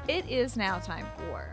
it is now time for...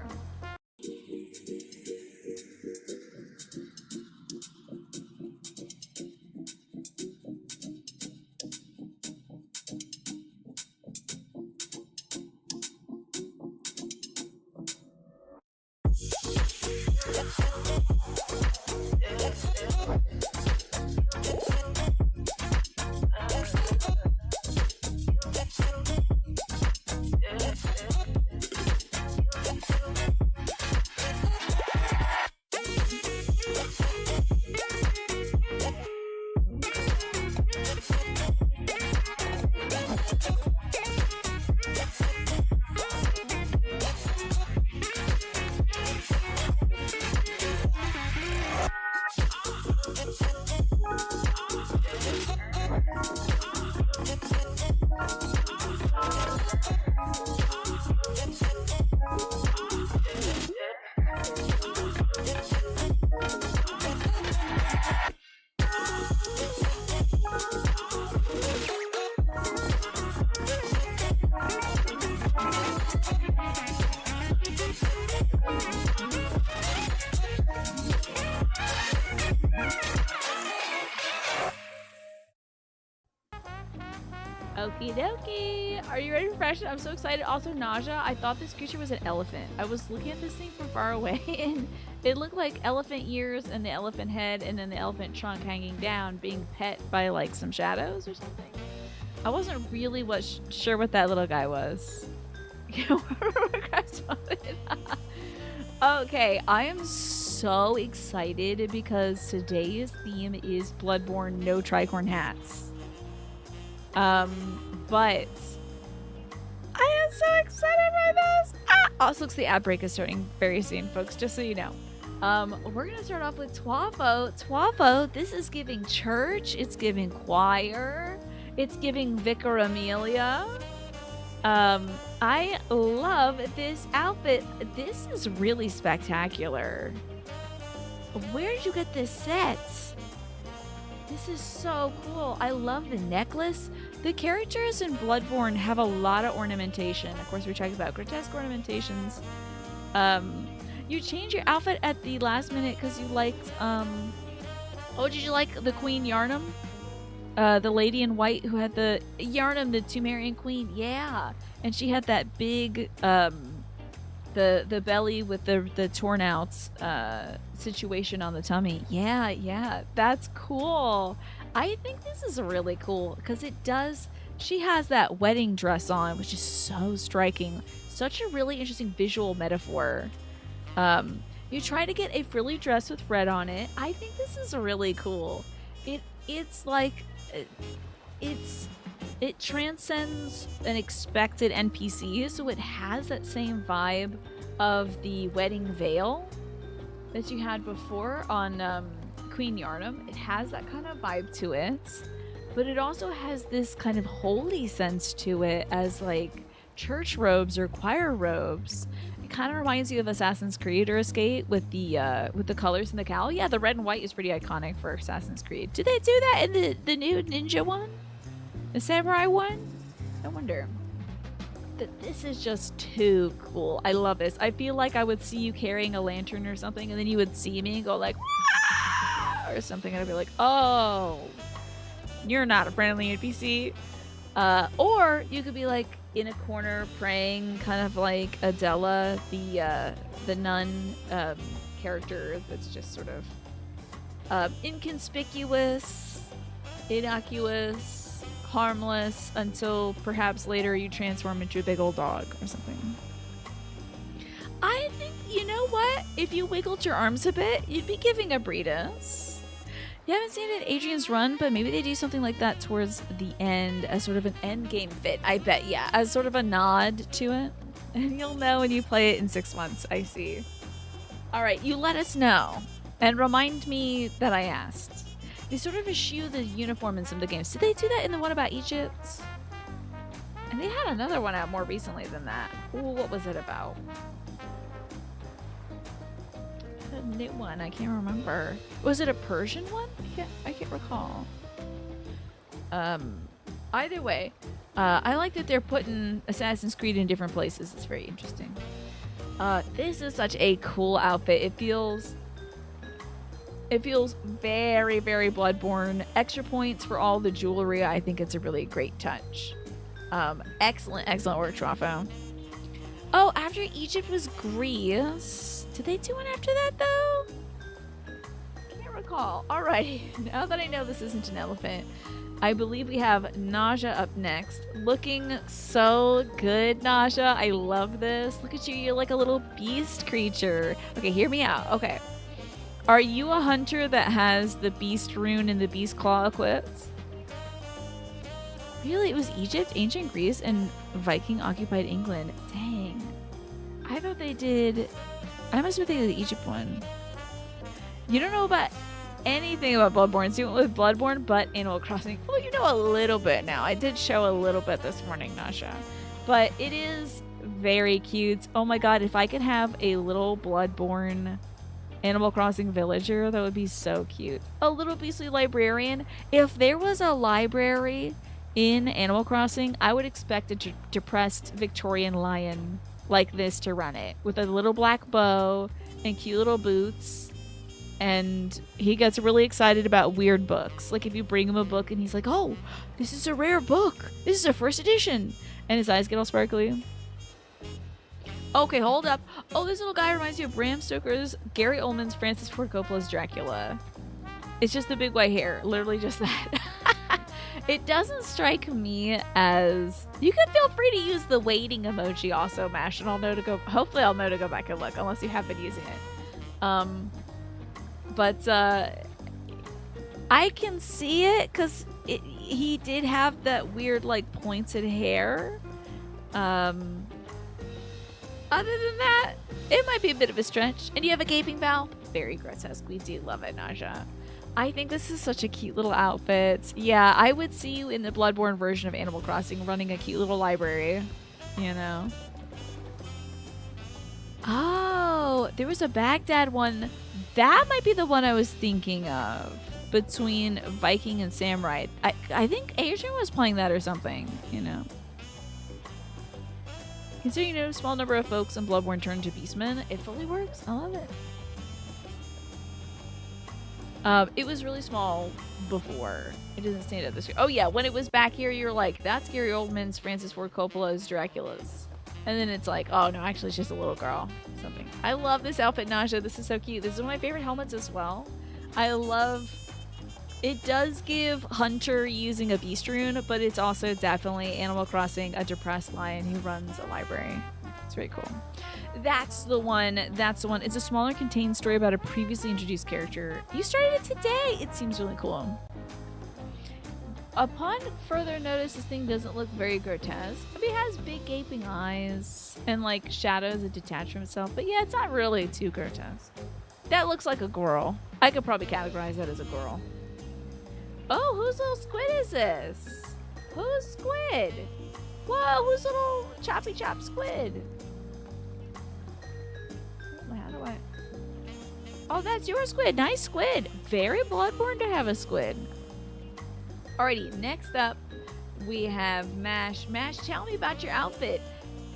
Okie dokie. Are you ready for fashion? I'm so excited. Also, nausea. I thought this creature was an elephant. I was looking at this thing from far away and it looked like elephant ears and the elephant head and then the elephant trunk hanging down being pet by like some shadows or something. I wasn't really sure what that little guy was. Okay, I am so excited because today's theme is Bloodborne no tricorn hats. But I am so excited for this. Also, the ad break is starting very soon, folks, just so you know. We're gonna start off with Twafo. Twafo, this is giving church, it's giving choir, it's giving Vicar Amelia. I love this outfit. This is really spectacular. Where did you get this set? This is so cool. I love the necklace. The characters in Bloodborne have a lot of ornamentation. Of course, we're talking about grotesque ornamentations. You change your outfit at the last minute because you liked, oh, did you like the Queen Yarnum? The lady in white who had the Yarnum, the Tumerian queen. Yeah. And she had that big, the belly with the torn out situation on the tummy. Yeah, that's cool. I think this is really cool because it does, she has that wedding dress on, which is so striking. Such a really interesting visual metaphor. You try to get a frilly dress with red on it. I think this is really cool. It's like, it transcends an expected NPC, so it has that same vibe of the wedding veil that you had before on Queen Yarnum. It has that kind of vibe to it, but it also has this kind of holy sense to it as like church robes or choir robes. It kind of reminds you of Assassin's Creed or Escape with the colors in the cowl. Yeah, the red and white is pretty iconic for Assassin's Creed. Did they do that in the new ninja one? The samurai one? I wonder. This is just too cool. I love this. I feel like I would see you carrying a lantern or something, and then you would see me and go like, "Wah!" or something, and I'd be like, oh, you're not a friendly NPC. Or you could be like in a corner praying, kind of like Adela, the nun character that's just sort of inconspicuous, innocuous, harmless, until perhaps later you transform into a big old dog or something. I think, you know what? If you wiggled your arms a bit, you'd be giving a Breedus. You haven't seen it in Adrian's Run, but maybe they do something like that towards the end as sort of an end game fit, I bet, yeah, as sort of a nod to it. And you'll know when you play it in 6 months, I see. Alright, you let us know. And remind me that I asked. They sort of eschew the uniform in some of the games. Did they do that in the one about Egypt? And they had another one out more recently than that. Ooh, what was it about? A new one, I can't remember. Was it a Persian one? I can't recall. Either way, I like that they're putting Assassin's Creed in different places. It's very interesting. This is such a cool outfit. It feels very, very Bloodborne. Extra points for all the jewelry. I think it's a really great touch. Excellent work, Trafo. Oh, after Egypt was Greece. Did they do one after that, though? Can't recall. Alrighty, now that I know this isn't an elephant, I believe we have Naja up next. Looking so good, Naja. I love this. Look at you. You're like a little beast creature. Okay, hear me out. Okay. Are you a hunter that has the beast rune and the beast claw equipped? Really? It was Egypt, ancient Greece, and Viking occupied England. Dang. I thought they did... I must have been the Egypt one. You don't know about anything about Bloodborne. So you went with Bloodborne, but Animal Crossing. Well, you know a little bit now. I did show a little bit this morning, Nasha. But it is very cute. Oh my god, if I could have a little Bloodborne Animal Crossing villager, that would be so cute. A little beastly librarian. If there was a library in Animal Crossing, I would expect a depressed Victorian lion like this to run it, with a little black bow and cute little boots. And he gets really excited about weird books. Like if you bring him a book and he's like, oh, this is a rare book. This is a first edition. And his eyes get all sparkly. Okay, hold up. Oh, this little guy reminds you of Bram Stoker's, Gary Oldman's, Francis Ford Coppola's Dracula. It's just the big white hair. Literally just that. It doesn't strike me as... You can feel free to use the waiting emoji also, Mash, and I'll know to go... Hopefully I'll know to go back and look, unless you have been using it. But I can see it, because he did have that weird, like, pointed hair. Other than that, it might be a bit of a stretch. And you have a gaping mouth. Very grotesque. We do love it, Naja. I think this is such a cute little outfit. Yeah, I would see you in the Bloodborne version of Animal Crossing running a cute little library. You know? Oh, there was a Baghdad one. That might be the one I was thinking of. Between Viking and Samurai. I think Adrian was playing that or something, you know? Considering a small number of folks in Bloodborne turn to Beastmen, it fully works. I love it. It was really small before. It doesn't stand up this year. Oh yeah, when it was back here, you're like, that's Gary Oldman's, Francis Ford Coppola's, Dracula's. And then it's like, oh no, actually it's just a little girl. Something. I love this outfit, Naja. This is so cute. This is one of my favorite helmets as well. I love... It does give Hunter using a beast rune, but it's also definitely Animal Crossing, a depressed lion who runs a library. It's very cool. That's the one. That's the one. It's a smaller contained story about a previously introduced character. You started it today. It seems really cool. Upon further notice, this thing doesn't look very grotesque. I mean, it has big gaping eyes and like shadows that detach from itself. But yeah, it's not really too grotesque. That looks like a girl. I could probably categorize that as a girl. Oh, whose little squid is this? Whose squid? Whoa, whose little choppy chop squid? How do I... Oh, that's your squid. Nice squid. Very Bloodborne to have a squid. Alrighty, next up we have Mash. Mash, tell me about your outfit.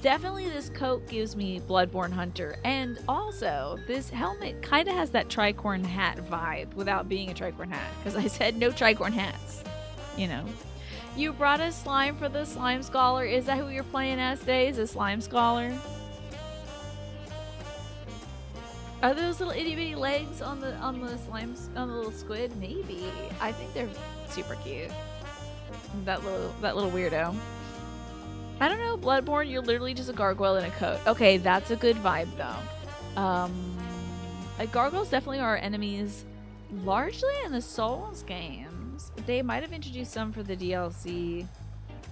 Definitely this coat gives me Bloodborne Hunter. And also, this helmet kind of has that tricorn hat vibe without being a tricorn hat. Because I said no tricorn hats. You know. You brought a slime for the Slime Scholar. Is that who you're playing as today? Is a Slime Scholar? Are those little itty bitty legs on the slimes on the little squid? Maybe. I think they're super cute. That little weirdo. I don't know, Bloodborne, you're literally just a gargoyle in a coat. Okay, that's a good vibe though. Gargoyles definitely are enemies largely in the Souls games. They might have introduced some for the DLC.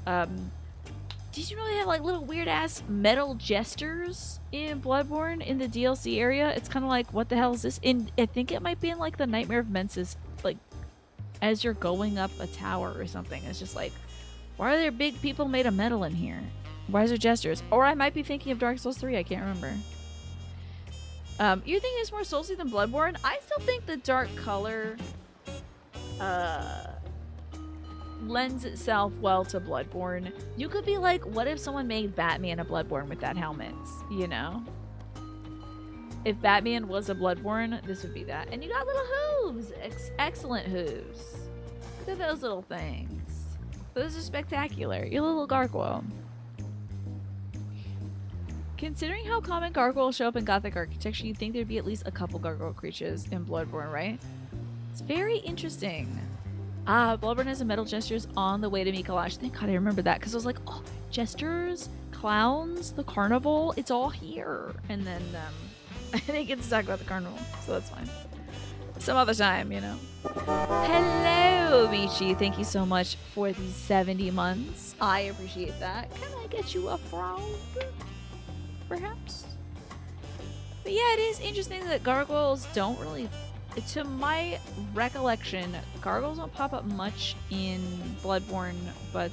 Did you know they have like little weird ass metal jesters in Bloodborne in the DLC area? It's kind of like, what the hell is this? I think it might be in like the Nightmare of Mensis, like as you're going up a tower or something. It's just like, why are there big people made of metal in here? Why is there jesters? Or I might be thinking of Dark Souls 3. I can't remember. You think it's more Soulsy than Bloodborne? I still think the dark color lends itself well to Bloodborne. You could be like, what if someone made Batman a Bloodborne with that helmet? You know? If Batman was a Bloodborne, this would be that. And you got little hooves. Excellent hooves. Look at those little things. Those are spectacular. You're a little gargoyle. Considering how common gargoyles show up in Gothic architecture, you'd think there'd be at least a couple gargoyle creatures in Bloodborne, right? It's very interesting. Bloodborne has a metal gestures on the way to Mikolash. Thank God I remember that, because I was like, oh, gestures, clowns, the carnival, it's all here. And then I didn't get to talk about the carnival, so that's fine. Some other time, you know. Hello, Michi. Thank you so much for the 70 months. I appreciate that. Can I get you a frog? Perhaps? But yeah, it is interesting that gargoyles don't really... To my recollection, gargoyles don't pop up much in Bloodborne, but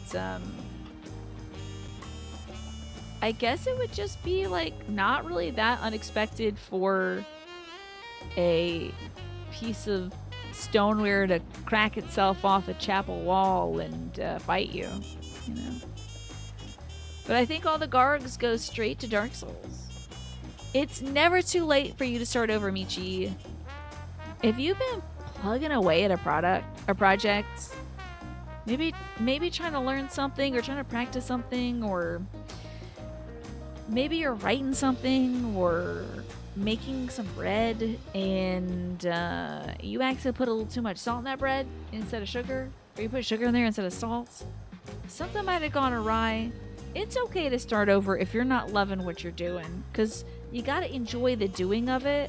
I guess it would just be like not really that unexpected for a piece of stoneware to crack itself off a chapel wall and fight you, you know. But I think all the gargs go straight to Dark Souls. It's never too late for you to start over, Michi. If you've been plugging away at a project, maybe trying to learn something or trying to practice something, or maybe you're writing something or making some bread and you actually put a little too much salt in that bread instead of sugar, or you put sugar in there instead of salt. Something might have gone awry. It's okay to start over if you're not loving what you're doing, because you got to enjoy the doing of it.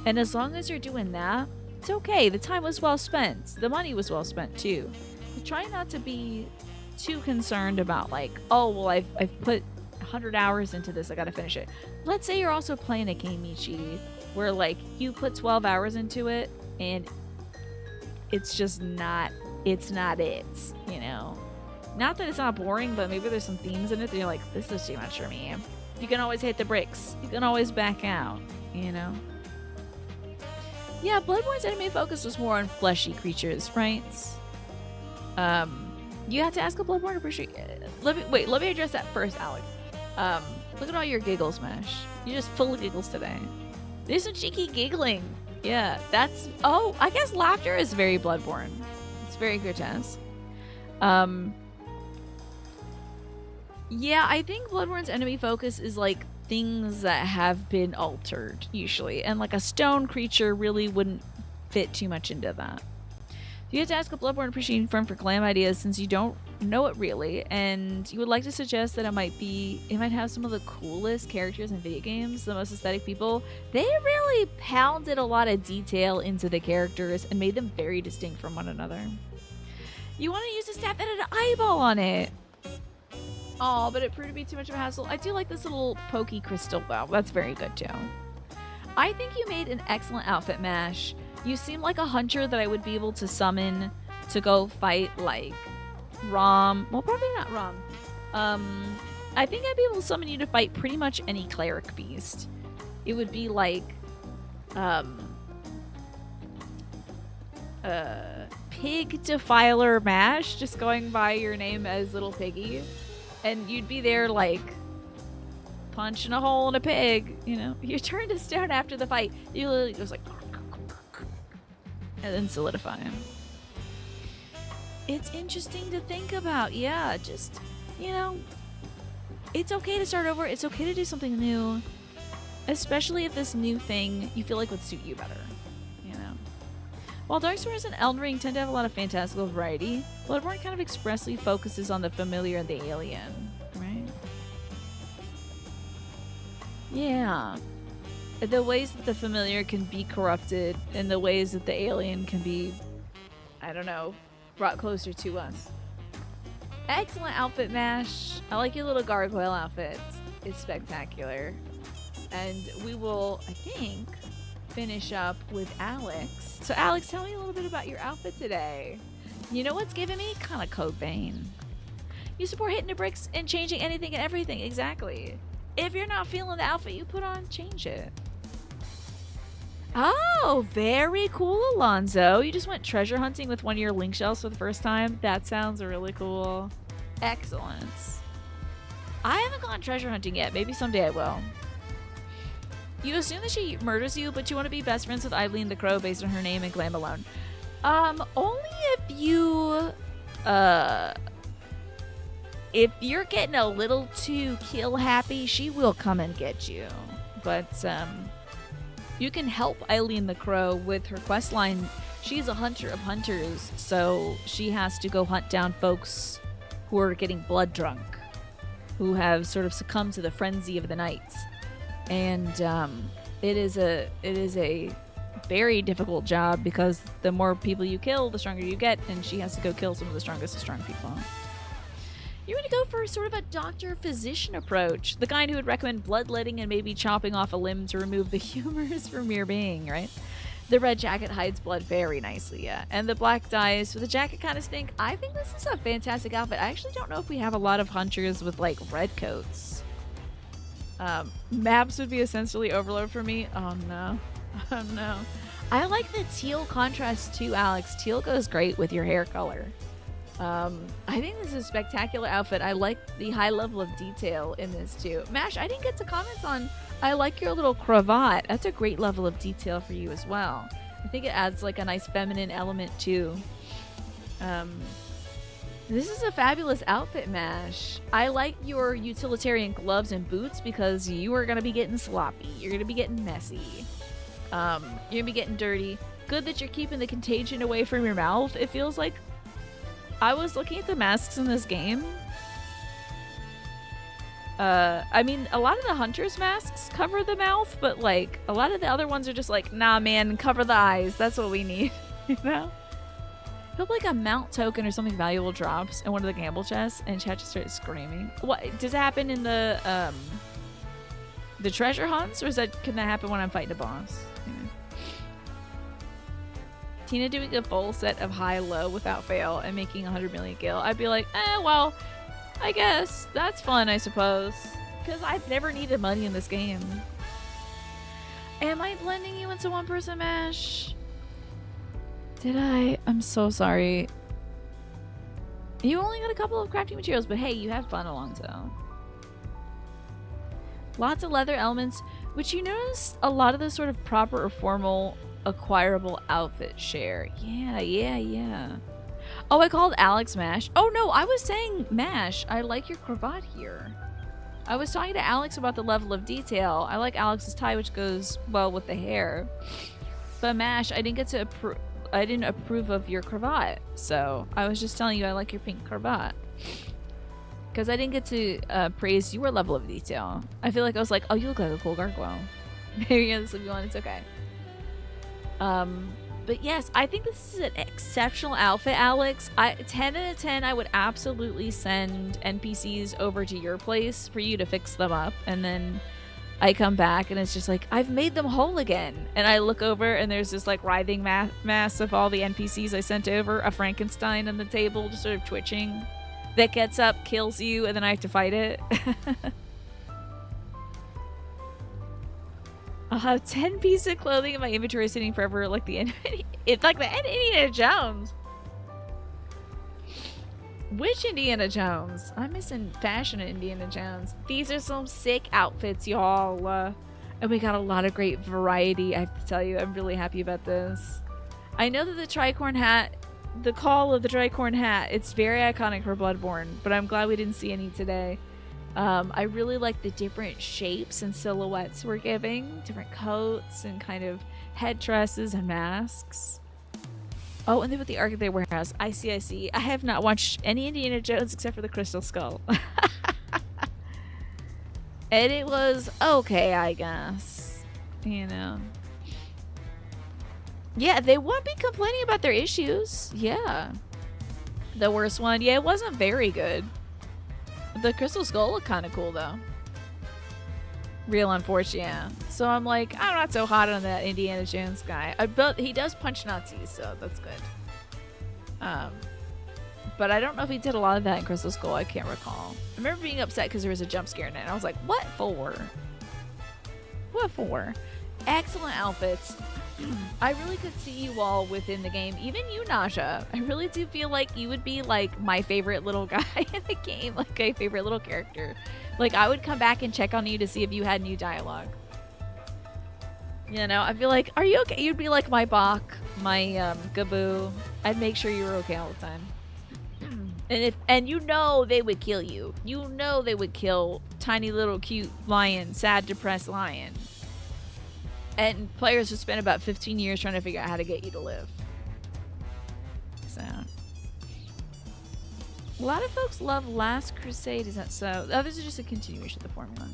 And as long as you're doing that, it's okay. The time was well spent. The money was well spent too. But try not to be too concerned about like, oh, well, I've put 100 hours into this. I got to finish it. Let's say you're also playing a game, Michi, where like you put 12 hours into it and it's just not, it's not it, you know? Not that it's not boring, but maybe there's some themes in it that you're like, this is too much for me. You can always hit the bricks. You can always back out, you know? Yeah, Bloodborne's enemy focus was more on fleshy creatures, right? You have to ask a Bloodborne appreciate. Let me address that first, Alex. Look at all your giggles, Mash. You're just full of giggles today. There's some cheeky giggling. Yeah, that's... Oh, I guess laughter is very Bloodborne. It's very grotesque. Yeah, I think Bloodborne's enemy focus is like things that have been altered, usually. And like a stone creature really wouldn't fit too much into that. You have to ask a Bloodborne appreciating firm for glam ideas since you don't know it really, and you would like to suggest that it might have some of the coolest characters in video games, the most aesthetic people. They really pounded a lot of detail into the characters and made them very distinct from one another. You want to use a staff that had an eyeball on it. Oh, but it proved to be too much of a hassle. I do like this little pokey crystal though. That's very good too. I think you made an excellent outfit, Mash. You seem like a hunter that I would be able to summon to go fight like Rom. Well, probably not Rom. I think I'd be able to summon you to fight pretty much any cleric beast. It would be like Pig Defiler Mash, just going by your name as Little Piggy. And you'd be there like punching a hole in a pig, you know. You turn to stone after the fight. You literally goes like and then solidify him. It's interesting to think about. Yeah, just, you know, it's okay to start over. It's okay to do something new, especially if this new thing you feel like would suit you better, you know. While Dark Souls and Elden Ring tend to have a lot of fantastical variety, Bloodborne kind of expressly focuses on the familiar and the alien, right? Yeah. The ways that the familiar can be corrupted and the ways that the alien can be, I don't know, brought closer to us. Excellent outfit, Mash. I like your little gargoyle outfit. It's spectacular. And we will, I think, finish up with Alex. So Alex, tell me a little bit about your outfit today. You know what's giving me? Kind of Cobain. You support hitting the bricks and changing anything and everything. Exactly. If you're not feeling the outfit you put on, change it. Oh, very cool, Alonzo. You just went treasure hunting with one of your link shells for the first time? That sounds really cool. Excellent. I haven't gone treasure hunting yet. Maybe someday I will. You assume that she murders you, but you want to be best friends with Eileen the Crow based on her name and glam alone. Only if you're getting a little too kill happy, she will come and get you. But, you can help Eileen the Crow with her quest line. She's a hunter of hunters, so she has to go hunt down folks who are getting blood drunk, who have sort of succumbed to the frenzy of the night. And it is a very difficult job because the more people you kill, the stronger you get, and she has to go kill some of the strongest of strong people. You're going to go for sort of a doctor-physician approach. The kind who would recommend bloodletting and maybe chopping off a limb to remove the humors from your being, right? The red jacket hides blood very nicely, yeah. And the black dyes for the jacket kind of stink. I think this is a fantastic outfit. I actually don't know if we have a lot of hunters with, like, red coats. Maps would be essentially overload for me. Oh, no. Oh, no. I like the teal contrast, too, Alex. Teal goes great with your hair color. I think this is a spectacular outfit. I like the high level of detail in this too. Mash, I didn't get to comment on, I like your little cravat. That's a great level of detail for you as well. I think it adds like a nice feminine element too. This is a fabulous outfit, Mash. I like your utilitarian gloves and boots because you are going to be getting sloppy. You're going to be getting messy. You're going to be getting dirty. Good that you're keeping the contagion away from your mouth. It feels like I was looking at the masks in this game. I mean, a lot of the hunters' masks cover the mouth, but like a lot of the other ones are just like, nah, man, cover the eyes. That's what we need, you know? I hope like a mount token or something valuable drops in one of the gamble chests, and chat just starts screaming. What does it happen in the treasure hunts, or can that happen when I'm fighting a boss? Tina doing a full set of high-low without fail and making 100 million gil. I'd be like, well, I guess that's fun, I suppose. Because I've never needed money in this game. Am I blending you into one-person mash? Did I? I'm so sorry. You only got a couple of crafting materials, but hey, you have fun along. Lots of leather elements, which you notice a lot of the sort of proper or formal acquirable outfit share. Yeah. Oh, I called Alex Mash. Oh no, I was saying Mash. I like your cravat here. I was talking to Alex about the level of detail. I like Alex's tie, which goes well with the hair. But Mash, I didn't approve of your cravat. So I was just telling you I like your pink cravat. Because I didn't get to praise your level of detail. I feel like I was like, oh, you look like a cool gargoyle. Maybe you're this if you want, it's okay. But yes, I think this is an exceptional outfit, Alex. 10 out of 10, I would absolutely send NPCs over to your place for you to fix them up. And then I come back and it's just like, I've made them whole again. And I look over and there's this like writhing mass of all the NPCs I sent over, a Frankenstein on the table, just sort of twitching, that gets up, kills you, and then I have to fight it. I'll have 10 pieces of clothing in my inventory sitting forever like it's like the Indiana Jones. Which Indiana Jones? I'm missing fashion in Indiana Jones. These are some sick outfits, y'all. And we got a lot of great variety, I have to tell you. I'm really happy about this. I know that the tricorn hat, the call of the tricorn hat, it's very iconic for Bloodborne, but I'm glad we didn't see any today. I really like the different shapes and silhouettes we're giving, different coats and kind of headdresses and masks. Oh, and then with the Ark of the Warehouse, I see. I have not watched any Indiana Jones except for the Crystal Skull. And it was okay, I guess. You know. Yeah, they won't be complaining about their issues. Yeah. The worst one, yeah, it wasn't very good. The Crystal Skull looked kind of cool, though. Real unfortunate, yeah. So I'm like, I'm not so hot on that Indiana Jones guy. But he does punch Nazis, so that's good. But I don't know if he did a lot of that in Crystal Skull. I can't recall. I remember being upset because there was a jump scare in it. And I was like, what for? What for? excellent outfits. I really could see you all within the game. Even you, Naja. I really do feel like you would be like my favorite little guy in the game, like a favorite little character. Like I would come back and check on you to see if you had new dialogue. You know, I'd be like, "Are you okay?" You'd be like my Bach, my Gaboo. I'd make sure you were okay all the time. And you know they would kill you. You know they would kill tiny little cute lion, sad depressed lion. And players would spend about 15 years trying to figure out how to get you to live. So a lot of folks love Last Crusade, is that so? Oh, this is just a continuation of the formula.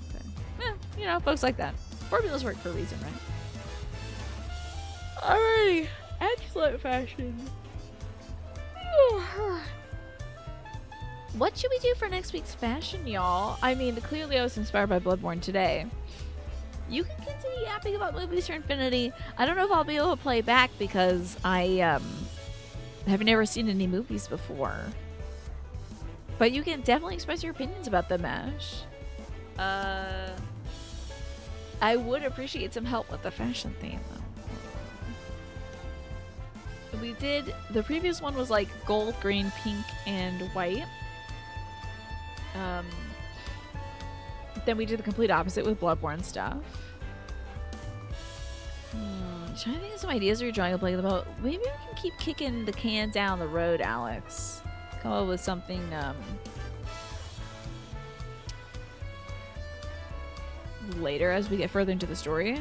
Okay. You know, folks like that. Formulas work for a reason, right? Alrighty. Excellent fashion. What should we do for next week's fashion, y'all? I mean, clearly I was inspired by Bloodborne today. You can continue yapping about movies for infinity. I don't know if I'll be able to play back because I have never seen any movies before. But you can definitely express your opinions about the mesh. I would appreciate some help with the fashion theme, though. We did... The previous one was like gold, green, pink, and white. Then we did the complete opposite with Bloodborne stuff. Trying to think of some ideas you're trying to play about. Maybe we can keep kicking the can down the road, Alex. Come up with something later as we get further into the story.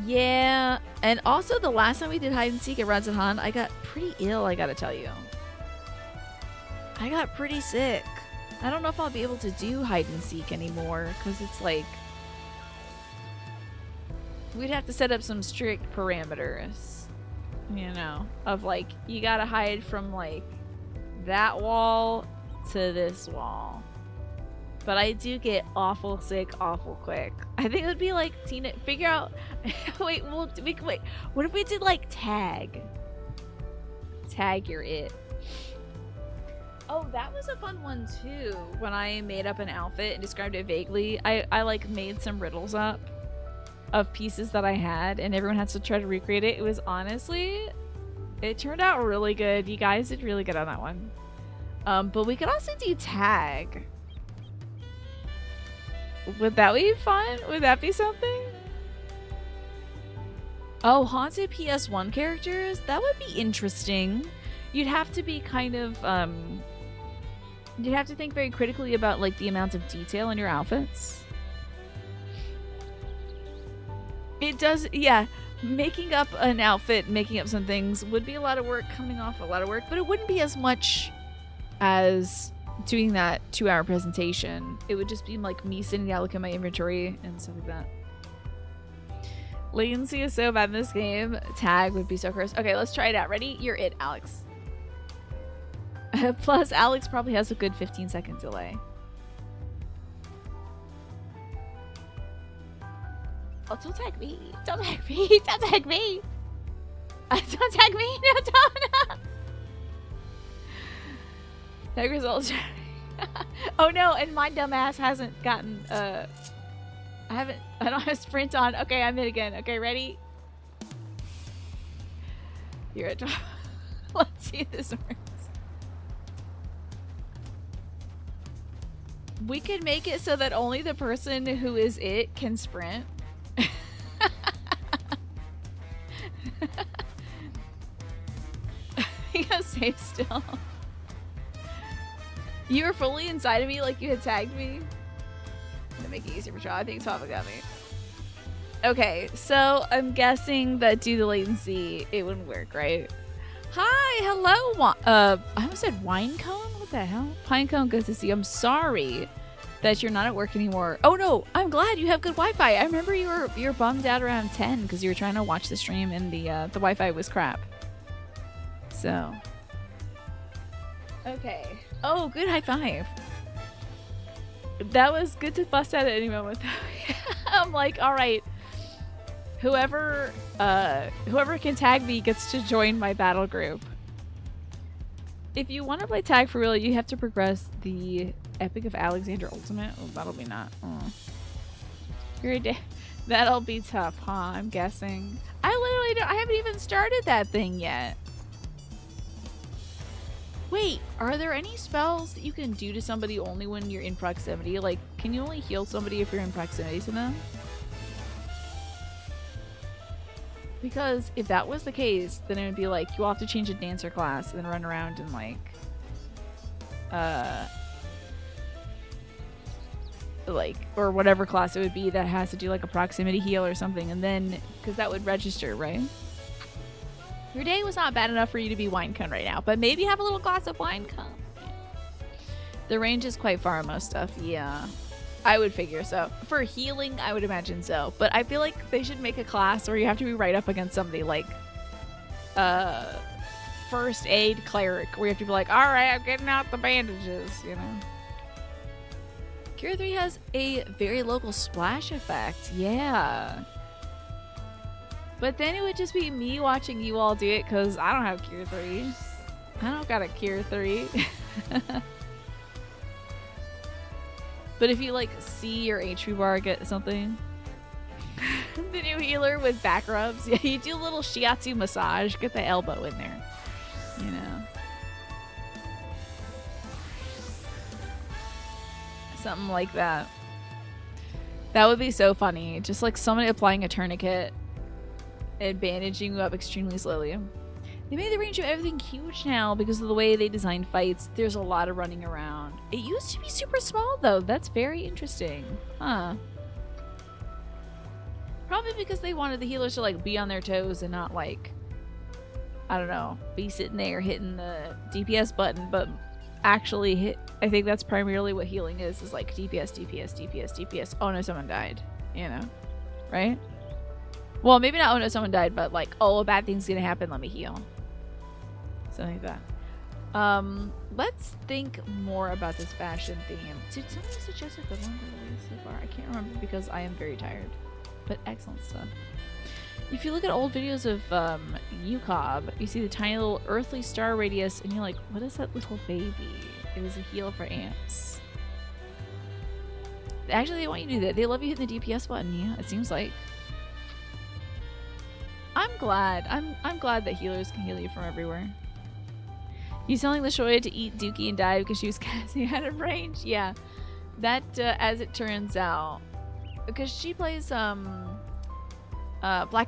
Yeah, and also the last time we did hide and seek at Radzahan, I got pretty ill, I gotta tell you. I got pretty sick. I don't know if I'll be able to do hide and seek anymore because it's like we'd have to set up some strict parameters, you know, of like you gotta hide from like that wall to this wall. But I do get awful sick awful quick. I think it would be like Tina figure out wait, what if we did like tag you're it. Oh, that was a fun one too. When I made up an outfit and described it vaguely, I like made some riddles up of pieces that I had and everyone had to try to recreate it. It was honestly, it turned out really good. You guys did really good on that one. But we could also do tag. Would that be fun? Would that be something? Oh, haunted PS1 characters? That would be interesting. You'd have to be kind of, you'd have to think very critically about like the amount of detail in your outfits. It does, yeah. Making up an outfit, making up some things would be a lot of work, coming off a lot of work, but it wouldn't be as much as doing that 2-hour presentation. It would just be like me sitting down looking at my inventory and stuff like that. Latency is so bad in this game. Tag would be so cursed. Okay, let's try it out. Ready? You're it, Alex. Plus, Alex probably has a good 15-second delay. Oh, don't tag me. Don't tag me. Don't tag me. Don't tag me. No, don't. Tag results. Oh no, and my dumb ass hasn't gotten, I don't have sprint on. Okay, I'm in again. Okay, ready? You're at 12. Let's see if this works. We could make it so that only the person who is it can sprint. You gotta save still. You were fully inside of me like you had tagged me. I'm gonna make it easier for y'all. I think Tava got me. Okay, so I'm guessing that due to latency, it wouldn't work, right? Hi, hello. I almost said wine cone. What the hell? Pine cone, good to see you. I'm sorry that you're not at work anymore. Oh no, I'm glad you have good Wi-Fi. I remember you were bummed out around 10 because you were trying to watch the stream and the Wi-Fi was crap. So, okay. Oh, good high five. That was good to bust out at any moment. I'm like, all right. Whoever can tag me gets to join my battle group. If you want to play tag for real, you have to progress the Epic of Alexander Ultimate. Oh, that'll be not. Oh. You're a That'll be tough, huh? I'm guessing. I haven't even started that thing yet. Wait, are there any spells that you can do to somebody only when you're in proximity? Like, can you only heal somebody if you're in proximity to them? Because if that was the case, then it would be like, you'll have to change a dancer class and then run around and like, or whatever class it would be that has to do like a proximity heal or something, and then, because that would register, right? Your day was not bad enough for you to be wine cone right now, but maybe have a little glass of wine cone. The range is quite far on most stuff, yeah. I would figure so. For healing, I would imagine so, but I feel like they should make a class where you have to be right up against somebody like first aid cleric, where you have to be like, all right, I'm getting out the bandages, you know? Cure 3 has a very local splash effect. Yeah. But then it would just be me watching you all do it because I don't have Cure 3. I don't got a Cure 3. But if you like see your HP bar get something, the new healer with back rubs, yeah, you do a little shiatsu massage, get the elbow in there, you know. Something like that. That would be so funny. Just like somebody applying a tourniquet and bandaging you up extremely slowly. They made the range of everything huge now because of the way they designed fights. There's a lot of running around. It used to be super small though. That's very interesting. Huh. Probably because they wanted the healers to like be on their toes and not like, I don't know, be sitting there hitting the DPS button, but actually hit. I think that's primarily what healing is like DPS, DPS, DPS, DPS. Oh no, someone died, you know, right? Well, maybe not, oh no, someone died, but like, oh, a bad thing's gonna happen, let me heal. Something like that. Let's think more about this fashion theme. Did somebody suggest a good one so far? I can't remember because I am very tired. But excellent stuff. If you look at old videos of UCOB, you see the tiny little earthly star radius, and you're like, what is that little baby? It was a heal for ants. Actually, they want you to do that. They love you hitting the DPS button, yeah, it seems like. I'm glad. I'm glad that healers can heal you from everywhere. You telling LaShoya to eat Dookie and die because she was casting out of range? Yeah. That, as it turns out, because she plays, Black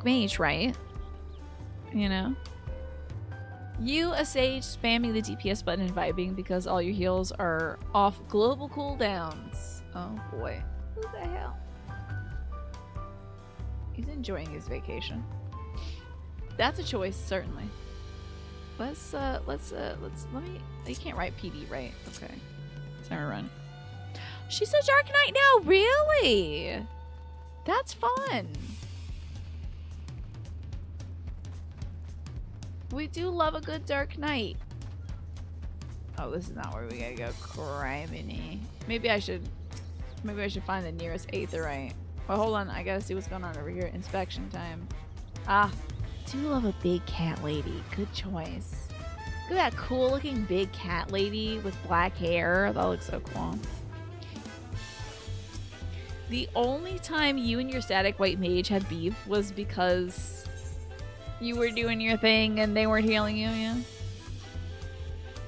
Mage, right? You know? You, a sage, spamming the DPS button and vibing because all your heals are off global cooldowns. Oh boy. Who the hell? He's enjoying his vacation. That's a choice, certainly. Let me, you can't write PD, right? Okay. Timer run. She's a Dark Knight now, really? That's fun. We do love a good Dark Knight. Oh, this is not where we gotta go. Criminy. Maybe I should find the nearest Aetherite. Well, hold on. I gotta see what's going on over here. Inspection time. Ah, do love a big cat lady. Good choice. Look at that cool looking big cat lady with black hair. That looks so cool. The only time you and your static white mage had beef was because you were doing your thing and they weren't healing you, yeah?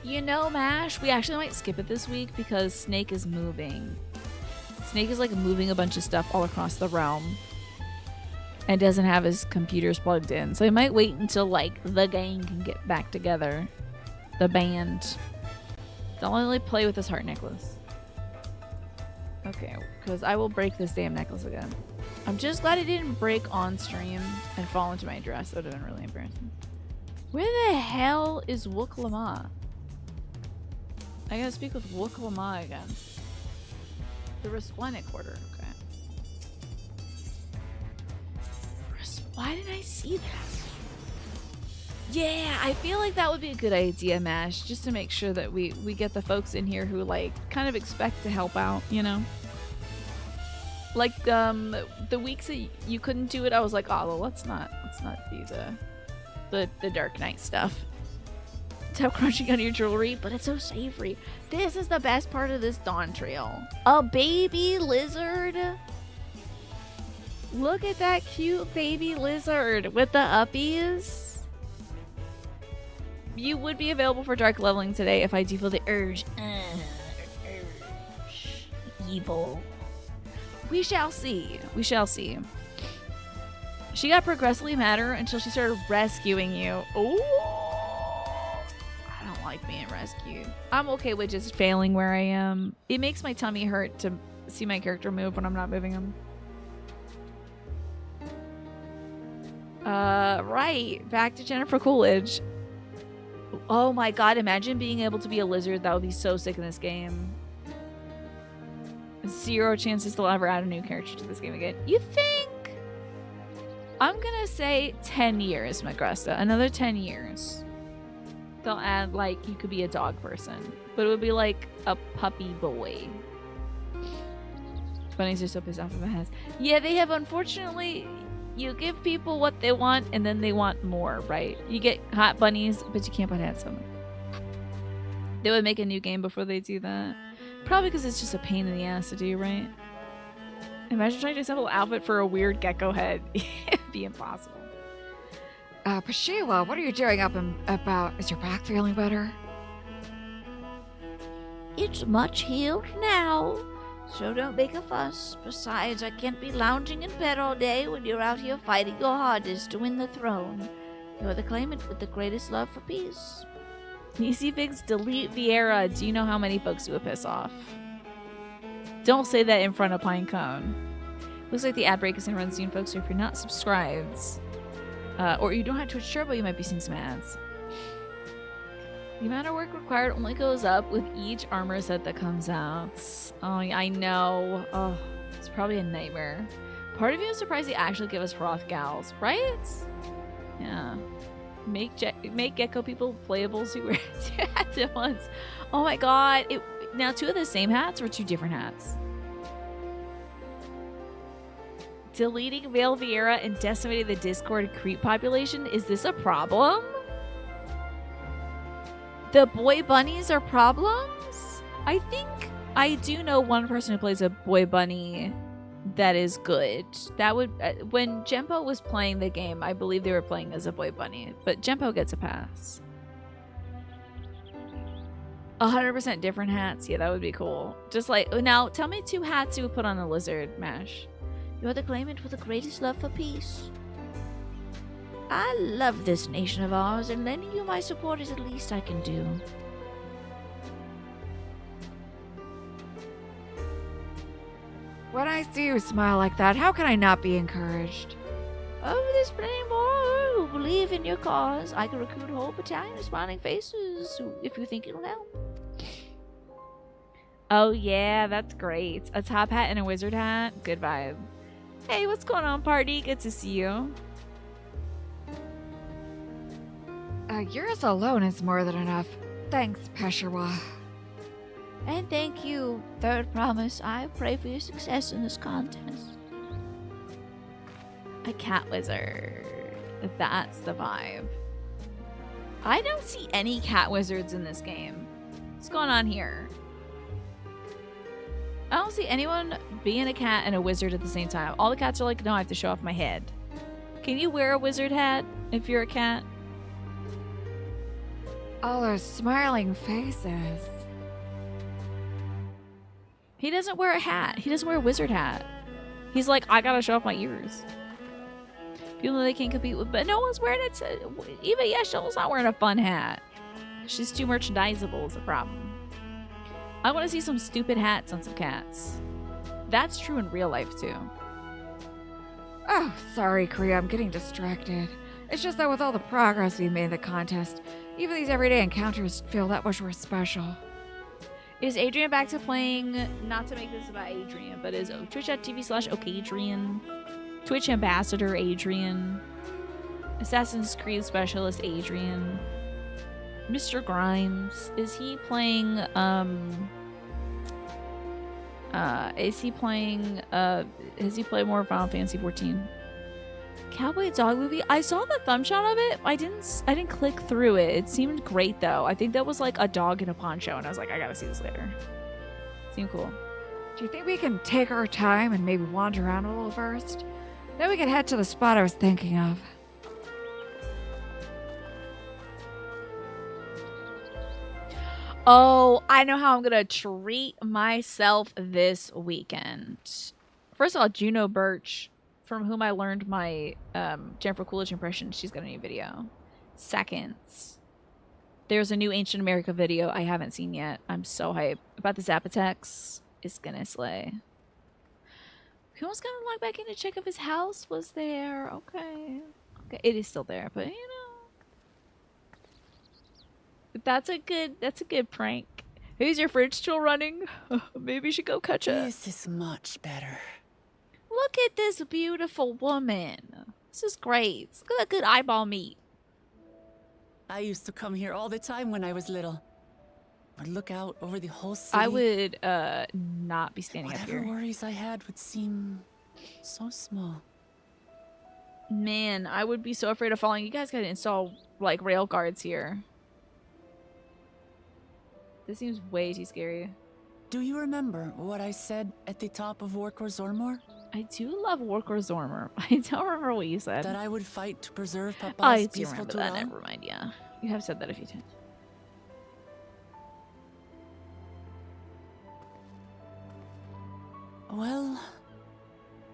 You know, Mash, we actually might skip it this week because Snake is moving. Snake is like moving a bunch of stuff all across the realm and doesn't have his computers plugged in. So I might wait until like the gang can get back together. The band. Don't only play with this heart necklace. Okay, because I will break this damn necklace again. I'm just glad it didn't break on stream and fall into my dress. That would have been really embarrassing. Where the hell is Wook Lama? I gotta speak with Wook Lama again. The Resplendent Quarter, okay. Why didn't I see that? Yeah, I feel like that would be a good idea, Mash, just to make sure that we get the folks in here who like kind of expect to help out, you know? Like the weeks that you couldn't do it, I was like, oh, well, let's not do the Dark Knight stuff. Tap crunching on your jewelry, but it's so savory. This is the best part of this Dawn Trail. A baby lizard. Look at that cute baby lizard with the uppies. You would be available for dark leveling today if I do feel the urge. Evil. We shall see. We shall see. She got progressively madder until she started rescuing you. Oh, I don't like being rescued. I'm okay with just failing where I am. It makes my tummy hurt to see my character move when I'm not moving him. Right. Back to Jennifer Coolidge. Oh my god, imagine being able to be a lizard. That would be so sick in this game. 0 chances they'll ever add a new character to this game again. You think? I'm gonna say 10 years, Magresta. Another 10 years. They'll add, like, you could be a dog person. But it would be like a puppy boy. Bunnies are so pissed off about heads. Yeah, they have, unfortunately... You give people what they want, and then they want more, right? You get hot bunnies, but you can't put hats on them. They would make a new game before they do that. Probably because it's just a pain in the ass to do, right? Imagine trying to assemble an outfit for a weird gecko head. It'd be impossible. Pashiwa, what are you doing up and about? Is your back feeling better? It's much healed now. So don't make a fuss. Besides, I can't be lounging in bed all day when you're out here fighting your hardest to win the throne. You're the claimant with the greatest love for peace. Easy fix, delete Vieira. Do you know how many folks it would piss off? Don't say that in front of Pinecone. Looks like the ad break is gonna run soon, folks. So if you're not subscribed, or you don't have Twitch Turbo, you might be seeing some ads. The amount of work required only goes up with each armor set that comes out. Oh, I know. Oh, it's probably a nightmare. Part of you is surprised they actually give us Froth Gals, right? Yeah. Make Gecko people playables who wear 2 hats at once. Oh my god. Now 2 of the same hats or 2 different hats? Deleting Vale Vieira and decimating the Discord creep population? Is this a problem? The boy bunnies are problems? I think I do know one person who plays a boy bunny that is good. That would when Jempo was playing the game, I believe they were playing as a boy bunny, but Jempo gets a pass. 100% different hats. Yeah, that would be cool. Just like now, tell me 2 hats you would put on a lizard, Mash. You're the claimant with the greatest love for peace. I love this nation of ours, and lending you my support is the least I can do. When I see you smile like that, how can I not be encouraged? Oh, there's plenty more who believe in your cause. I can recruit a whole battalion of smiling faces if you think it'll help. Oh yeah, that's great. A top hat and a wizard hat. Good vibe. Hey, what's going on, party? Good to see you. Yours alone is more than enough. Thanks, Peshawar. And thank you, Third Promise. I pray for your success in this contest. A cat wizard. That's the vibe. I don't see any cat wizards in this game. What's going on here? I don't see anyone being a cat and a wizard at the same time. All the cats are like, no, I have to show off my head. Can you wear a wizard hat if you're a cat? All those smiling faces. He doesn't wear a hat. He doesn't wear a wizard hat. He's like, I gotta show off my ears. People know they can't compete with, but no one's wearing it. Eva Yeschel's not wearing a fun hat. She's too merchandisable is the problem. I want to see some stupid hats on some cats. That's true in real life too. Oh, sorry, Kriya, I'm getting distracted. It's just that with all the progress we've made in the contest, even these everyday encounters feel that much more special. Is Adrian back to playing, not to make this about Adrian, but is twitch.tv/okadrian, Twitch ambassador Adrian, Assassin's Creed specialist Adrian, Mr. Grimes, is he playing, has he played more Final Fantasy 14? Cowboy Dog movie? I saw the thumb shot of it. I didn't click through it. It seemed great though. I think that was like a dog in a poncho and I was like, I gotta see this later. Seemed cool. Do you think we can take our time and maybe wander around a little first? Then we can head to the spot I was thinking of. Oh, I know how I'm gonna treat myself this weekend. First of all, Juno Birch, from whom I learned my Jennifer Coolidge impression, she's got a new video. Second, there's a new Ancient America video I haven't seen yet. I'm so hyped about the Zapotex. It's gonna slay. He was gonna log back in to check if his house was there. Okay. Okay, it is still there, but you know. But that's a good prank. Is your fridge still running? Maybe you should go catch it. This is much better. Look at this beautiful woman. This is great. Look at that good eyeball meat. I used to come here all the time when I was little. Would look out over the whole city. I would not be standing up Whatever here. worries I had would seem so small. Man, I would be so afraid of falling. You guys gotta install like rail guards here. This seems way too scary. Do you remember what I said at the top of Warkor Zormor? I do love Warkor Zormor. I don't remember what you said. That I would fight to preserve Papa's I do peaceful remember that. Turan? Never mind. Yeah, you have said that a few times. Well,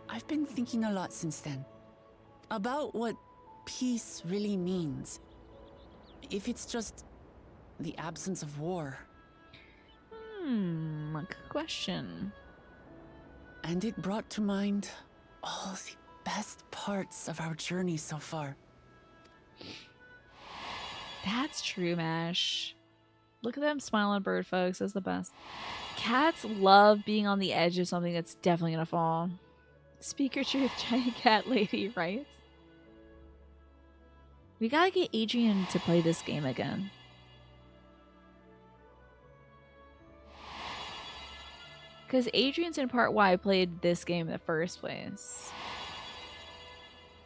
I've been thinking a lot since then. About what peace really means. If it's just the absence of war. Good question. And it brought to mind all the best parts of our journey so far. That's true, Mash. Look at them smiling bird folks. That's the best. Cats love being on the edge of something that's definitely gonna fall. Speak your truth, giant cat lady, right? We gotta get Adrian to play this game again. Because Adrian's in part why I played this game in the first place.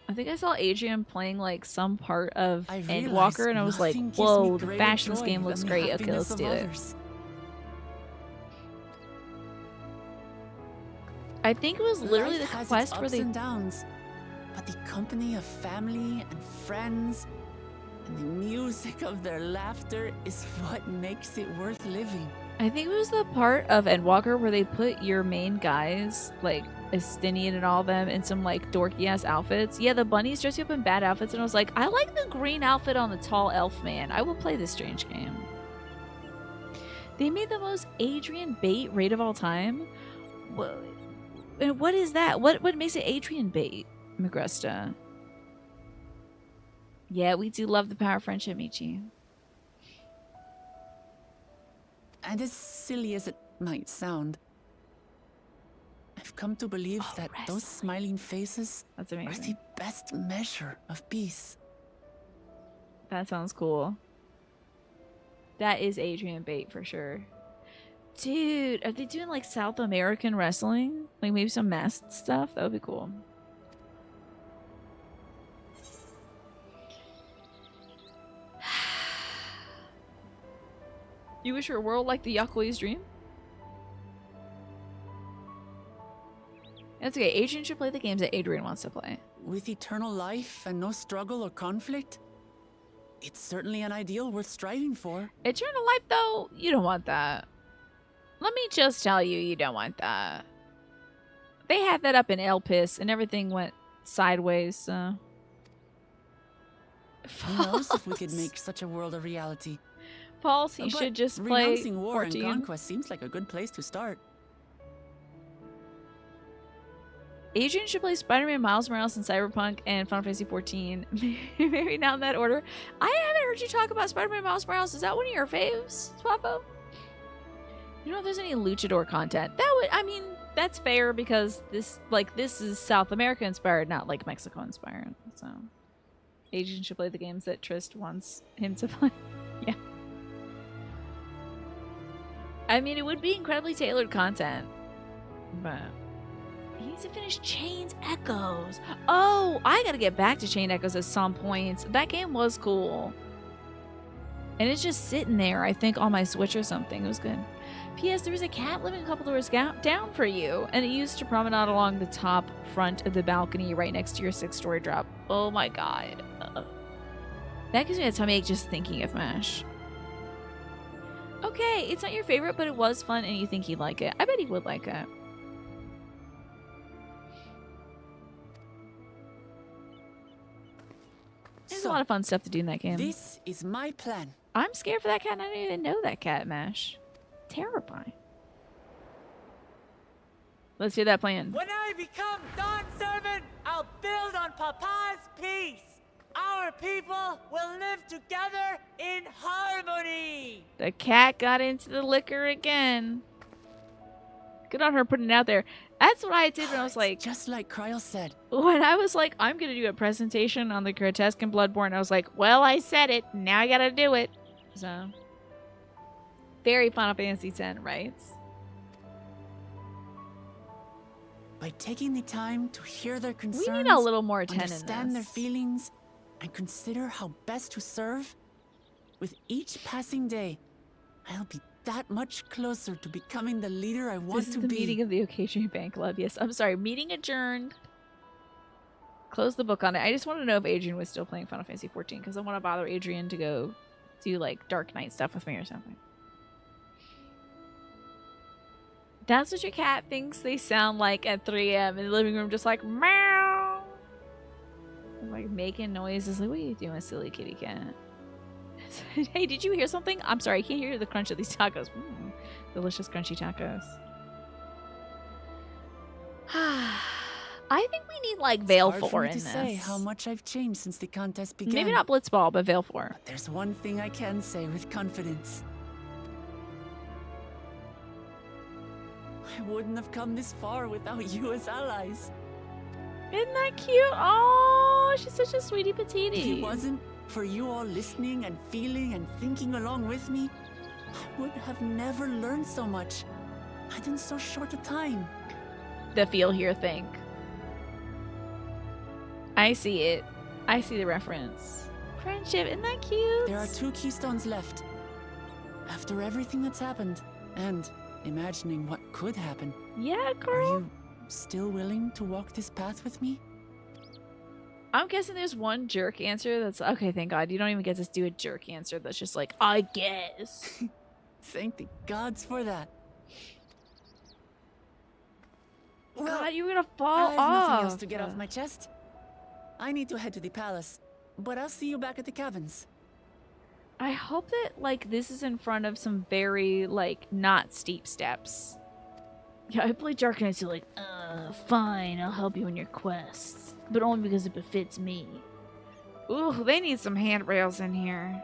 I think I saw Adrian playing like some part of I Endwalker and I was like, realized nothing gives whoa, me the greater fashion joy game than looks the great. Okay, happiness let's of do it. others. I think it was literally Life the has quest its where ups they and downs, but the company of family and friends and the music of their laughter is what makes it worth living. I think it was the part of Endwalker where they put your main guys, like Estinian and all of them, in some like dorky ass outfits. Yeah, the bunnies dressed you up in bad outfits, and I was like, I like the green outfit on the tall elf man. I will play this strange game. They made the most Adrian bait raid of all time. And what is that? What makes it Adrian bait, Magresta? Yeah, we do love the power of friendship, Michi. And as silly as it might sound, I've come to believe that those smiling faces That's are amazing. the best measure of peace. That sounds cool. That is Adrian bait for sure. Dude, are they doing like South American wrestling? Like maybe some masked stuff? That would be cool. You wish your world like the Yakui's dream? That's okay. Adrian should play the games that Adrian wants to play. With eternal life and no struggle or conflict, it's certainly an ideal worth striving for. Eternal life, though, you don't want that. Let me just tell you, you don't want that. They had that up in Elpis, and everything went sideways, so... Who knows if we could make such a world a reality? False, he But should just play renouncing war 14. and conquest seems like a good place to start. Adrian should play Spider-Man, Miles Morales, and Cyberpunk, and Final Fantasy 14. Maybe not in that order. I haven't heard you talk about Spider-Man, Miles Morales. Is that one of your faves, Swappo? You know if there's any luchador content? That would, I mean, that's fair because this is South America inspired, not like Mexico inspired. So, Adrian should play the games that Trist wants him to play. Yeah. I mean, it would be incredibly tailored content, but he needs to finish Chain's Echoes. Oh, I gotta get back to Chain Echoes at some point. That game was cool. And it's just sitting there, I think, on my Switch or something. It was good. P.S. There was a cat living a couple doors down for you, and it used to promenade along the top front of the balcony right next to your 6-story drop. Oh my god. That gives me a tummy ache just thinking of Mash. Okay, it's not your favorite, but it was fun and you think he'd like it. I bet he would like it. There's a lot of fun stuff to do in that game. This is my plan. I'm scared for that cat and I don't even know that cat, Mash. Terrifying. Let's hear that plan. When I become Dawn's servant, I'll build on Papa's peace. Our people will live together in harmony. The cat got into the liquor again. Good on her putting it out there. That's what I did when I was like... Just like Kryl said. When I was like, I'm going to do a presentation on the grotesque and Bloodborne, I was like, well, I said it. Now I got to do it. So... Very Final Fantasy X, right? By taking the time to hear their concerns, We need a little more 10 in understand their this. feelings, and consider how best to serve, with each passing day, I'll be that much closer to becoming the leader I want This is to the be. meeting of the Occasion Fan Club. Yes, I'm sorry. Meeting adjourned. Close the book on it. I just want to know if Adrian was still playing Final Fantasy 14 because I want to bother Adrian to go do like Dark Knight stuff with me or something. That's what your cat thinks they sound like at 3 a.m. in the living room, just like meow. Like making noises. Like, what are you doing, silly kitty cat? Hey, did you hear something? I'm sorry, I can't hear the crunch of these tacos. Delicious crunchy tacos. I think we need like Veil It's hard 4 for me in to this. say how much I've changed since the contest began. Maybe not Blitzball, but Veil 4. But there's one thing I can say with confidence. I wouldn't have come this far without you as allies. Isn't that cute? Oh, she's such a sweetie If patootie. it wasn't for you all listening and feeling and thinking along with me, I would have never learned so much. And in so short a time. The feel here thing. I see it. I see the reference. Friendship, isn't that cute? There are 2 keystones left. After everything that's happened, and imagining what could happen, Yeah, are girl. you still willing to walk this path with me? I'm guessing there's one jerk answer that's okay, thank God. You don't even get to do a jerk answer that's just like, I guess. Thank the gods for that. God, you were gonna I fall have off. nothing else to get off my chest. I need to head to the palace, but I'll see you back at the cabins. I hope that like this is in front of some very like not steep steps. Yeah, I played Dark Knight, so like, fine, I'll help you in your quests, but only because it befits me. Ooh, they need some handrails in here.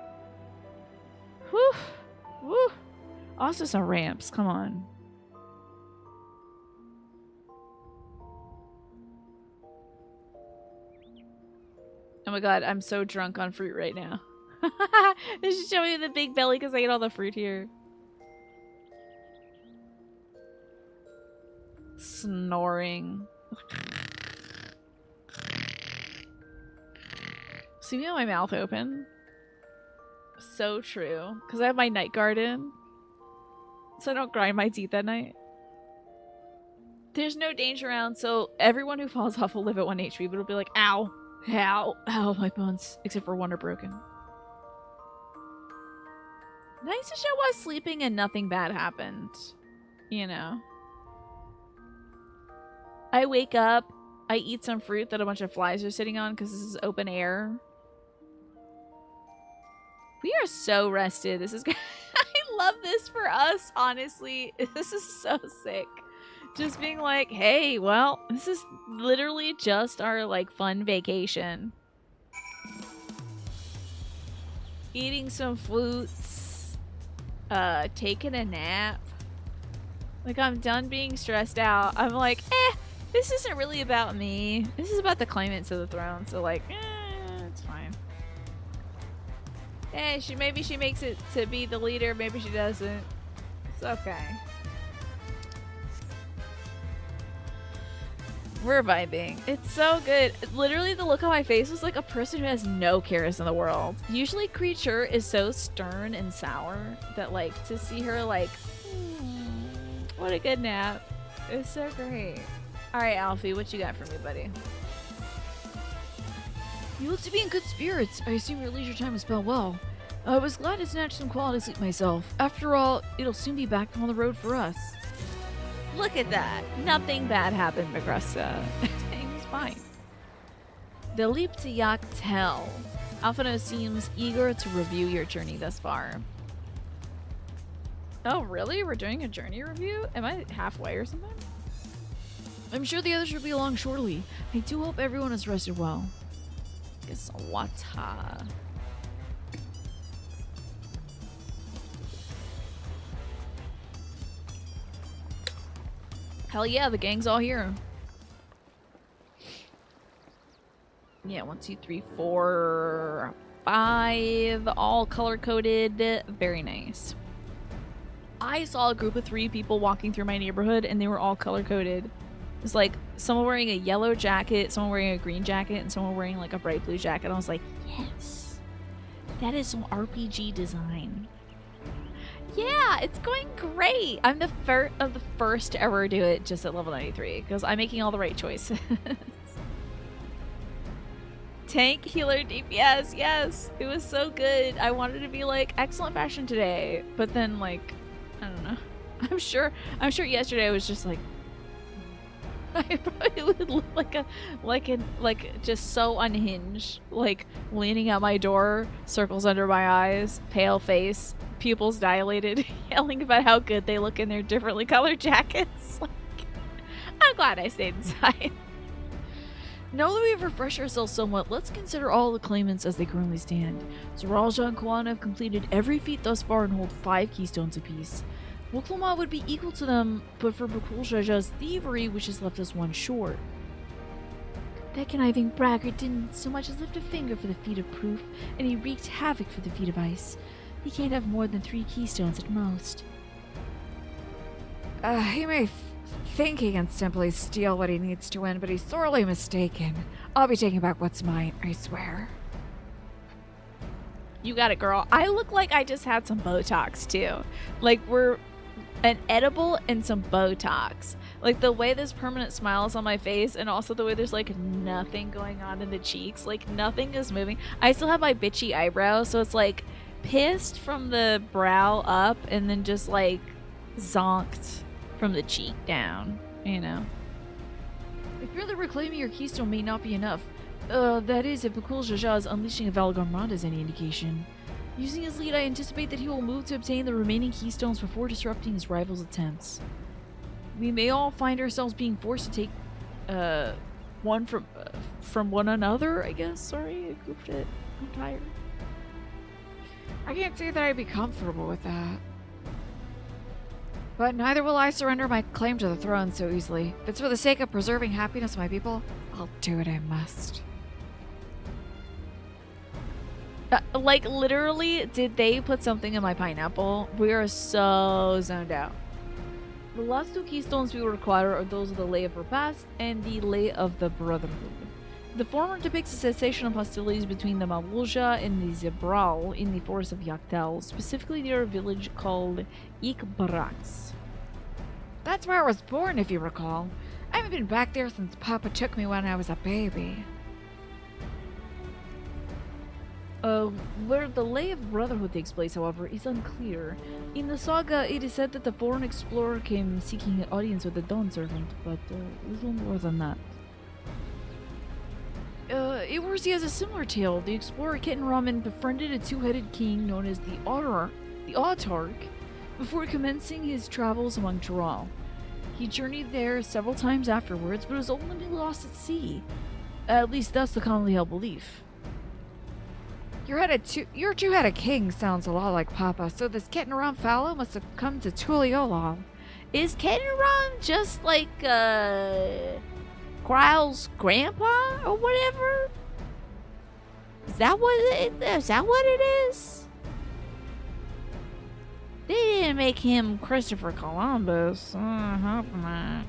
Whew, whew. Also some ramps. Come on. Oh my god, I'm so drunk on fruit right now. They should show me the big belly because I ate all the fruit here. Snoring. See me with my mouth open? So true. Because I have my night guard in. So I don't grind my teeth at night. There's no danger around, so everyone who falls off will live at 1 HP, but it'll be like, ow, ow, ow, my bones. Except for one are broken. Nice to show us sleeping and nothing bad happened. You know. I wake up, I eat some fruit that a bunch of flies are sitting on because this is open air. We are so rested. This is I love this for us, honestly. This is so sick. Just being like, hey, well, this is literally just our like fun vacation. Eating some fruits. Taking a nap. Like, I'm done being stressed out. I'm like, this isn't really about me. This is about the claimants of the throne. So like, it's fine. Maybe she makes it to be the leader. Maybe she doesn't. It's okay. We're vibing. It's so good. Literally, the look on my face was like a person who has no cares in the world. Usually, Creature is so stern and sour that, like, to see her, like, What a good nap. It was so great. Alright, Alfie, what you got for me, buddy? You look to be in good spirits. I assume your leisure time was spent well. I was glad to snatch some quality sleep myself. After all, it'll soon be back on the road for us. Look at that. Nothing bad happened, Magrusta. Everything's fine. The leap to Yaktel. Alphino seems eager to review your journey thus far. Oh, really? We're doing a journey review? Am I halfway or something? I'm sure the others should be along shortly. I do hope everyone has rested well. Gesawata. Hell yeah, the gang's all here. Yeah, 1, 2, 3, 4, 5, all color-coded. Very nice. I saw a group of 3 people walking through my neighborhood, and they were all color-coded. It's like someone wearing a yellow jacket, someone wearing a green jacket, and someone wearing like a bright blue jacket. I was like, yes, that is some RPG design. Yeah, it's going great. I'm the first to ever do it just at level 93 because I'm making all the right choices. Tank, healer, DPS, yes, it was so good. I wanted to be like excellent fashion today, but then like, I don't know. I'm sure yesterday I was just like, I probably would look like just so unhinged, like leaning out my door, circles under my eyes, pale face, pupils dilated, yelling about how good they look in their differently colored jackets. Like, I'm glad I stayed inside. Now that we've refreshed ourselves somewhat, let's consider all the claimants as they currently stand. Zaralja and Kwan have completed every feat thus far and hold 5 keystones apiece. Wuklama would be equal to them, but for Bukuljaja's thievery, which has left us 1 short. That conniving braggart didn't so much as lift a finger for the feat of proof, and he wreaked havoc for the feat of ice. He can't have more than 3 keystones at most. He may think he can simply steal what he needs to win, but he's sorely mistaken. I'll be taking back what's mine, I swear. You got it, girl. I look like I just had some Botox, too. Like, we're an edible and some Botox. Like, the way this permanent smile is on my face, and also the way there's, like, nothing going on in the cheeks. Like, nothing is moving. I still have my bitchy eyebrows, so it's, like, pissed from the brow up, and then just, like, zonked from the cheek down, you know? I fear that reclaiming your keystone may not be enough. That is, if Bakul Jaja's unleashing of Valgormrand is any indication. Using his lead, I anticipate that he will move to obtain the remaining keystones before disrupting his rival's attempts. We may all find ourselves being forced to take, one from one another, I guess. Sorry, I goofed it. I'm tired. I can't say that I'd be comfortable with that. But neither will I surrender my claim to the throne so easily. If it's for the sake of preserving happiness of my people, I'll do what I must. Like, literally, did they put something in my pineapple? We are so zoned out. The last 2 keystones we require are those of the Lay of Repast and the Lay of the Brotherhood. The former depicts a cessation of hostilities between the Mawulja and the Zebral in the forest of Yaktel, specifically near a village called Ikbarax. That's where I was born, if you recall. I haven't been back there since Papa took me when I was a baby. Where the Lay of Brotherhood takes place, however, is unclear. In the saga, it is said that the foreign explorer came seeking an audience with the Dawn Servant, but little more than that. Iwarsi has a similar tale. The explorer Kitten Ramen befriended a 2-headed king known as the Autarch before commencing his travels among Tural. He journeyed there several times afterwards, but was only lost at sea. At least that's the commonly held belief. Your 2-headed king sounds a lot like Papa, so this Kitten Ram fellow must have come to Tuliolal. Is Kenron just like, Kryle's grandpa or whatever? Is that what it is? They didn't make him Christopher Columbus. I hope not.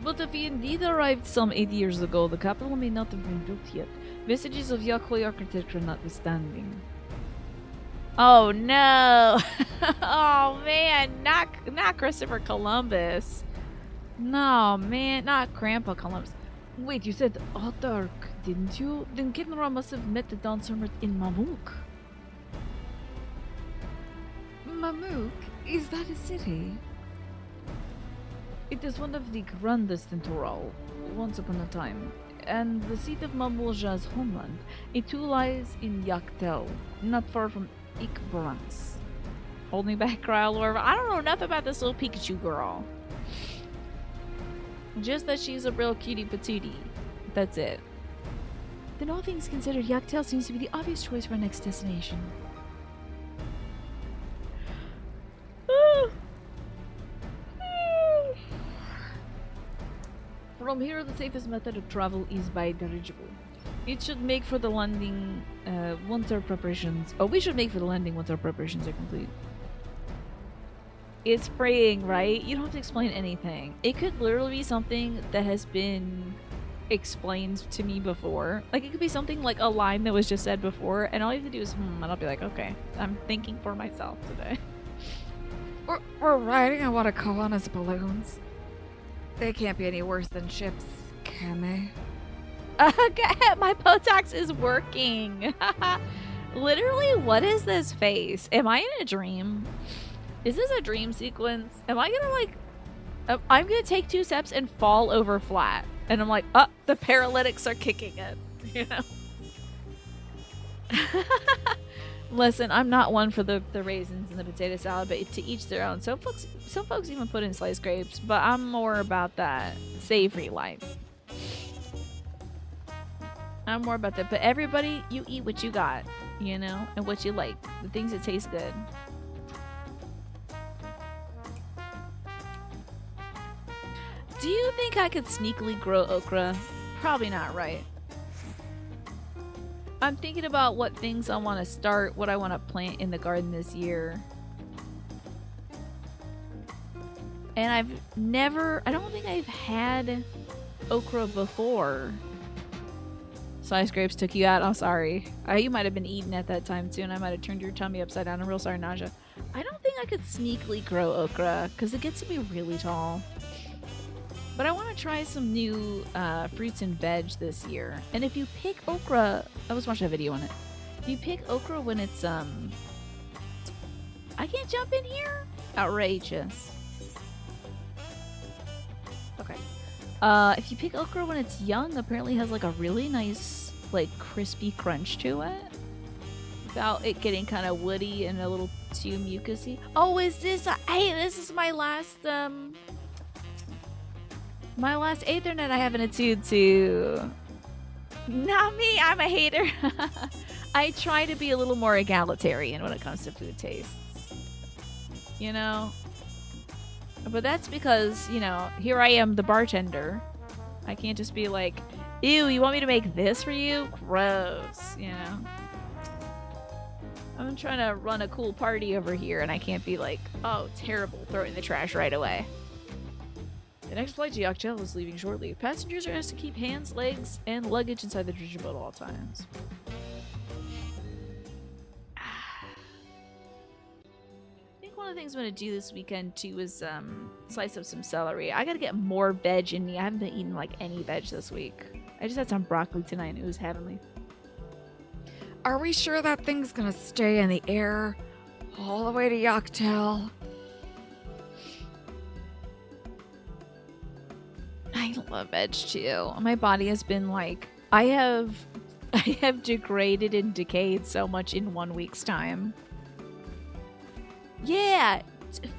But if he indeed arrived some 80 years ago, the capital may not have been built yet. Vestiges of Yakoi architecture notwithstanding. Oh no! Oh man, not Christopher Columbus. No man, not Grandpa Columbus. Wait, you said Ottark, didn't you? Then Kinra must have met the Dawnsermert in Mamuk. Mamuk? Is that a city? It is one of the grandest in Toral, once upon a time, and the seat of Mamulja's homeland. It too lies in Yaktel, not far from Ikbrans. Hold me back, Rylor. I don't know enough about this little Pikachu girl. Just that she's a real cutie patootie. That's it. Then all things considered, Yaktel seems to be the obvious choice for our next destination. From here, the safest method of travel is by dirigible. It should make for the landing once our preparations... Oh, we should make for the landing once our preparations are complete. It's freeing, right? You don't have to explain anything. It could literally be something that has been explained to me before. Like, it could be something like a line that was just said before, and all you have to do is, and I'll be like, okay, I'm thinking for myself today. We're riding on what Koana's balloons. They can't be any worse than ships, can they? Okay, my Botox is working. Literally, what is this face? Am I in a dream? Is this a dream sequence? Am I gonna like... I'm gonna take 2 steps and fall over flat. And I'm like, oh, the paralytics are kicking in. You know? Listen, I'm not one for the raisins and the potato salad, but to each their own. Some folks even put in sliced grapes, but I'm more about that savory life. I'm more about that. But everybody, you eat what you got, you know, and what you like. The things that taste good. Do you think I could sneakily grow okra? Probably not, right? I'm thinking about what things I want to start, what I want to plant in the garden this year. And I don't think I've had okra before. Sliced grapes took you out. I'm sorry. You might have been eating at that time too, and I might have turned your tummy upside down. I'm real sorry, Naja. I don't think I could sneakily grow okra because it gets to be really tall. But I want to try some new fruits and veg this year. And if you pick okra, I was watching a video on it. If you pick okra when it's I can't jump in here? Outrageous. Okay. If you pick okra when it's young, apparently it has like a really nice like crispy crunch to it. Without it getting kind of woody and a little too mucusy. Oh, is this hey, this is my last Ethernet I haven't attuned to. Not me, I'm a hater. I try to be a little more egalitarian when it comes to food tastes. You know? But that's because, you know, here I am, the bartender. I can't just be like, ew, you want me to make this for you? Gross, you know? I'm trying to run a cool party over here, and I can't be like, oh, terrible, throw it in the trash right away. The next flight to Yaktel is leaving shortly. Passengers are asked to keep hands, legs, and luggage inside the dirigible at all times. I think one of the things I'm going to do this weekend, too, is slice up some celery. I got to get more veg in me. I haven't been eating, like, any veg this week. I just had some broccoli tonight, and it was heavenly. Are we sure that thing's gonna stay in the air all the way to Yaktel? I love veg too. My body has been like, I have degraded and decayed so much in 1 week's time. Yeah,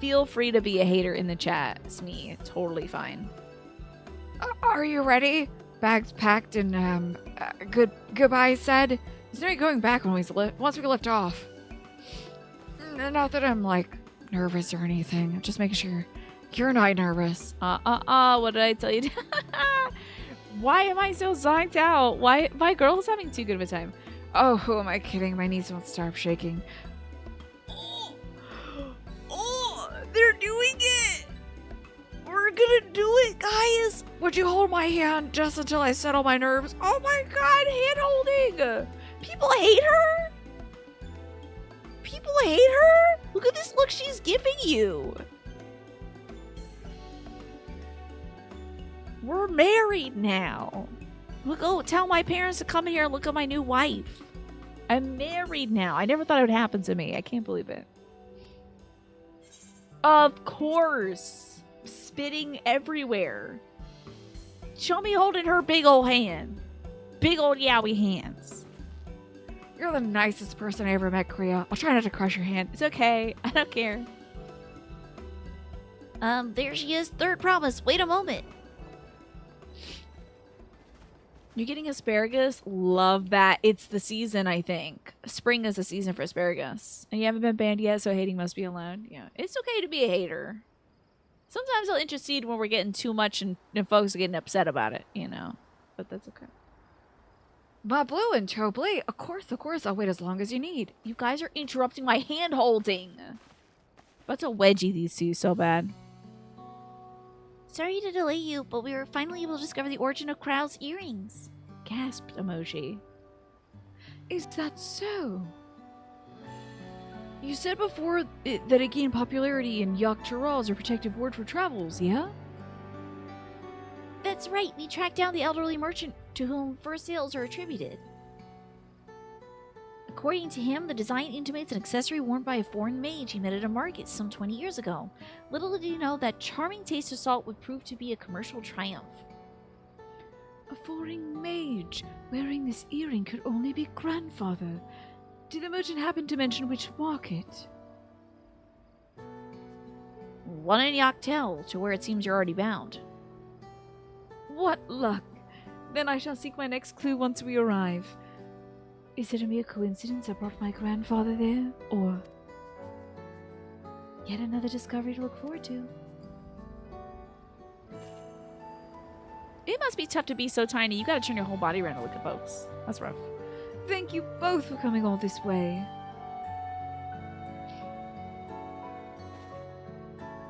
feel free to be a hater in the chat. It's me, totally fine. Are you ready? Bags packed and goodbye said. Is there any going back once we lift off? Not that I'm like nervous or anything. I'm just making sure. You're not nervous. What did I tell you? Why am I so zonked out? Why? My girl's having too good of a time. Oh, who am I kidding? My knees won't stop shaking. Oh, they're doing it. We're gonna do it, guys. Would you hold my hand just until I settle my nerves? Oh my god, hand holding. People hate her. people hate her? Look at this look she's giving you. We're married now. Look, oh, tell my parents to come here and look at my new wife. I'm married now. I never thought it would happen to me. I can't believe it. Of course. Spitting everywhere. Show me holding her big old hand. Big old yowie hands. You're the nicest person I ever met, Kriya. I'll try not to crush your hand. It's okay. I don't care. There she is. Third promise. Wait a moment. You're getting asparagus? Love that. It's the season, I think. Spring is the season for asparagus. And you haven't been banned yet, so hating must be allowed. Yeah. It's okay to be a hater. Sometimes I'll intercede when we're getting too much and folks are getting upset about it, you know. But that's okay. Ma Blue and Choblee. Of course. I'll wait as long as you need. You guys are interrupting my hand holding. About to wedgie these two so bad. Sorry to delay you, but we were finally able to discover the origin of Krau's earrings. Gasped emoji. Is that so? You said before that it gained popularity in Yak'Tara as a protective ward for travels, yeah? That's right. We tracked down the elderly merchant to whom first sales are attributed. According to him, the design intimates an accessory worn by a foreign mage he met at a market some 20 years ago. Little did he know that charming taste of salt would prove to be a commercial triumph. A foreign mage wearing this earring could only be grandfather. Did the merchant happen to mention which market? One in Yak'Tel, to where it seems you're already bound. What luck! Then I shall seek my next clue once we arrive. Is it a mere coincidence I brought my grandfather there, or yet another discovery to look forward to? It must be tough to be so tiny. You gotta turn your whole body around to look at folks. That's rough. Thank you both for coming all this way.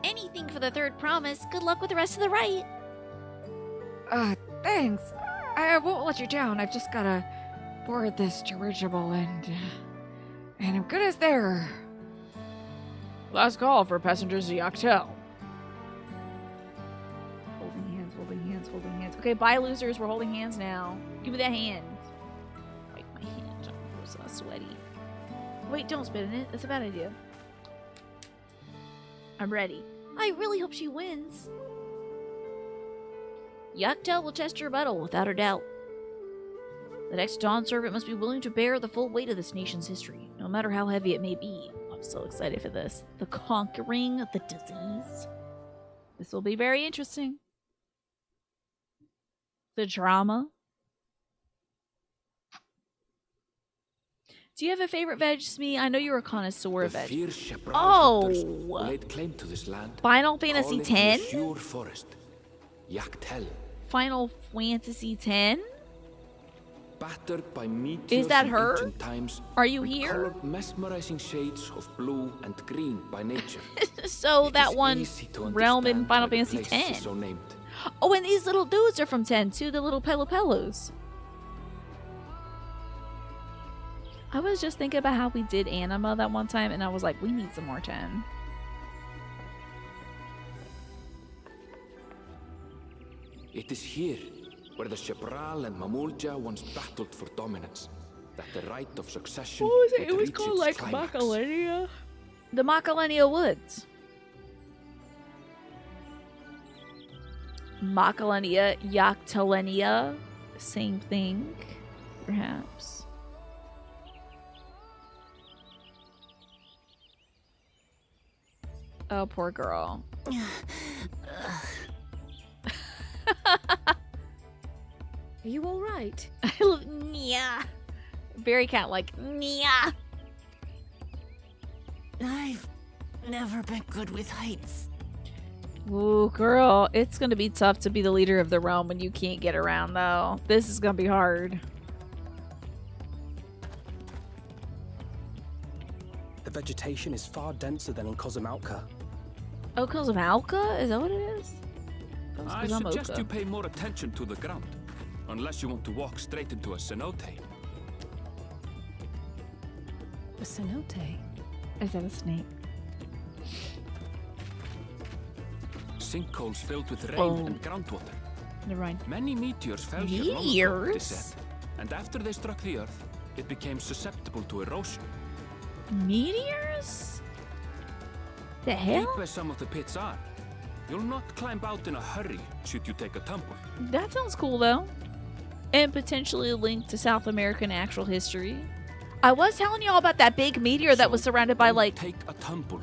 Anything for the third promise. Good luck with the rest of the rite. Thanks. I won't let you down. I've just gotta board this dirigible and I'm good as there. Last call for passengers to Yak'Tel. Holding hands. Okay, bye losers. We're holding hands now. Give me that hand. Wipe my hand. I'm so sweaty. Wait, don't spit in it. That's a bad idea. I'm ready. I really hope she wins. Yak'Tel will test your mettle, without a doubt. The next Dawn servant must be willing to bear the full weight of this nation's history, no matter how heavy it may be. I'm so excited for this. The conquering of the disease. This will be very interesting. The drama. Do you have a favorite veg, Smee? I know you're a connoisseur of veg. Laid claim to this land. Final Fantasy X? Pure forest. Yak'Tel. Final Fantasy X? Battered by meteors Is that in her? ancient times, Are you and here? colored mesmerizing shades of blue and green by nature. So It that is one easy to realm in understand Final why the Fantasy place is X. so named. Oh, and these little dudes are from 10 too, the little Pelopellos. I was just thinking about how we did Anima that one time, and I was like, we need some more 10. It is here where the Shebral and Mamulja once battled for dominance, that the right of succession What was it? would It was reach called its like climax. Macalenia? The Macalenia Woods. Macalenia, Yak'Telenia, same thing, perhaps. Oh, poor girl. Are you all right? Nya. Very cat-like. Nya. I've never been good with heights. Ooh, girl, it's gonna be tough to be the leader of the realm when you can't get around, though. This is gonna be hard. The vegetation is far denser than on Cosmauca. Oh, Cosmauca? Is that what it is? I suggest you pay more attention to the ground, unless you want to walk straight into a cenote. A cenote? Is that a snake? Sinkholes filled with rain Oh. and groundwater. Never mind. Many meteors fell here long ago, it is Meteors? said. And after they struck the earth, it became susceptible to erosion. Meteors? The Deep hell? as some of the pits are, you'll not climb out in a hurry should you take a tumble. That sounds cool though. And potentially linked to South American actual history. I was telling you all about that big meteor that was surrounded by Don't like take a tumble.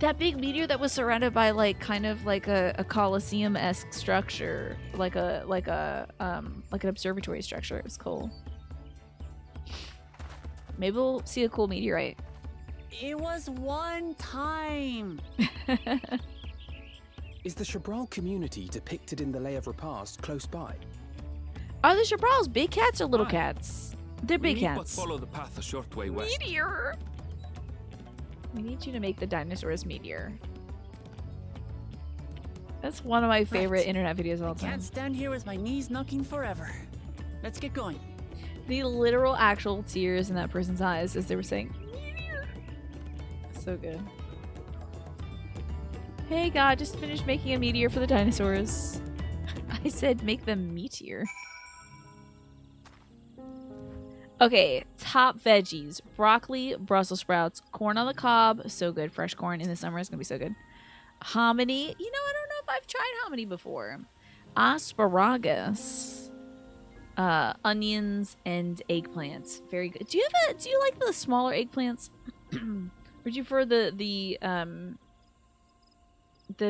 that big meteor that was surrounded by like kind of like a Colosseum-esque structure, like an observatory structure. It was cool. Maybe we'll see a cool meteorite. It was one time. Is the Shabral community depicted in the Lay of Repast close by? Are the Shabrals big cats or little Aye. cats? They're We big need but cats. follow the path a short way west. Meteor. We need you to make the dinosaurs meteor. That's one of my favorite Right. internet videos of all time. Can't stand here with my knees knocking forever. Let's get going. The literal actual tears in that person's eyes as they were saying meteor. So good. Hey God, just finished making a meteor for the dinosaurs. I said make them meteor. Okay, top veggies. Broccoli, Brussels sprouts, corn on the cob. So good. Fresh corn in the summer is going to be so good. Hominy. You know, I don't know if I've tried hominy before. Asparagus. Onions and eggplants. Very good. Do you like the smaller eggplants? Or do you prefer the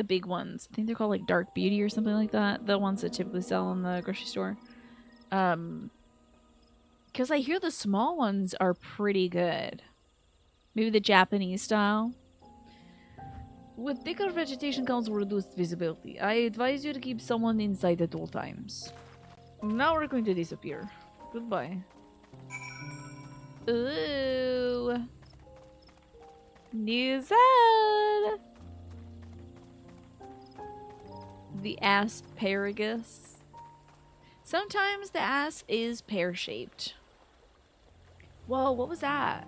big ones? I think they're called like Dark Beauty or something like that. The ones that typically sell in the grocery store. Because I hear the small ones are pretty good. Maybe the Japanese style. With thicker vegetation comes reduced visibility. I advise you to keep someone inside at all times. Now we're going to disappear. Goodbye. Ooh. New zone. The asparagus. Sometimes the ass is pear-shaped. Whoa, what was that?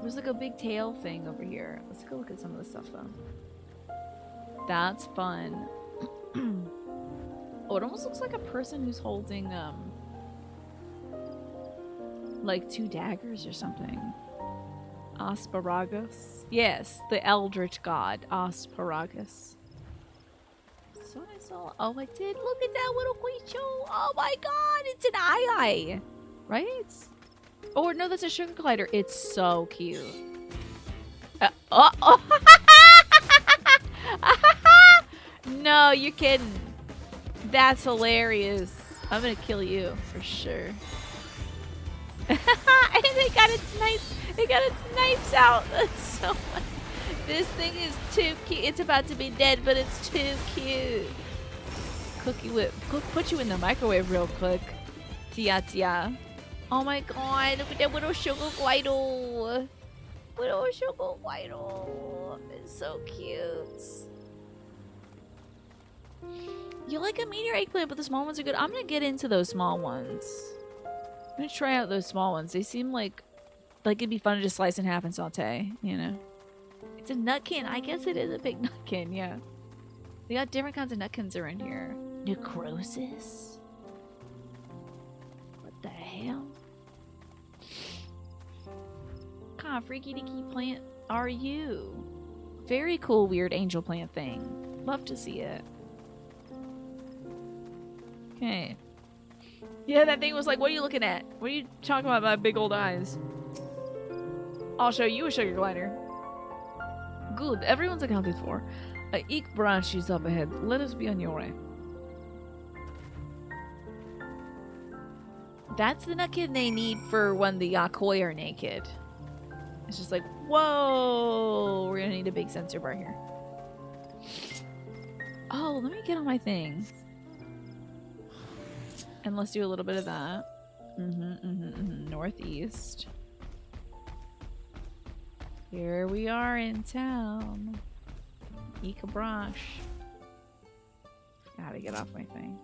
There's like a big tail thing over here. Let's go look at some of the stuff though. That's fun. Oh, it almost looks like a person who's holding like two daggers or something. Asparagus. Yes, the eldritch god, Asparagus. So I saw. Oh, I did. Look at that little creature. Oh my god, it's an eye, right? Oh no, that's a sugar glider. It's so cute. Oh. No, you're kidding. That's hilarious. I'm gonna kill you for sure. And they got its knives. It got its knives out. That's so funny. This thing is too cute. It's about to be dead, but it's too cute. Cookie whip. Put you in the microwave real quick. Tia tia. Oh my god, look at that little sugar glider. Little sugar glider. It's so cute. You like a meteor eggplant, but the small ones are good. I'm gonna get into those small ones. I'm gonna try out those small ones. They seem like it'd be fun to just slice in half and saute, you know. It's a nutkin. I guess it is a big nutkin, yeah. They got different kinds of nutkins around here. Necrosis? What the hell? What kind of freaky deaky plant are you? Very cool weird angel plant thing. Love to see it. Okay. Yeah, that thing was like, what are you looking at? What are you talking about my big old eyes? I'll show you a sugar glider. Good, everyone's accounted for. A eek branch is up ahead. Let us be on your way. That's the nutkin they need for when the Yakoi are naked. It's just like, whoa! We're gonna need a big sensor bar here. Oh, let me get on my thing. And let's do a little bit of that. Northeast. Here we are in town. Ika Branch. Gotta get off my thing.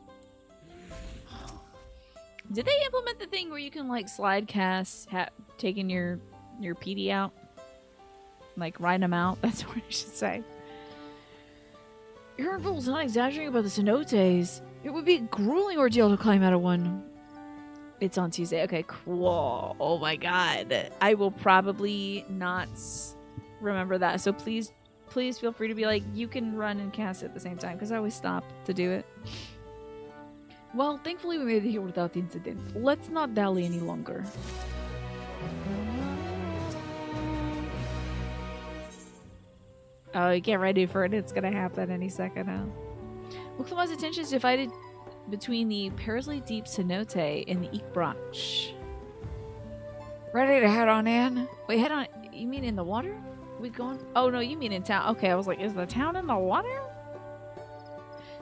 Did they implement the thing where you can like slide cast taking your PD out? Like, ride them out. That's what I should say. Aaronville's not exaggerating about the cenotes. It would be a grueling ordeal to climb out of one. It's on Tuesday. Okay, cool. Oh my god. I will probably not remember that. So please feel free to be like, you can run and cast at the same time, because I always stop to do it. Well, thankfully we made it here without incident. Let's not dally any longer. Oh, get ready for it. It's gonna happen any second now. Mukhlama's attention is divided between the Perisley Deep Cenote and the Eekbranch. Ready to head on in? Wait, head on. You mean in the water? We going? Oh no, you mean in town. Okay, I was like, is the town in the water?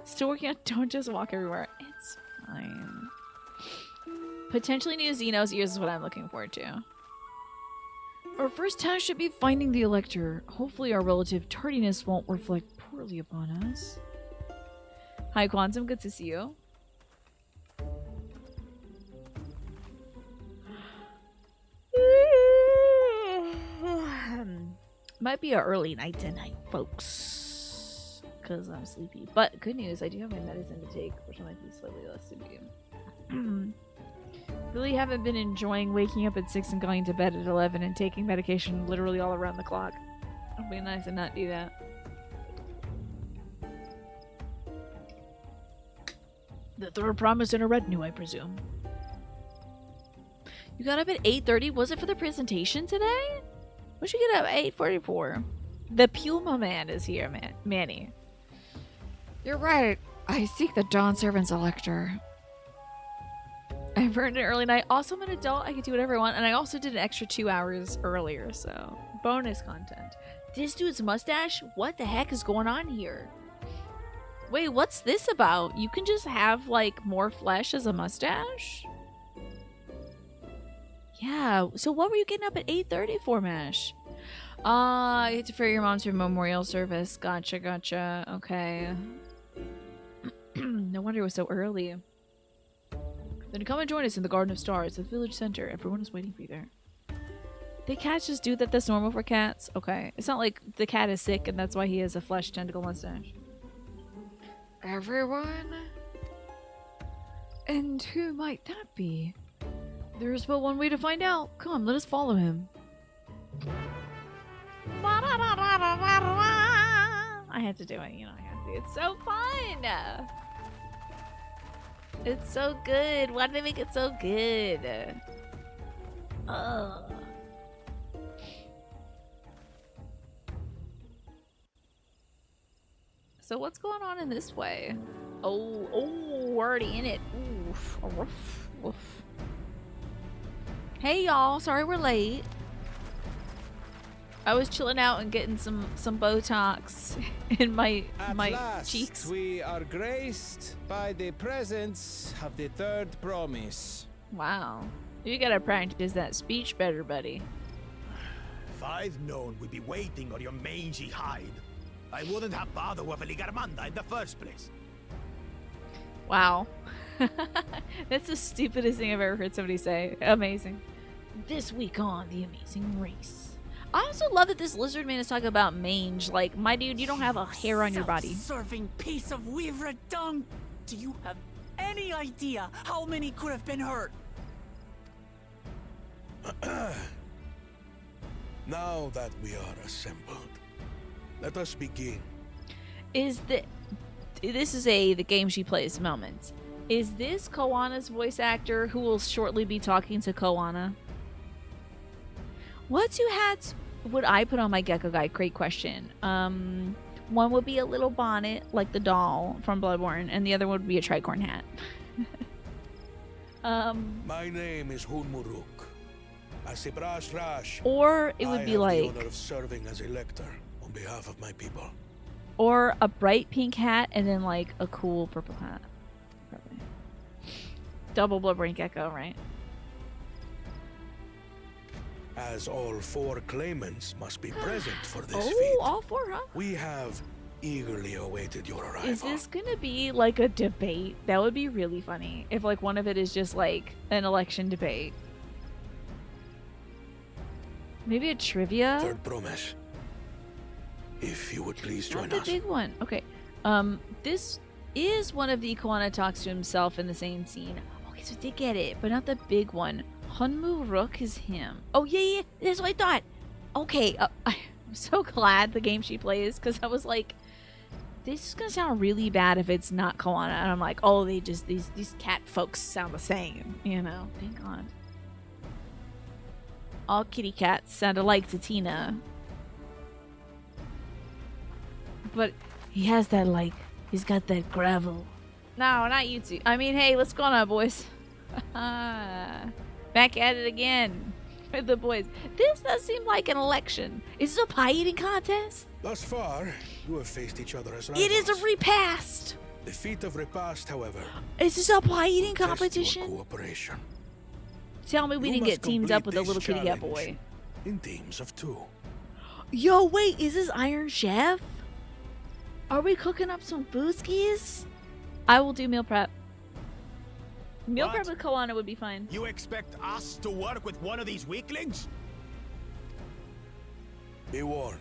Still working on don't just walk everywhere. It's fine. Potentially new Xenos ears is what I'm looking forward to. Our first task should be finding the Elector. Hopefully our relative tardiness won't reflect poorly upon us. Hi, Quantum. Good to see you. Might be an early night tonight, folks, because I'm sleepy. But good news, I do have my medicine to take, which I might be slightly less sleepy. Really haven't been enjoying waking up at 6 and going to bed at 11 and taking medication literally all around the clock. It'll be nice to not do that. The third promise in a retinue, I presume. You got up at 8:30? Was it for the presentation today? What'd you get up at 8:44? The Puma Man is here, Manny. You're right. I seek the Dawn Servant's Elector. I've earned an early night. Also, I'm an adult. I can do whatever I want. And I also did an extra 2 hours earlier, so bonus content. This dude's mustache? What the heck is going on here? Wait, what's this about? You can just have, like, more flesh as a mustache? Yeah, so what were you getting up at 8:30 for, Mash? You had to ferry your mom to a memorial service. Gotcha. Okay. No wonder it was so early. Then come and join us in the Garden of Stars, the village center. Everyone is waiting for you there. Did cats just do that? That's normal for cats? Okay. It's not like the cat is sick and that's why he has a flesh tentacle mustache. Everyone? And who might that be? There's but one way to find out. Come, let us follow him. I had to do it, you know, I had to. It's so fun! It's so good. Why did they make it so good? Ugh. So what's going on in this way? Oh, we're already in it. Oof. Woof, woof. Hey y'all, sorry we're late. I was chilling out and getting some Botox in my cheeks. We are graced by the presence of the third promise. Wow. You gotta practice that speech better, buddy. If I'd known we'd be waiting on your mangy hide, I wouldn't have bothered with a Ligarmanda in the first place. Wow. That's the stupidest thing I've ever heard somebody say. Amazing. This week on The Amazing Race. I also love that this lizard man is talking about mange. Like, my dude, you don't have a hair on your body. Self-serving piece of weaver dung. Do you have any idea how many could have been hurt? Now that we are assembled, let us begin. This is the game she plays moment. Is this Koana's voice actor who will shortly be talking to Koana? What two hats would I put on my gecko guy? Great question. One would be a little bonnet, like the doll from Bloodborne, and the other one would be a tricorn hat. My name is Hunmuruk. As a brass rash, or it would be like the honor of serving as elector on behalf of my people. Or a bright pink hat and then like a cool purple hat. Probably. Double Bloodborne gecko, right? As all four claimants must be present for this feat. Oh, all four, huh? We have eagerly awaited your arrival. Is this gonna be like a debate? That would be really funny if like one of it is just like an election debate. Maybe a trivia? Third promise. If you would please join Not us. the big one. Okay. This is one of the Koana talks to himself in the same scene. Okay, so they get it, but not the big one. Hunmu Rook is him. Oh, yeah, that's what I thought. Okay, I'm so glad the game she plays, because I was like, this is going to sound really bad if it's not Koana. And I'm like, oh, they just, these cat folks sound the same, you know? Thank God. All kitty cats sound alike to Tina. But he has that, like, he's got that gravel. No, not you two. I mean, hey, what's going on, boys? Back at it again with the boys. This does seem like an election. Is this a pie eating contest? Thus far, you have faced each other as rivals. It is a repast. The feat of repast, however, is this a pie eating test competition? your cooperation. Tell me we You didn't get must teamed up with a complete little this kitty cat challenge boy. in teams of 2. Yo, wait, is this Iron Chef? Are we cooking up some booskies? I will do meal prep. Meal prep with Koana would be fine. You expect us to work with one of these weaklings? Be warned.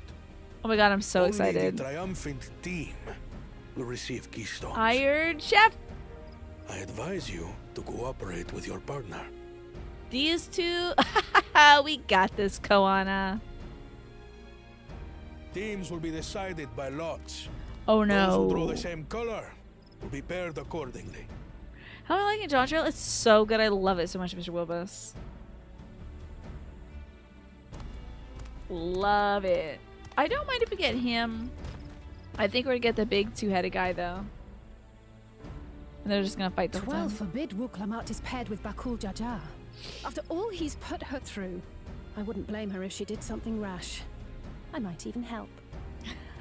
Oh my god, I'm so Only excited. the triumphant team will receive keystones. Iron Chef! I advise you to cooperate with your partner. These two? We got this, Koana. Teams will be decided by lots. Oh Those who draw no. the same color will be paired accordingly. How am I liking John Trail? It's so good. I love it so much, Mr. Wilbus. Love it. I don't mind if we get him. I think we're gonna get the big two-headed guy, though. And they're just gonna fight the whole 12 time. forbid Wuklamat is paired with Bakul Jaja. After all he's put her through, I wouldn't blame her if she did something rash. I might even help.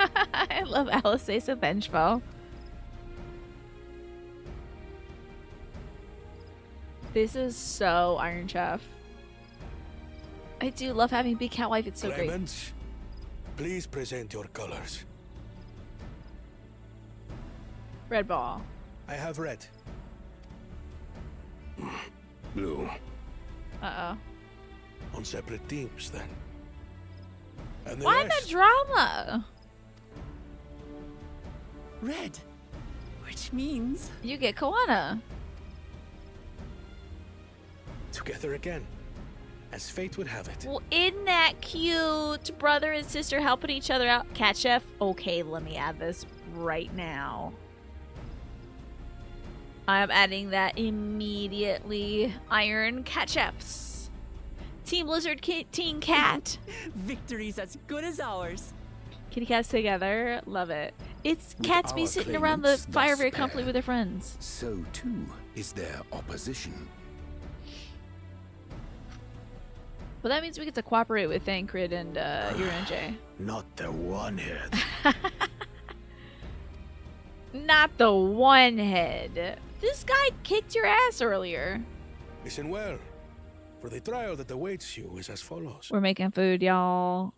I love Alice say so vengeful. This is so Iron Chef. I do love having Big Cat Wife. It's so great. Clemens, please present your colors. Red ball. I have red. Blue. Uh-oh. On separate teams, then. And the Why rest, the drama? Red. Which means... You get Koana. together again, as fate would have it. Well, isn't that cute? Brother and sister helping each other out. Cat Chef? Okay, let me add this right now. I'm adding that immediately. Iron Cat Chefs. Team Lizard, Team Cat. Victory's as good as ours. Kitty cats together. Love it. It's With cats be our sitting around the claimants fire thus very comfortably paired, with their friends. So too is their opposition. Well, that means we get to cooperate with Thancred and Uranjay. Not the one head. Not the one head. This guy kicked your ass earlier. Listen well, for the trial that awaits you is as follows. We're making food, y'all.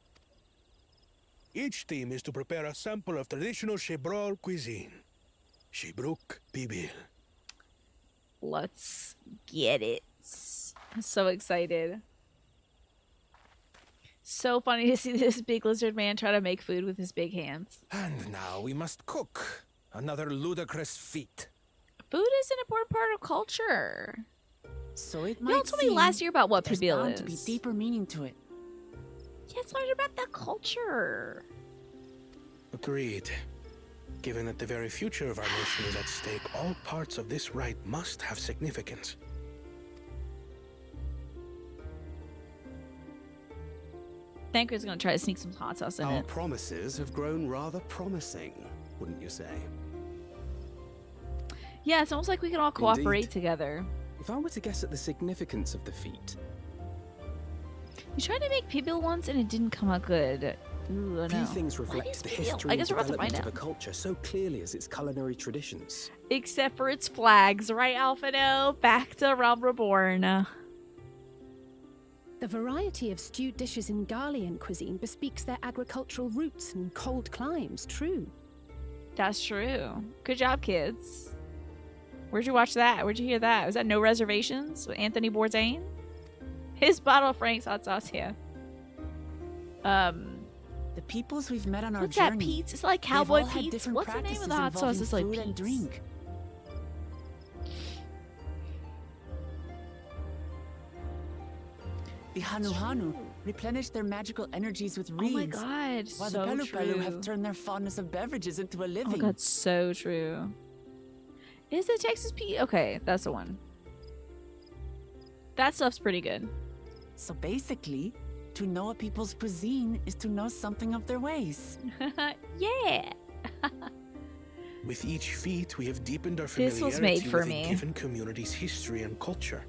Each team is to prepare a sample of traditional Shebrol cuisine. Shebruk Pibil. Let's get it. I'm so excited. So funny to see this big lizard man try to make food with his big hands. And now we must cook. Another ludicrous feat. Food is an important part of culture. So it might Y'all told me last year about what there's Pibil bound is. to be deeper meaning to it. Yeah, it's learned about the culture. Agreed. Given that the very future of our nation is at stake, all parts of this rite must have significance. Thancred's gonna try to sneak some hot sauce in Our it. promises have grown rather promising, wouldn't you say? Yeah, it's almost like we can all cooperate Indeed. together. If I were to guess at the significance of the feat, You tried to make Pibil once and it didn't come out good. Ooh, I few know. things What reflect is the Pibil? history I and guess we're about to development find of a out. culture so clearly as its culinary traditions. Except for its flags, right, Alphino? Back to Realm Reborn. The variety of stewed dishes in Garlean cuisine bespeaks their agricultural roots and cold climes, true. That's true. Good job, kids. Where'd you watch that? Where'd you hear that? Was that No Reservations with Anthony Bourdain? His bottle of Frank's hot sauce, yeah. The peoples we've met on our What's journey. that, Pete's? It's like they've Cowboy all had Pete's. different What's the name of the hot practices sauce? It's like involving food and Pete's. drink. The Hanuhanu replenish their magical energies with reeds. Oh my god, while so the Pelupelu true. have turned their fondness of beverages into a living. Oh god, so true. Is the Texas Pete? Okay, that's the one. That stuff's pretty good. So basically, to know a people's cuisine is to know something of their ways. Yeah. With each feat, we have deepened our This was familiarity made for with me. a given community's history and culture.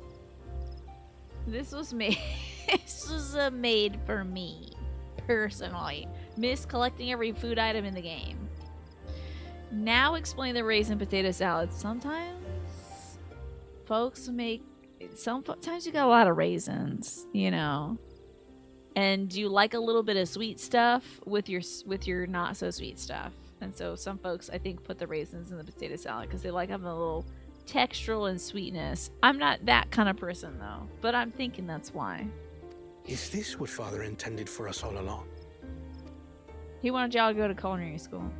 This was made. This was made for me, personally. Miss collecting every food item in the game. Now explain the raisin potato salad. Sometimes folks make. Sometimes you got a lot of raisins, you know, and you like a little bit of sweet stuff with your not so sweet stuff. And so some folks, I think, put the raisins in the potato salad because they like having a little textural and sweetness. I'm not that kind of person though, but I'm thinking that's why. Is this what Father intended for us all along? He wanted y'all to go to culinary school.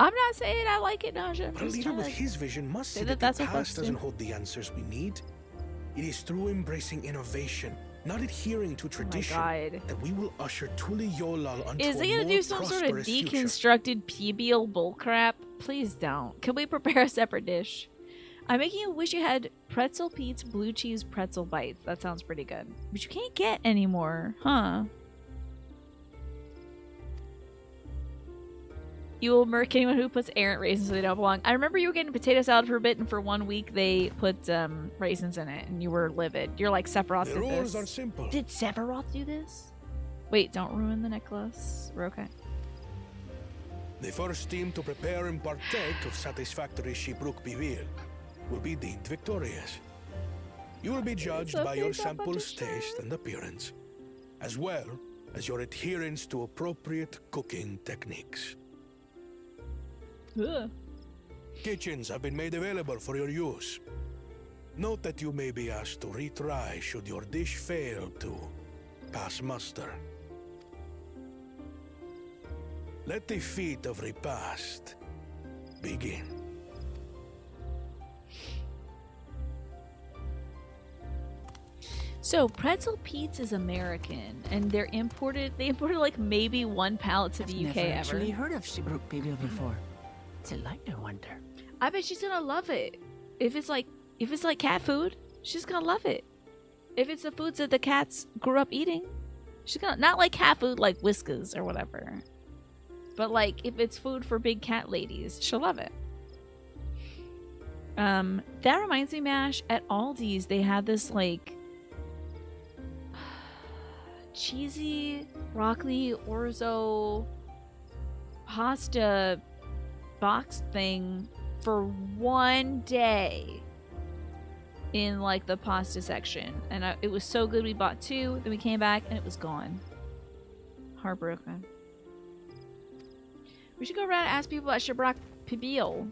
I'm not saying I like it, Naja. But a leader with his vision must see that the past doesn't hold the answers we need. It is through embracing innovation, not adhering to tradition, that we will usher Tuli Yolal onto Is a he gonna more do some sort of prosperous future. deconstructed PBL bullcrap? Please don't. Can we prepare a separate dish? I'm making you wish you had pretzel Pete's blue cheese pretzel bites. That sounds pretty good. But you can't get anymore, huh? You will murk anyone who puts errant raisins so they don't belong. I remember you were getting potato salad for a bit, and for 1 week they put raisins in it, and you were livid. You're like, Sephiroth The did rules this. are simple. Did Sephiroth do this? Wait, don't ruin the necklace. We're okay. The first team to prepare and partake of satisfactory Shibruk Bivir will be deemed victorious. You will be judged by your sample's taste and appearance, as well as your adherence to appropriate cooking techniques. Ugh. Kitchens have been made available for your use. Note that you may be asked to retry should your dish fail to pass muster. Let the feat of repast begin. So Pretzel Pete's is American, and they're imported. They imported like maybe one pallet to the UK Never ever. actually heard of Shibruk Bibil before. What's it like, I wonder? I bet she's gonna love it. If it's like cat food, she's gonna love it. If it's the foods that the cats grew up eating, she's gonna not like cat food like Whiskas or whatever. But like if it's food for big cat ladies, she'll love it. That reminds me, Mash, at Aldi's they had this like cheesy broccoli orzo pasta box thing for 1 day in like the pasta section, and it was so good we bought 2, then we came back and it was gone. Heartbroken. We should go around and ask people about Shibruk Pibil.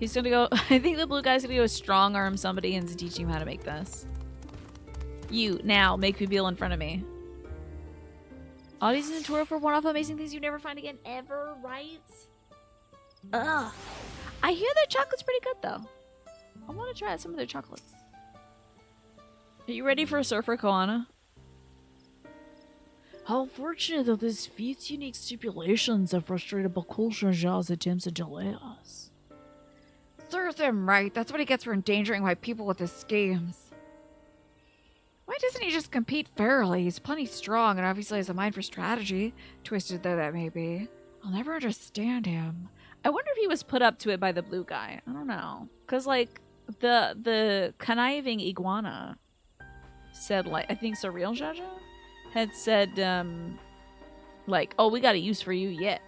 He's gonna go I think the blue guy's gonna go strong arm somebody into teaching him how to make this. You now make Pibil in front of me. Aldi's in tour for one-off amazing things you never find again ever, right? Ugh. I hear their chocolate's pretty good though. I want to try out some of their chocolates. Are you ready for a Surfer Koana? How unfortunate that this feat's unique stipulations have frustrated Bakul Shaja's attempts to delay us. Serves him right. That's what he gets for endangering my people with his schemes. Why doesn't he just compete fairly? He's plenty strong and obviously has a mind for strategy, twisted though that may be. I'll never understand him. I wonder if he was put up to it by the blue guy. I don't know. Because, like, the conniving iguana said, like, I think Surreal Jaja had said, like, oh, we got a use for you yet.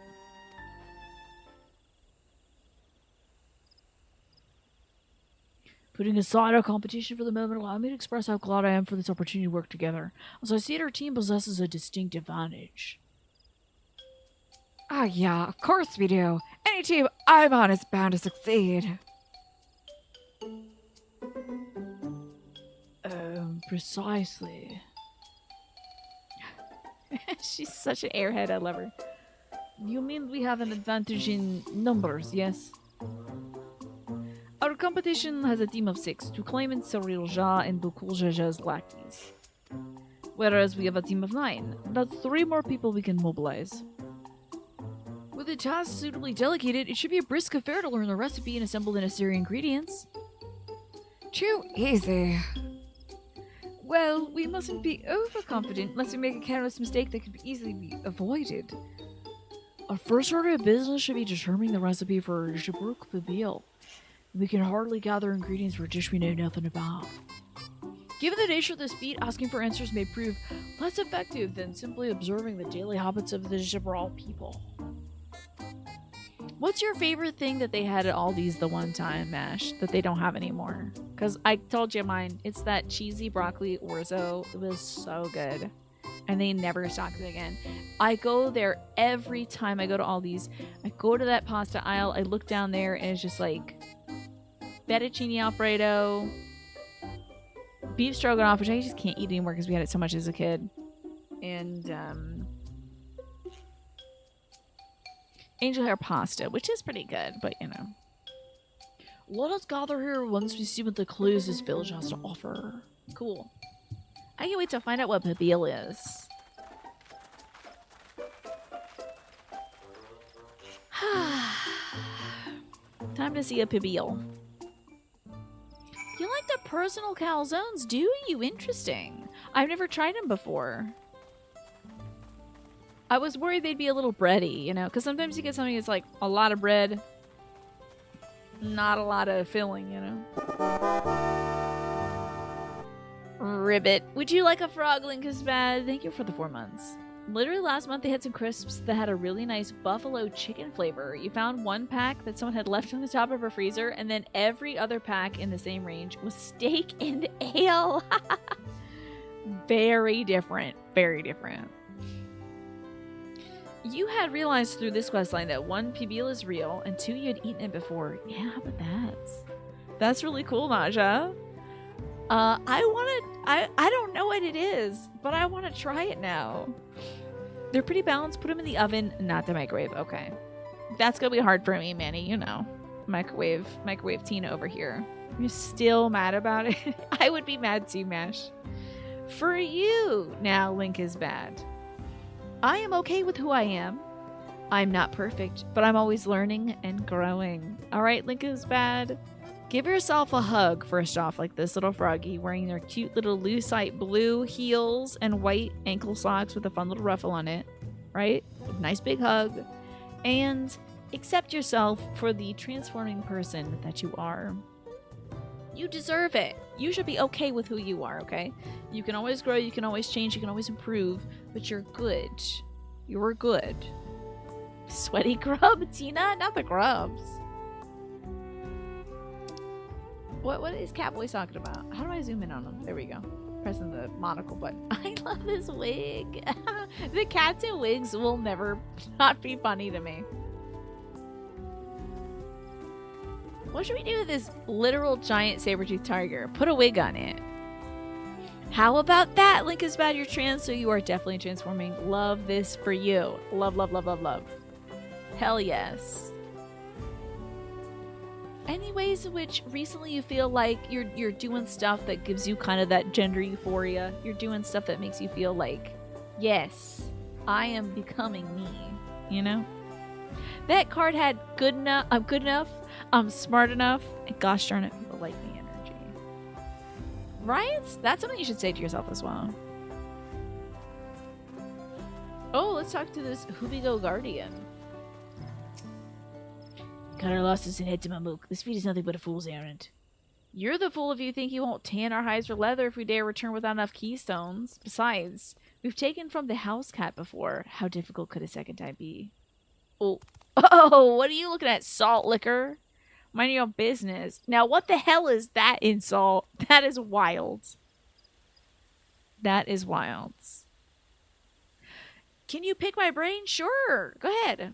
Putting aside our competition for the moment, allow me to express how glad I am for this opportunity to work together, as I see that our team possesses a distinct advantage. Ah, yeah, of course we do. Any team I'm on is bound to succeed. precisely. She's such an airhead. I love her. You mean we have an advantage in numbers, yes? Our competition has a team of 6, 2 claimants, Cyril Ja and Bukul Jaja's lackeys. Whereas we have a team of 9. That's 3 more people we can mobilize. With a task suitably delegated, it should be a brisk affair to learn the recipe and assemble the necessary ingredients. Too easy. Well, we mustn't be overconfident lest we make a careless mistake that could easily be avoided. Our first order of business should be determining the recipe for Jabruk Babil. We can hardly gather ingredients for a dish we know nothing about. Given the nature of this feat, asking for answers may prove less effective than simply observing the daily habits of the Jabral people. What's your favorite thing that they had at Aldi's the one time, Mash, that they don't have anymore? Because I told you mine. It's that cheesy broccoli orzo. It was so good. And they never stocked it again. I go there every time I go to Aldi's. I go to that pasta aisle. I look down there and it's just like fettuccine alfredo, beef stroganoff, which I just can't eat anymore because we had it so much as a kid. And angel hair pasta, which is pretty good, but you know. Let us gather here once we see what the clues this village has to offer. Cool. I can't wait to find out what Babil is. Time to see a Babil. You like the personal calzones, do you? Interesting. I've never tried them before. I was worried they'd be a little bready, you know, because sometimes you get something that's like a lot of bread, not a lot of filling, you know. Ribbit. Would you like a frog, Linkus Bad? Thank you for the 4 months. Literally last month they had some crisps that had a really nice buffalo chicken flavor. You found one pack that someone had left on the top of her freezer, and then every other pack in the same range was steak and ale. Very different. Very different. You had realized through this questline that 1, Pibil is real, and 2, you had eaten it before. Yeah, how about that? That's really cool, Naja. I don't know what it is, but I want to try it now. They're pretty balanced. Put them in the oven, not the microwave. Okay. That's going to be hard for me, Manny, you know. Microwave Tina over here. You're still mad about it? I would be mad too, Mash. For you, now Link is bad. I am okay with who I am. I'm not perfect, but I'm always learning and growing. All right, Link is bad. Give yourself a hug, first off, like this little froggy wearing their cute little lucite blue heels and white ankle socks with a fun little ruffle on it, right? Nice big hug. And accept yourself for the transforming person that you are. You deserve it. You should be okay with who you are, okay? You can always grow, you can always change, you can always improve, but you're good. You're good. Sweaty grub, Tina? Not the grubs. What is Catboy talking about? How do I zoom in on him? There we go. Pressing the monocle button. I love this wig. The cats in wigs will never not be funny to me. What should we do with this literal giant saber-toothed tiger? Put a wig on it. How about that? Link is bad, you're trans, so you are definitely transforming. Love this for you. Love, love, love, love, love. Hell yes. Any ways in which recently you feel like you're doing stuff that gives you kind of that gender euphoria? You're doing stuff that makes you feel like, yes, I am becoming me, you know? That card had good enough, I'm smart enough, and gosh darn it, people like me energy. Right? That's something you should say to yourself as well. Oh, let's talk to this Hubigo Guardian. Cut our losses and head to Mamuk. This feat is nothing but a fool's errand. You're the fool if you think you won't tan our hides for leather if we dare return without enough keystones. Besides, we've taken from the house cat before. How difficult could a second time be? Oh, what are you looking at, salt liquor? Mind your own business. Now, what the hell is that insult? That is wild. That is wild. Can you pick my brain? Sure. Go ahead.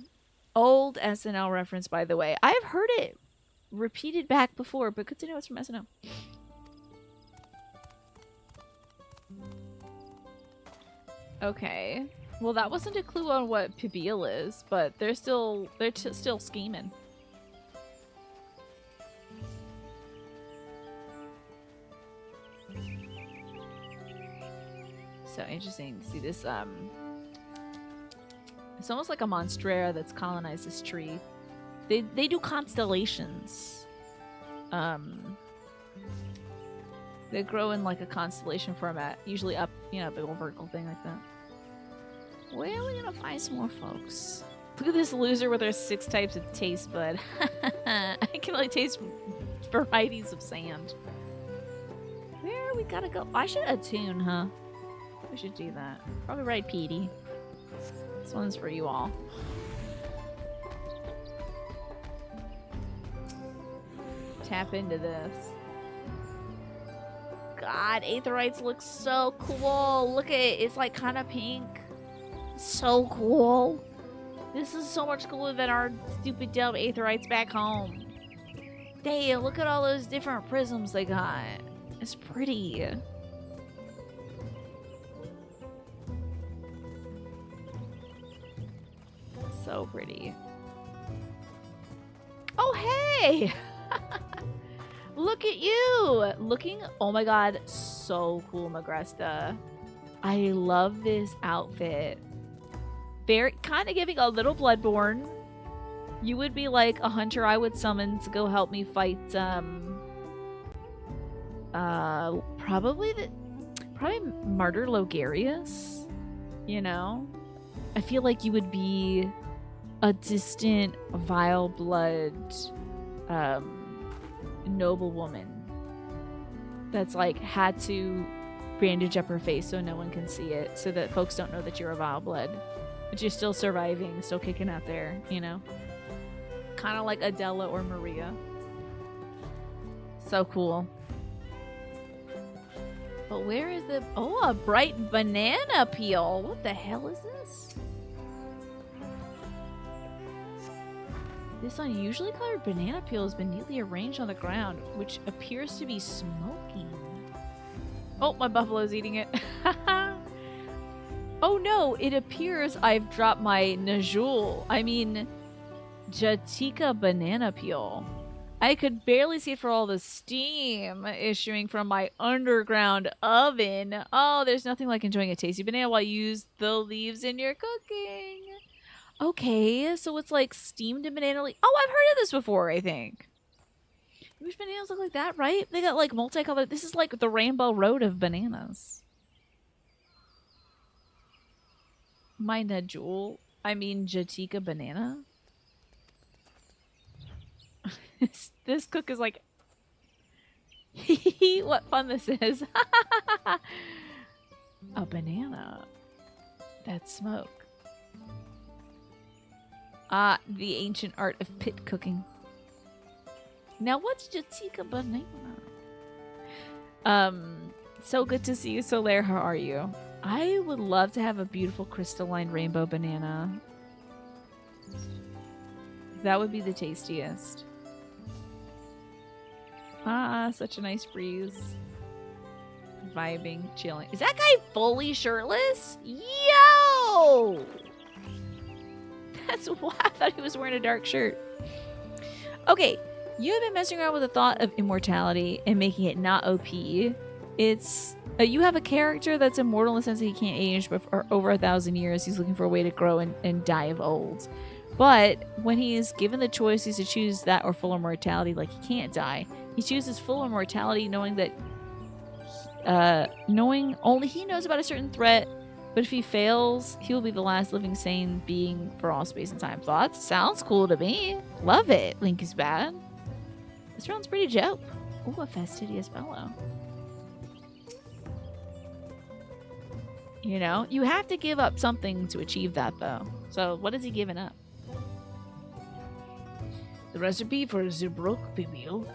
Old SNL reference, by the way. I've heard it repeated back before, but good to know it's from SNL. Okay. Well, that wasn't a clue on what Pibil is, but they're still scheming. So interesting to see this. It's almost like a monstera that's colonized this tree. They do constellations. They grow in like a constellation format, usually up, you know, a big old vertical thing like that. Where are we gonna find some more folks? Look at this loser with her 6 types of taste bud. I can only taste varieties of sand. Where we gotta go? I should attune, huh? We should do that. Probably ride Petey. This one's for you all. Tap into this. God, Aetherites look so cool. Look at it. It's like kind of pink. So cool. This is so much cooler than our stupid dumb Aetherites back home. Damn, look at all those different prisms they got. It's pretty. So pretty. Oh, hey! Look at you! Looking, oh my god, so cool, Magresta. I love this outfit. Very, kind of giving a little Bloodborne. You would be like a hunter I would summon to go help me fight, probably Martyr Logarius, you know? I feel like you would be a distant, vile blood, noble woman that's like had to bandage up her face so no one can see it, so that folks don't know that you're a vile blood, but you're still surviving, still kicking out there, you know? Kind of like Adela or Maria. So cool. But where is the... Oh, a bright banana peel. What the hell is this? This unusually colored banana peel has been neatly arranged on the ground, which appears to be smoking. Oh, my buffalo's eating it. Oh no, it appears I've dropped my Jatika banana peel. I could barely see it for all the steam issuing from my underground oven. Oh, there's nothing like enjoying a tasty banana while you use the leaves in your cooking. Okay, so it's like steamed banana leaf. Oh, I've heard of this before, I think. Which bananas look like that, right? They got like multicolored. This is like the rainbow road of bananas. Jatika banana. This cook is like, what fun this is. A banana that smoke. Ah, the ancient art of pit cooking. Now what's Jatika banana? So good to see you, Solaire. How are you? I would love to have a beautiful crystalline rainbow banana. That would be the tastiest. Ah, such a nice breeze. Vibing, chilling. Is that guy fully shirtless? Yo! That's why I thought he was wearing a dark shirt. Okay, you have been messing around with the thought of immortality and making it not OP. It's... you have a character that's immortal in the sense that he can't age for over 1,000 years. He's looking for a way to grow and die of old. But when he is given the choice, he's to choose that or full immortality, like he can't die. He chooses full immortality knowing that... knowing only he knows about a certain threat, but if he fails, he will be the last living sane being for all space and time. Thoughts? Sounds cool to me. Love it. Link is bad. This round's pretty dope. Ooh, a fastidious fellow. You know, you have to give up something to achieve that, though. So, what is he giving up? The recipe for Zibrok Pibil.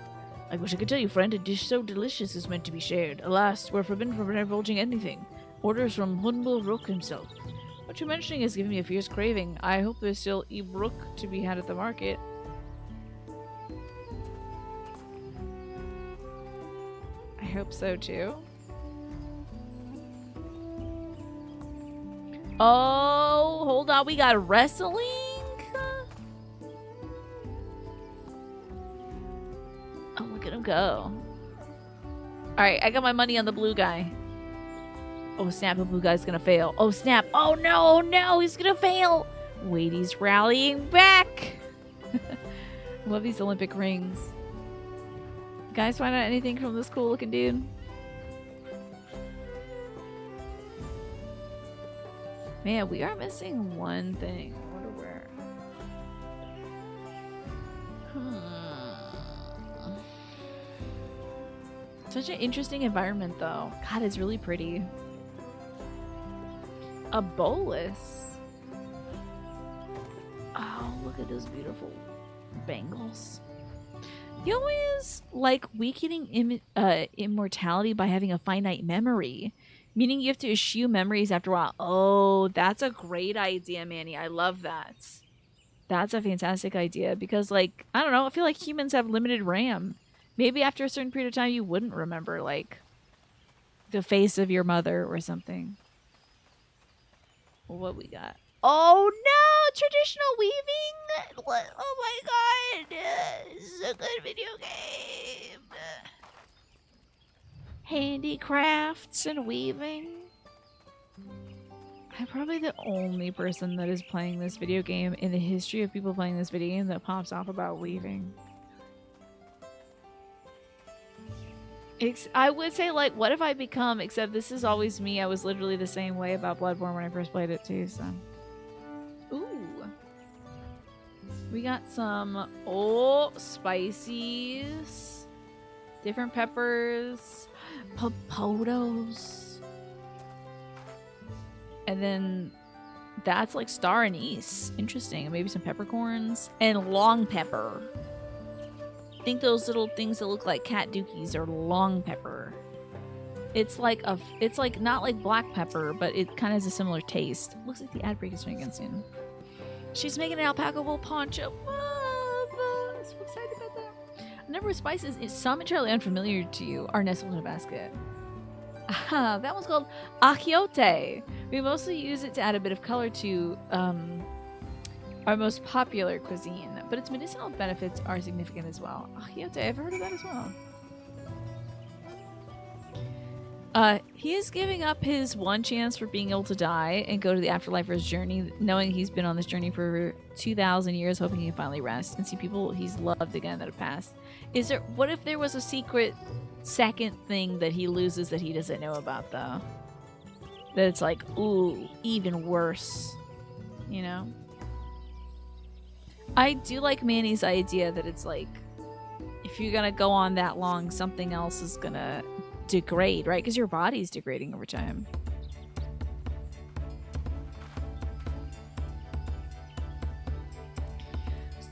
I wish I could tell you, friend, a dish so delicious is meant to be shared. Alas, we're forbidden from divulging anything. Orders from Hunbul Rook himself. What you're mentioning is giving me a fierce craving. I hope there's still Ibrook to be had at the market. I hope so, too. Oh, hold on. We got wrestling? Oh, look at him go. Alright, I got my money on the blue guy. Oh, snap. The blue guy's gonna fail. Oh, snap. Oh, no, no. He's gonna fail. Wait, he's rallying back. Love these Olympic rings. Guys, find out anything from this cool looking dude? Man, we are missing one thing. I wonder where. Such an interesting environment, though. God, it's really pretty. A bolus. Oh, look at those beautiful bangles. You always like weakening immortality by having a finite memory. Meaning you have to eschew memories after a while. Oh, that's a great idea, Manny. I love that. That's a fantastic idea because, like, I don't know. I feel like humans have limited RAM. Maybe after a certain period of time, you wouldn't remember, like, the face of your mother or something. Well, what we got? Oh, no! Traditional weaving? What? Oh, my God. This is a good video game. Handicrafts and weaving. I'm probably the only person that is playing this video game in the history of people playing this video game that pops off about weaving. I would say, like, what have I become? Except this is always me. I was literally the same way about Bloodborne when I first played it too, so. Ooh. We got some, spices. Different peppers. Potatoes. And then that's like star anise. Interesting. Maybe some peppercorns. And long pepper. I think those little things that look like cat dookies are long pepper. It's like not like black pepper, but it kind of has a similar taste. Looks like the ad break is starting again soon. She's making an alpaca wool poncho. I'm so excited about that. A number of spices, some entirely unfamiliar to you, are nestled in a basket. Ah, that one's called achiote. We mostly use it to add a bit of color to our most popular cuisine, but its medicinal benefits are significant as well. Achiote, I've heard of that as well. He is giving up his one chance for being able to die and go to the afterlife for his journey, knowing he's been on this journey for 2,000 years, hoping he can finally rest and see people he's loved again that have passed. What if there was a secret second thing that he loses that he doesn't know about, though? That it's like, ooh, even worse, you know? I do like Manny's idea that it's like, if you're gonna go on that long, something else is gonna degrade, right? Because your body's degrading over time.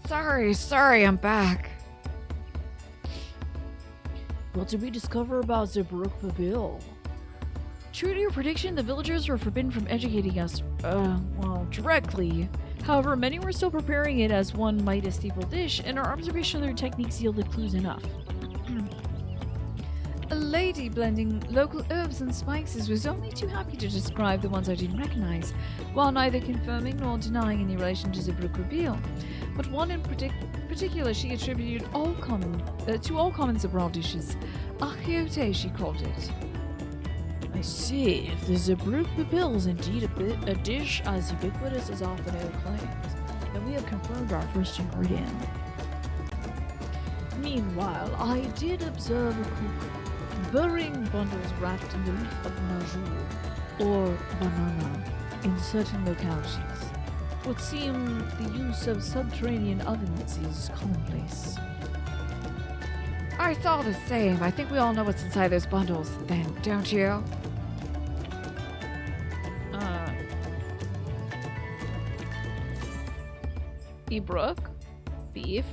Sorry, I'm back. What did we discover about Zebruk Babil? True to your prediction, the villagers were forbidden from educating us, directly. However, many were still preparing it as one might a staple dish, and our observation of their techniques yielded clues enough. A lady blending local herbs and spices was only too happy to describe the ones I didn't recognize, while neither confirming nor denying any relation to Zebruk Babil. But one in particular she attributed to all common Zebral dishes. Achiote, she called it. I see. If the Zebruk Babil is indeed a dish as ubiquitous as often it claims, then we have confirmed our first ingredient. Meanwhile, I did observe a cook burying bundles wrapped in the leaf of majou, or banana, in certain localities. Would seem the use of subterranean ovens is commonplace. I saw the same. I think we all know what's inside those bundles, then, don't you? Ibrook? Beef?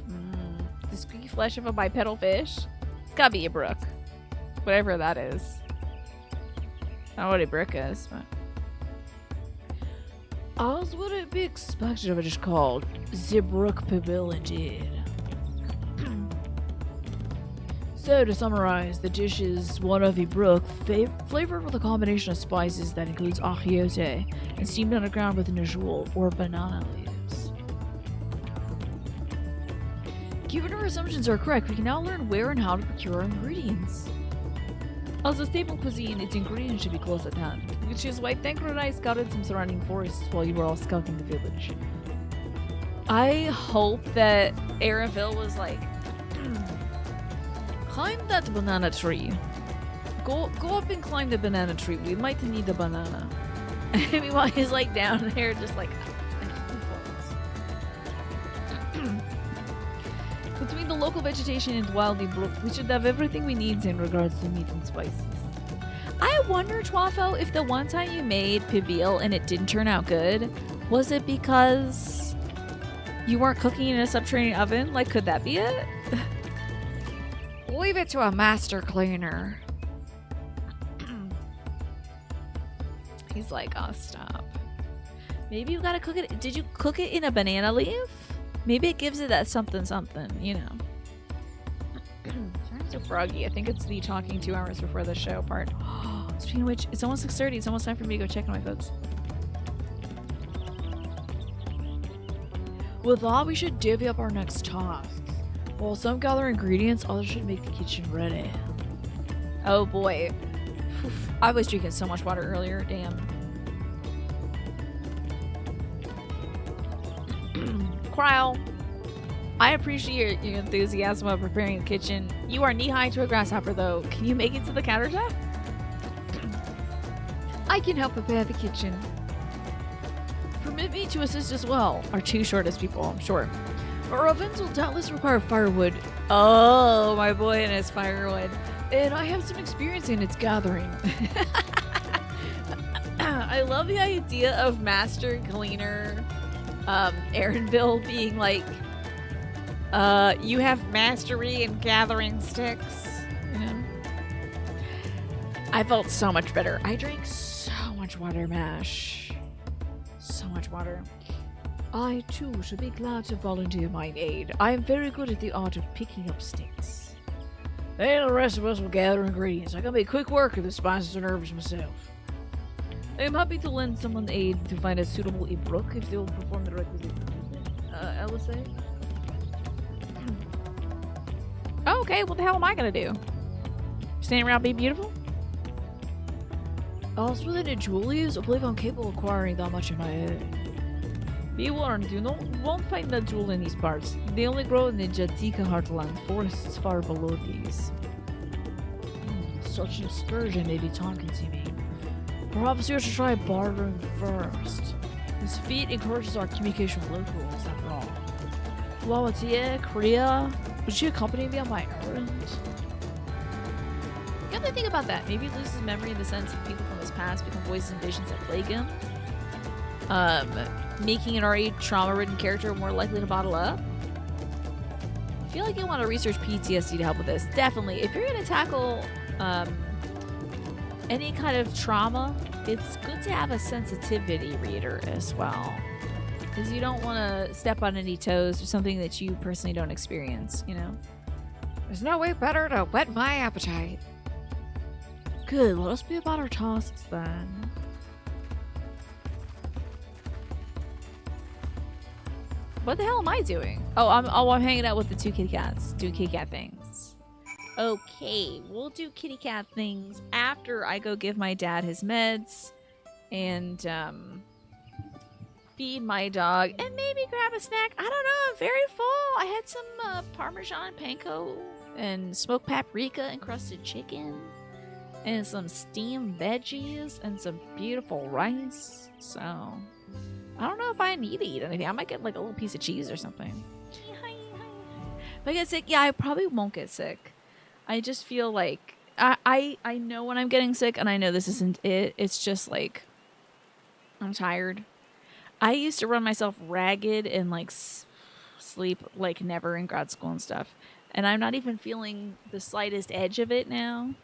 The squeaky flesh of a bipedal fish? It's gotta be Ibrook. Whatever that is. I don't know what Ibrook is, but... As would it be expected of a dish called Zebruk Babil indeed. So, to summarize, the dish is one of a brook flavored with a combination of spices that includes achiote and steamed underground with najul or banana leaves. Given our assumptions are correct, we can now learn where and how to procure our ingredients. As a staple cuisine, its ingredients should be close at hand, which is why Thancred and I scouted some surrounding forests while you were all scouting the village. I hope that Araville was like, climb that banana tree. Go up and climb the banana tree. We might need a banana. meanwhile he's like down there just like, between the local vegetation and Wildy Brook, we should have everything we need in regards to meat and spices. I wonder, Twafo, if the one time you made pibil and it didn't turn out good, was it because you weren't cooking in a subterranean oven? Like, could that be it? Leave it to a master cleaner. He's like, oh, stop. Maybe you gotta cook it. Did you cook it in a banana leaf? Maybe it gives it that something, you know. Sorry, I'm so froggy. I think it's the talking 2 hours before the show part. Speaking of which, it's almost 6:30. It's almost time for me to go check on my folks. With that, we should divvy up our next tasks. While some gather ingredients, others should make the kitchen ready. Oh boy. Oof, I was drinking so much water earlier. Damn. Cryo, I appreciate your enthusiasm of preparing the kitchen. You are knee-high to a grasshopper, though. Can you make it to the countertop? I can help prepare the kitchen. Permit me to assist as well. Our two shortest people, I'm sure. Our ovens will doubtless require firewood. Oh, my boy and his firewood. And I have some experience in its gathering. I love the idea of Master Cleaner Aaronville being like, you have mastery in gathering sticks, you know? I felt so much better. I drank so much water, Mash. So much water. I, too, should be glad to volunteer my aid. I am very good at the art of picking up sticks. And the rest of us will gather ingredients. I can make quick work of the spices and herbs myself. I am happy to lend someone aid to find a suitable brook if they will perform the requisite. LSA? Oh, okay, what the hell am I gonna do? Stand around being beautiful? As for the Julius, I believe I'm capable of acquiring that much in my head. Be warned, you won't find that jewel in these parts. They only grow in the Jatika heartland, forests far below these. Such an excursion may be time-consuming. Perhaps you should try bartering first. This feat encourages our communication with locals, after all. Lawatia, Korea, would you accompany me on my errand? You have to think about that. Maybe he loses memory in the sense that people from his past become voices and visions that plague him. Making an already trauma-ridden character more likely to bottle up. I feel like you want to research PTSD to help with this. Definitely. If you're going to tackle any kind of trauma, it's good to have a sensitivity reader as well. Because you don't want to step on any toes or something that you personally don't experience, you know? There's no way better to whet my appetite. Good, let us be about our tasks then. What the hell am I doing? Oh, I'm hanging out with the two kitty cats, doing kitty cat things. Okay, we'll do kitty cat things after I go give my dad his meds and feed my dog and maybe grab a snack. I don't know, I'm very full. I had some Parmesan panko and smoked paprika encrusted chicken and some steamed veggies and some beautiful rice. So I don't know if I need to eat anything. I might get like a little piece of cheese or something. If I get sick, yeah, I probably won't get sick. I just feel like I know when I'm getting sick, and I know this isn't it. It's just like I'm tired. I used to run myself ragged and like sleep like never in grad school and stuff, and I'm not even feeling the slightest edge of it now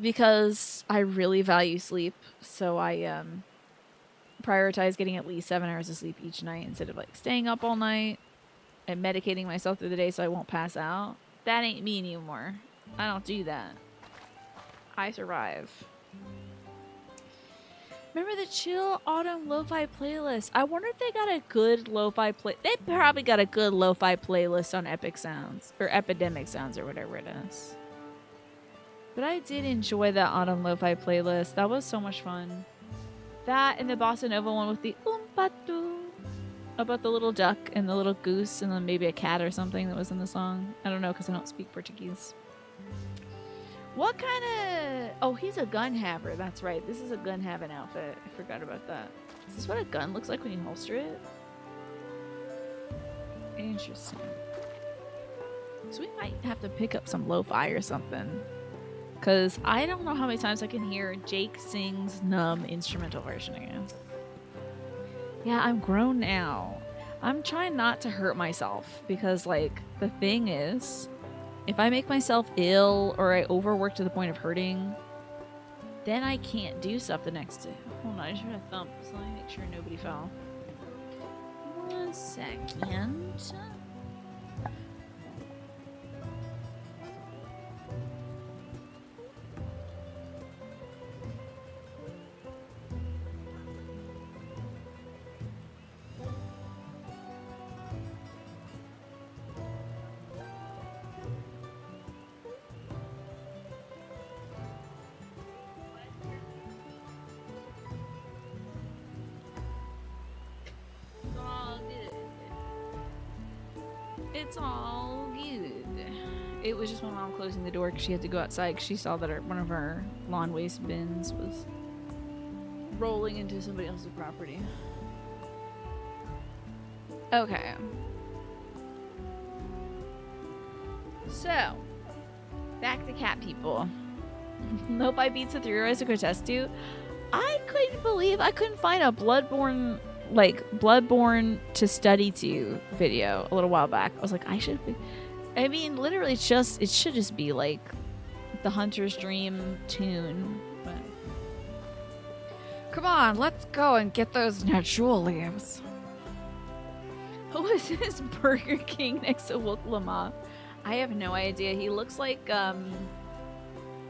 because I really value sleep. So I prioritize getting at least 7 hours of sleep each night instead of like staying up all night and medicating myself through the day so I won't pass out. That ain't me anymore. I don't do that. I survive. Remember the chill autumn lo-fi playlist? I wonder if they got a good lo-fi play. They probably got a good lo-fi playlist on Epic Sounds or Epidemic Sounds or whatever it is. But I did enjoy that autumn lo-fi playlist. That was so much fun. That and the Bossa Nova one with the umpatu about the little duck and the little goose and then maybe a cat or something that was in the song. I don't know because I don't speak Portuguese. What kind of... Oh, he's a gun haver. That's right. This is a gun having outfit. I forgot about that. Is this what a gun looks like when you holster it? Interesting. So we might have to pick up some lo-fi or something. Because I don't know how many times I can hear Jake sings Numb instrumental version again. Yeah, I'm grown now. I'm trying not to hurt myself. Because, like, the thing is... If I make myself ill or I overwork to the point of hurting, then I can't do stuff the next day. Hold on, I just heard a thump, so let me make sure nobody fell. 1 second. It's all good. It was just my mom closing the door because she had to go outside because she saw that one of our lawn waste bins was rolling into somebody else's property. Okay. So, back to cat people. Lo-fi beats of 3 Rise to Grotesque 2. I couldn't believe I couldn't find a Bloodborne to study to video a little while back. I was like, I should be. I mean, literally, it should just be like the Hunter's Dream tune. But come on, let's go and get those natural leaves. Who is this Burger King next to Woklama? I have no idea. He looks like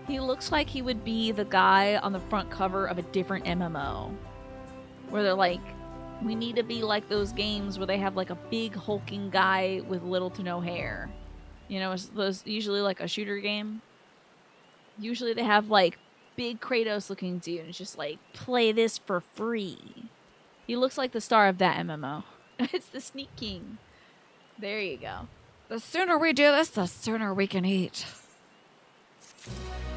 he would be the guy on the front cover of a different MMO, where they're like, we need to be like those games where they have like a big hulking guy with little to no hair. You know, it's those usually like a shooter game. Usually they have like big Kratos looking dude and it's just like, play this for free. He looks like the star of that MMO. It's the Sneak King. There you go. The sooner we do this, the sooner we can eat.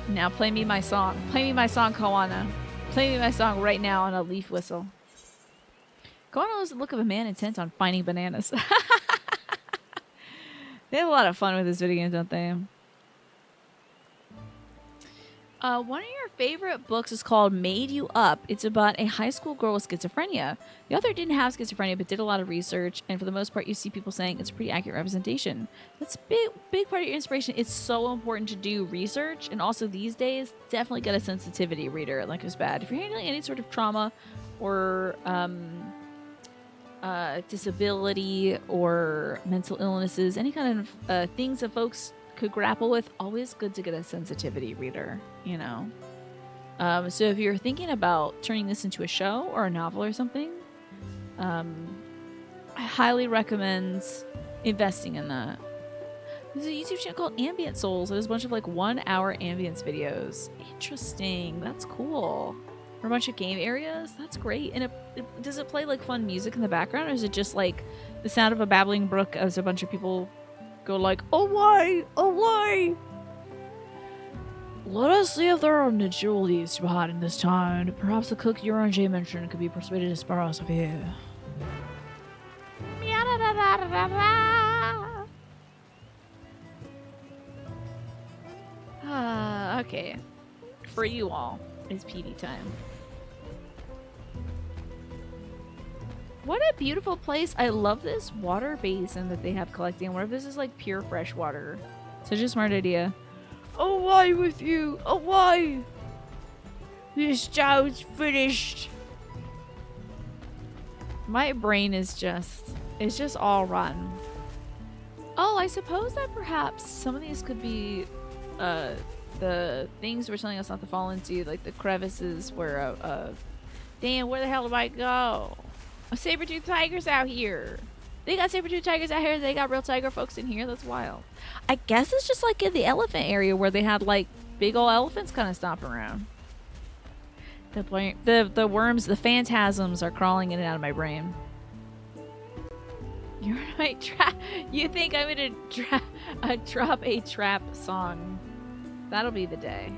Now play me my song. Play me my song, Koana. Play me my song right now on a leaf whistle. Koana has the look of a man intent on finding bananas. They have a lot of fun with this video games, don't they? One of your favorite books is called Made You Up. It's about a high school girl with schizophrenia. The author didn't have schizophrenia, but did a lot of research, and for the most part, you see people saying it's a pretty accurate representation. That's a big part of your inspiration. It's so important to do research, and also these days, definitely get a sensitivity reader, like it's bad. If you're handling any sort of trauma or disability or mental illnesses, any kind of things that folks could grapple with, always good to get a sensitivity reader, you know. So if you're thinking about turning this into a show or a novel or something, I highly recommend investing in that. There's a YouTube channel called Ambient Souls. There's a bunch of like 1 hour ambience videos. Interesting. That's cool. For a bunch of game areas. That's great. And does it play like fun music in the background, or is it just like the sound of a babbling brook as a bunch of people go like, oh why, oh why? Let us see if there are naturalities to be had in this town. Perhaps the cook J mentioned could be persuaded to spare us of here. Okay. For you all, it's PD time. What a beautiful place. I love this water basin that they have collecting. What if this is like pure fresh water? Such a smart idea. Oh, why with you? Oh, why? This job's finished. My brain is just, it's just all rotten. Oh, I suppose that perhaps some of these could be the things we're telling us not to fall into, like the crevices where damn, where the hell do I go? A saber-toothed tiger's out here. They got saber-toothed tigers out here. They got real tiger folks in here. That's wild. I guess it's just like in the elephant area where they had like big old elephants kind of stomping around. The worms, the phantasms are crawling in and out of my brain. You're right. You think I'm gonna drop a trap song? That'll be the day.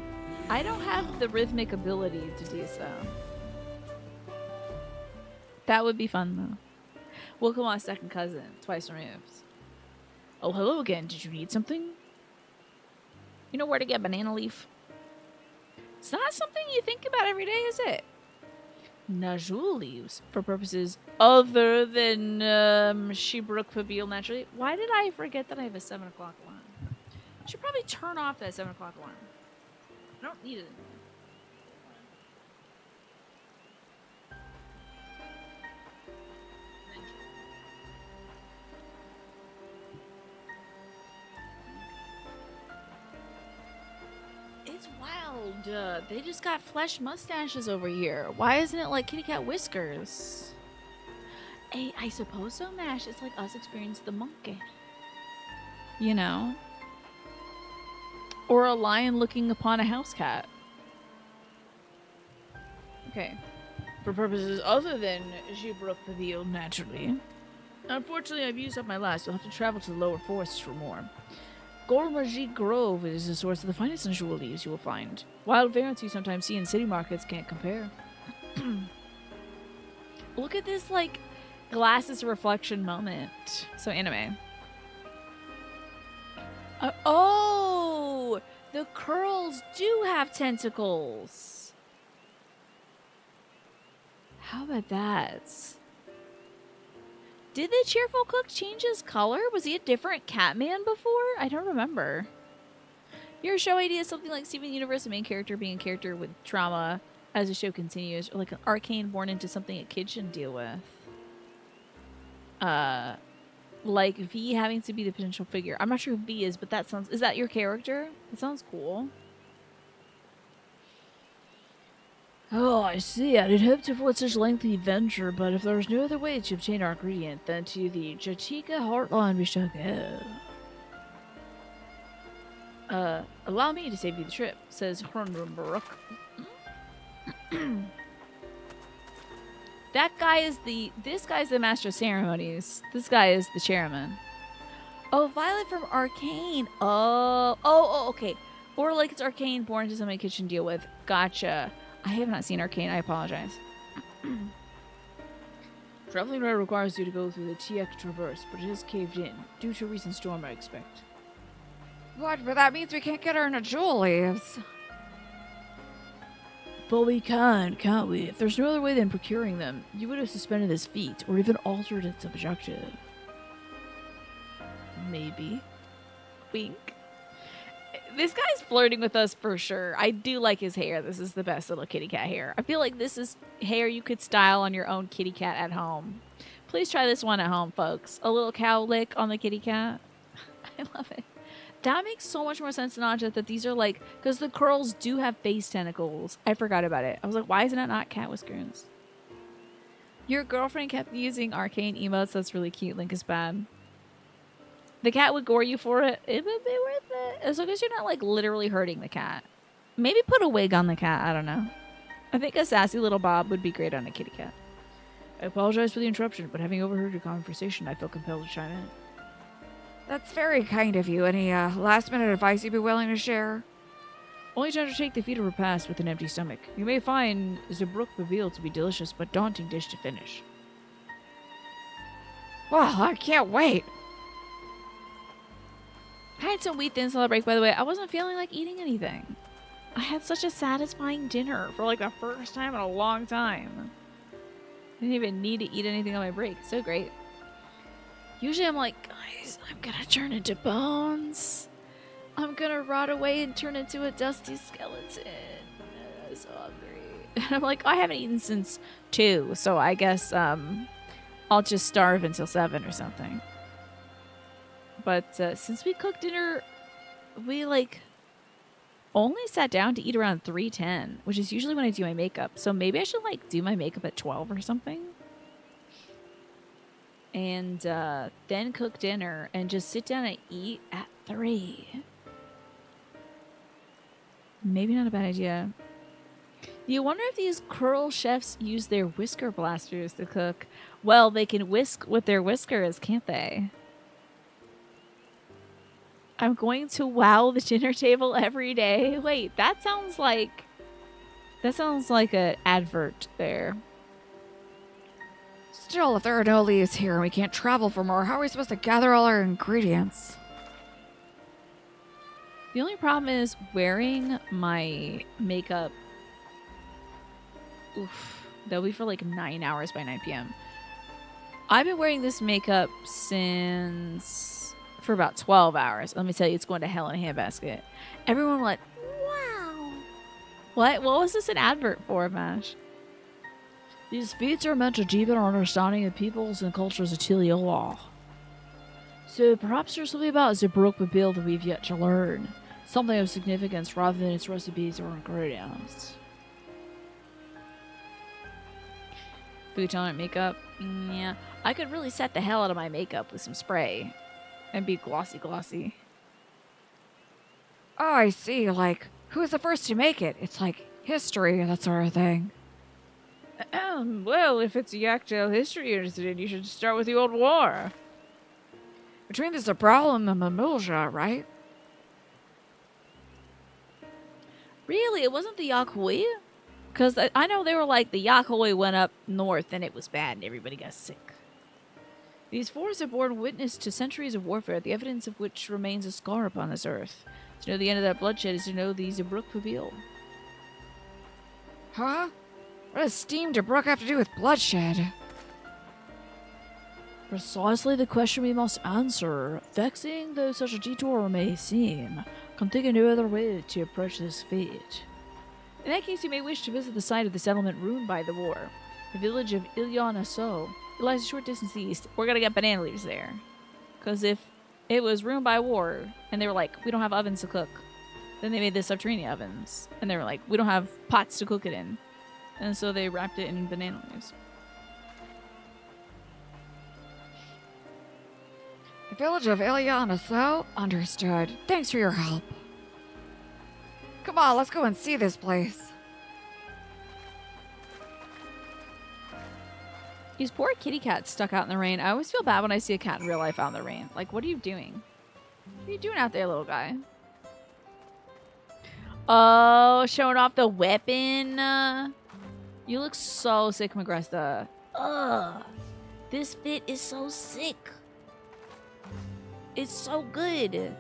I don't have the rhythmic ability to do so. That would be fun though. Welcome on second cousin, twice removed. Oh, hello again. Did you need something? You know where to get banana leaf? It's not something you think about every day, is it? Najul leaves for purposes other than Shebrooke Pabille naturally. Why did I forget that I have a 7 o'clock alarm? I should probably turn off that 7 o'clock alarm. I don't need it anymore. It's wild. They just got flesh mustaches over here. Why isn't it like kitty cat whiskers? I suppose so, Mash. It's like us experiencing the monkey. You know? Or a lion looking upon a house cat. Okay. For purposes other than Shebrooke Paville, naturally. Unfortunately, I've used up my last. You'll have to travel to the lower forests for more. Gormaji Grove is the source of the finest unusual leaves you will find. Wild variants you sometimes see in city markets can't compare. Look at this, like, glasses reflection moment. So anime. Oh! The curls do have tentacles! How about that? Did the Cheerful Cook change his color? Was he a different Catman before? I don't remember. Your show idea is something like Steven Universe, a main character being a character with trauma as the show continues, or like an arcane born into something a kid shouldn't deal with. Like V having to be the potential figure. I'm not sure who V is, but that sounds... Is that your character? That sounds cool. Oh, I see. I did hope to avoid such lengthy venture, but if there was no other way to obtain our ingredient, then to the Jatika Heartland we shall go. Allow me to save you the trip, says Hornbrook. That guy is this guy's the master of ceremonies. This guy is the chairman. Oh, Violet from Arcane. Oh, okay. Or like it's Arcane born into something kids should deal with. Gotcha. I have not seen Arcane. I apologize. Traveling road requires you to go through the TX Traverse, but it is caved in due to a recent storm, I expect. What? But that means we can't get our Najul leaves. But we can, can't we? If there's no other way than procuring them, you would have suspended this feat, or even altered its objective. Maybe. Wink. This guy's flirting with us for sure. I do like his hair. This is the best little kitty cat hair. I feel like this is hair you could style on your own kitty cat at home. Please try this one at home, folks. A little cow lick on the kitty cat. I love it. That makes so much more sense to Naja that these are like... Because the curls do have face tentacles. I forgot about it. I was like, why isn't it not cat whiskers? Your girlfriend kept using arcane emotes. That's really cute. Link is bad. The cat would gore you for it. It would be worth it. As long as you're not like literally hurting the cat. Maybe put a wig on the cat. I don't know. I think a sassy little bob would be great on a kitty cat. I apologize for the interruption, but having overheard your conversation, I feel compelled to chime in. That's very kind of you. Any last-minute advice you'd be willing to share? Only to undertake the feat of repast with an empty stomach. You may find Shebrooke Paville to be delicious but daunting dish to finish. Well, I can't wait. I had some wheat thins on the break, by the way. I wasn't feeling like eating anything. I had such a satisfying dinner for like the first time in a long time. I didn't even need to eat anything on my break. So great. Usually I'm like, guys, I'm gonna turn into bones. I'm gonna rot away and turn into a dusty skeleton. I'm so hungry. And I'm like, I haven't eaten since 2, so I guess I'll just starve until 7 or something. But since we cooked dinner, we like only sat down to eat around 3:10, which is usually when I do my makeup. So maybe I should like do my makeup at 12 or something. And then cook dinner and just sit down and eat at 3. Maybe not a bad idea. You wonder if these curl chefs use their whisker blasters to cook. Well, they can whisk with their whiskers, can't they? I'm going to wow the dinner table every day. Wait, that sounds like an advert there. Still, if there are no leaves here and we can't travel for more, how are we supposed to gather all our ingredients? The only problem is wearing my makeup. Oof, that'll be for like 9 hours by 9 p.m. I've been wearing this makeup for about 12 hours. Let me tell you, it's going to hell in a handbasket. Everyone went, wow. What was this an advert for, Mash? These feats are meant to deepen our understanding of peoples and cultures of Tiliola. So perhaps there's something about the Brook Babil that we've yet to learn. Something of significance rather than its recipes or ingredients. Futon makeup? Yeah. I could really set the hell out of my makeup with some spray. And be glossy. Oh, I see. Like, who was the first to make it? It's like history, that sort of thing. Well, if it's a Yaktail history you're interested in, you should start with the Old War. Between the Zabral and the Mamulja, right? Really? It wasn't the Yakhoi? Because I know they were like, the Yakhoi went up north and it was bad and everybody got sick. These forests have borne witness to centuries of warfare, the evidence of which remains a scar upon this earth. To know the end of that bloodshed is to know the Zabruk Pabil. Huh? What does Steam Tobruk have to do with bloodshed? Precisely the question we must answer. Vexing though such a detour may seem, can think of no other way to approach this fate. In that case, you may wish to visit the site of the settlement ruined by the war, the village of Ilyan Aso. It lies a short distance east. We're gonna get banana leaves there. Because if it was ruined by war, and they were like, we don't have ovens to cook, then they made the subterranean ovens. And they were like, we don't have pots to cook it in. And so they wrapped it in banana leaves. The village of Ilyana, so? Understood. Thanks for your help. Come on, let's go and see this place. These poor kitty cats stuck out in the rain. I always feel bad when I see a cat in real life out in the rain. Like, what are you doing? What are you doing out there, little guy? Oh, showing off the weapon. You look so sick, Magresta. Ugh. This fit is so sick. It's so good.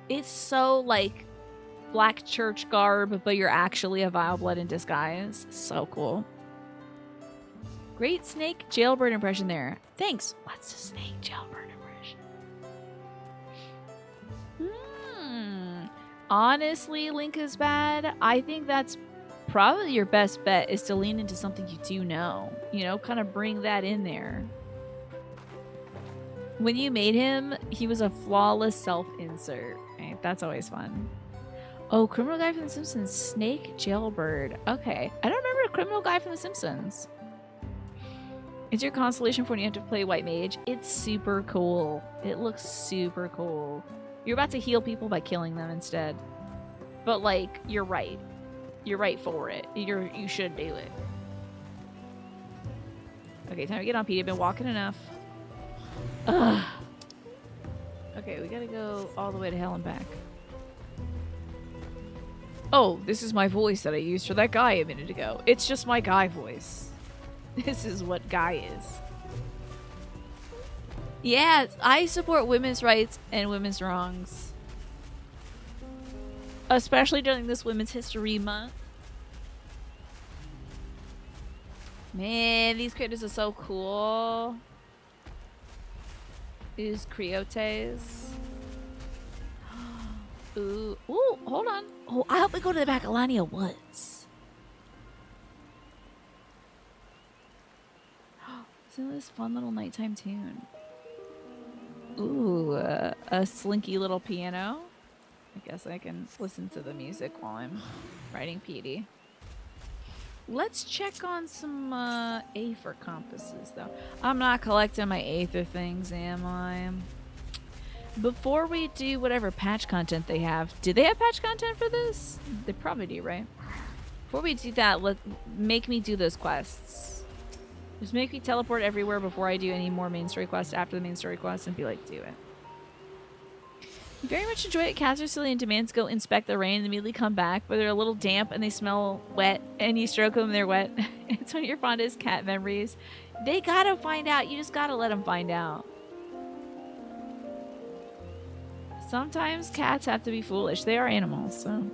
It's so, like, black church garb, but you're actually a vile blood in disguise. So cool. Great snake jailbird impression there. Thanks. What's a snake jailbird impression? Honestly, Link is bad. I think that's probably your best bet, is to lean into something you do know. You know, kind of bring that in there. When you made him, he was a flawless self-insert. Right? That's always fun. Oh, criminal guy from The Simpsons. Snake jailbird. Okay. I don't remember a criminal guy from The Simpsons. It's your consolation for when you have to play White Mage. It's super cool. It looks super cool. You're about to heal people by killing them instead. But, like, you're right. You're right for it. You should do it. Okay, time to get on, Pete. I've been walking enough. Ugh. Okay, we gotta go all the way to hell and back. Oh, this is my voice that I used for that guy a minute ago. It's just my guy voice. This is what guy is. Yeah, I support women's rights and women's wrongs. Especially during this Women's History Month. Man, these critters are so cool. These Creotes. Ooh, hold on. Oh, I hope we go to the Bacalania Woods. Isn't this fun little nighttime tune? Ooh, a slinky little piano. I guess I can listen to the music while I'm writing PD. Let's check on some Aether compasses, though. I'm not collecting my Aether things, am I? Before we do whatever patch content they have, do they have patch content for this? They probably do, right? Before we do that, make me do those quests. Just make me teleport everywhere before I do any more main story quests after the main story quests and be like, do it. You very much enjoy it. Cats are silly and demand to go inspect the rain and immediately come back, but they're a little damp and they smell wet, and you stroke them and they're wet. It's one of your fondest cat memories. They gotta find out. You just gotta let them find out. Sometimes cats have to be foolish. They are animals, so.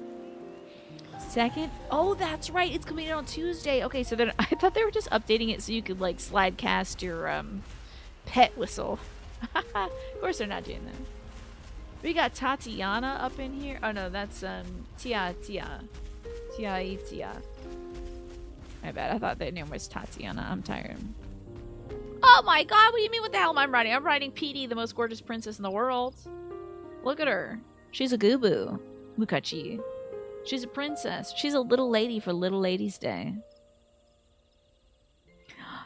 Second. Oh, that's right. It's coming out on Tuesday. Okay, so then I thought they were just updating it so you could, like, slide cast your pet whistle. Of course they're not doing that. We got Tatiana up in here. Oh no, that's Tia. My bad. I thought their name was Tatiana. I'm tired. Oh my god, what do you mean what the hell am I writing? I'm writing PD, the most gorgeous princess in the world. Look at her. She's a gooboo. Mukachi. She's a princess. She's a little lady for Little Ladies Day.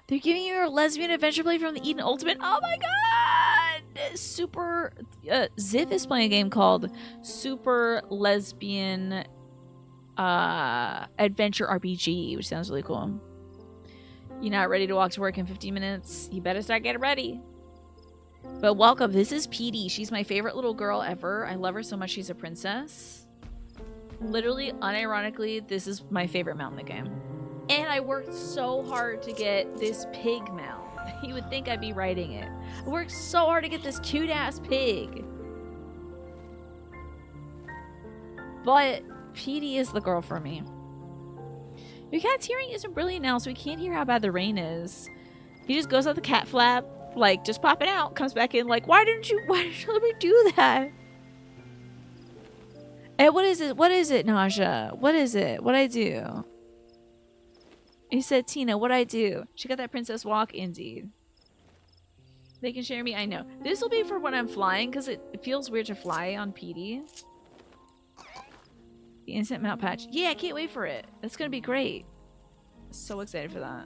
They're giving you a lesbian adventure play from the Eden Ultimate. Oh my god! Super... Ziv is playing a game called Super Lesbian Adventure RPG, which sounds really cool. You're not ready to walk to work in 15 minutes? You better start getting ready. But welcome. This is PD. She's my favorite little girl ever. I love her so much. She's a princess. Literally, unironically, this is my favorite mount in the game. And I worked so hard to get this pig mount. You would think I'd be writing it. I worked so hard to get this cute-ass pig. But PD is the girl for me. Your cat's hearing isn't brilliant now, so he can't hear how bad the rain is. He just goes out the cat flap, like, just popping out, comes back in, like, why didn't you let me do that? And what is it? What is it, Naja? What is it? What'd I do? He said, Tina, what'd I do? She got that princess walk? Indeed. They can share me? I know. This will be for when I'm flying, because it feels weird to fly on PD. The instant mount patch. Yeah, I can't wait for it. That's going to be great. So excited for that.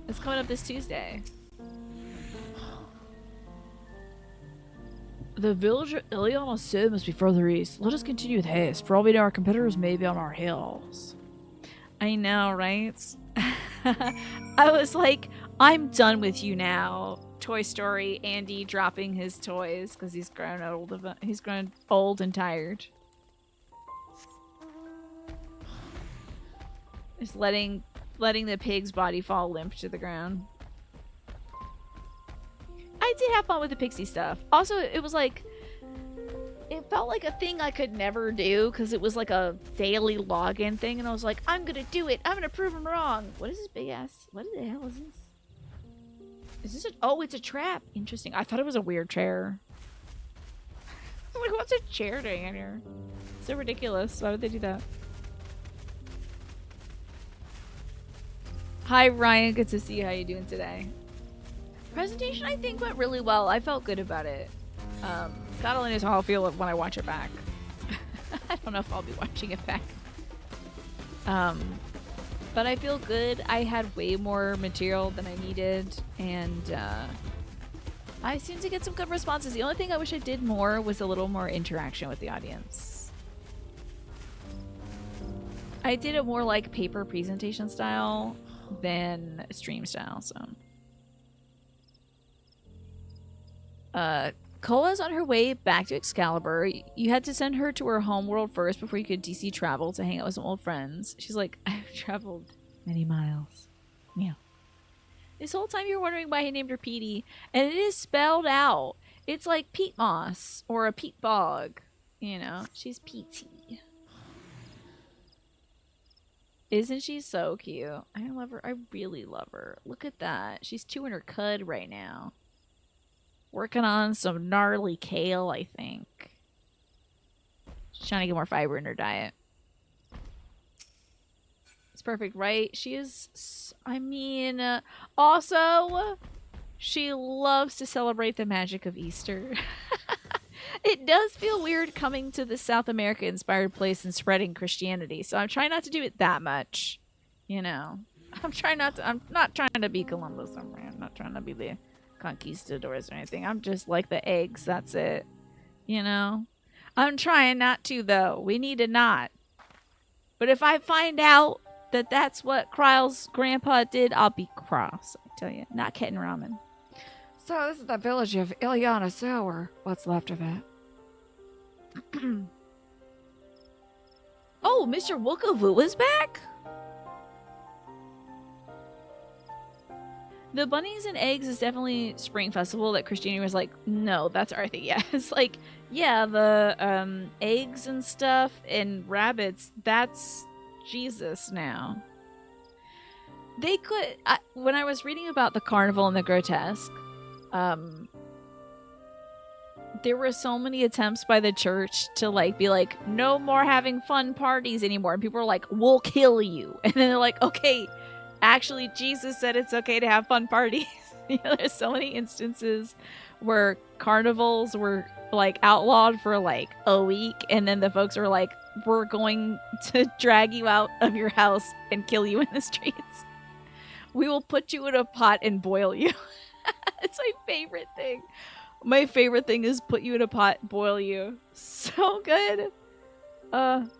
It's coming up this Tuesday. The village of Ileana Sid must be further east. Let us continue with haste. For all we know, our competitors may be on our hills. I know, right? I was like, I'm done with you now. Toy Story, Andy dropping his toys because he's grown old. He's grown old and tired. Just letting the pig's body fall limp to the ground. I did have fun with the pixie stuff. Also, it was like, it felt like a thing I could never do because it was like a daily login thing, and I was like, I'm gonna do it. I'm gonna prove him wrong. What is this big ass? What the hell is this? Is this a? Oh, it's a trap. Interesting. I thought it was a weird chair. I'm like, what's a chair doing in here? So ridiculous. Why would they do that? Hi, Ryan. Good to see you. How you doing today? Presentation, I think, went really well. I felt good about it. God only knows how I'll feel when I watch it back. I don't know if I'll be watching it back. But I feel good. I had way more material than I needed, and I seem to get some good responses. The only thing I wish I did more was a little more interaction with the audience. I did it more like paper presentation style than stream style, so... Cola's on her way back to Excalibur. You had to send her to her homeworld first before you could DC travel to hang out with some old friends. She's like, I've traveled many miles. Yeah. This whole time you're wondering why he named her Petey, and it is spelled out. It's like peat moss or a peat bog. You know, she's Petey. Isn't she so cute? I love her. I really love her. Look at that. She's chewing her cud right now. Working on some gnarly kale, I think. She's trying to get more fiber in her diet. It's perfect, right? She is... I mean... also... She loves to celebrate the magic of Easter. It does feel weird coming to this South America-inspired place and spreading Christianity, so I'm trying not to do it that much. You know, I'm not trying to be Columbus. I'm not trying to be the conquistadors or anything. I'm just like the eggs. That's it. You know, I'm trying not to, though. We need to not. But if I find out that that's what Kryle's grandpa did, I'll be cross. I tell you, not Ket and Ramen. So this is the village of Ilyana or what's left of it. Oh, Mr. Wookavu is back? The Bunnies and Eggs is definitely Spring Festival that Christianity was like, no, that's our thing. Yeah, it's like, yeah, the eggs and stuff and rabbits, that's Jesus now. They could, when I was reading about the carnival and the grotesque, there were so many attempts by the church to like be like, no more having fun parties anymore. And people were like, we'll kill you. And then they're like, okay, actually Jesus said it's okay to have fun parties. You know, there's so many instances where carnivals were like outlawed for like a week. And then the folks were like, we're going to drag you out of your house and kill you in the streets. We will put you in a pot and boil you. It's my favorite thing. My favorite thing is put you in a pot, boil you. So good. And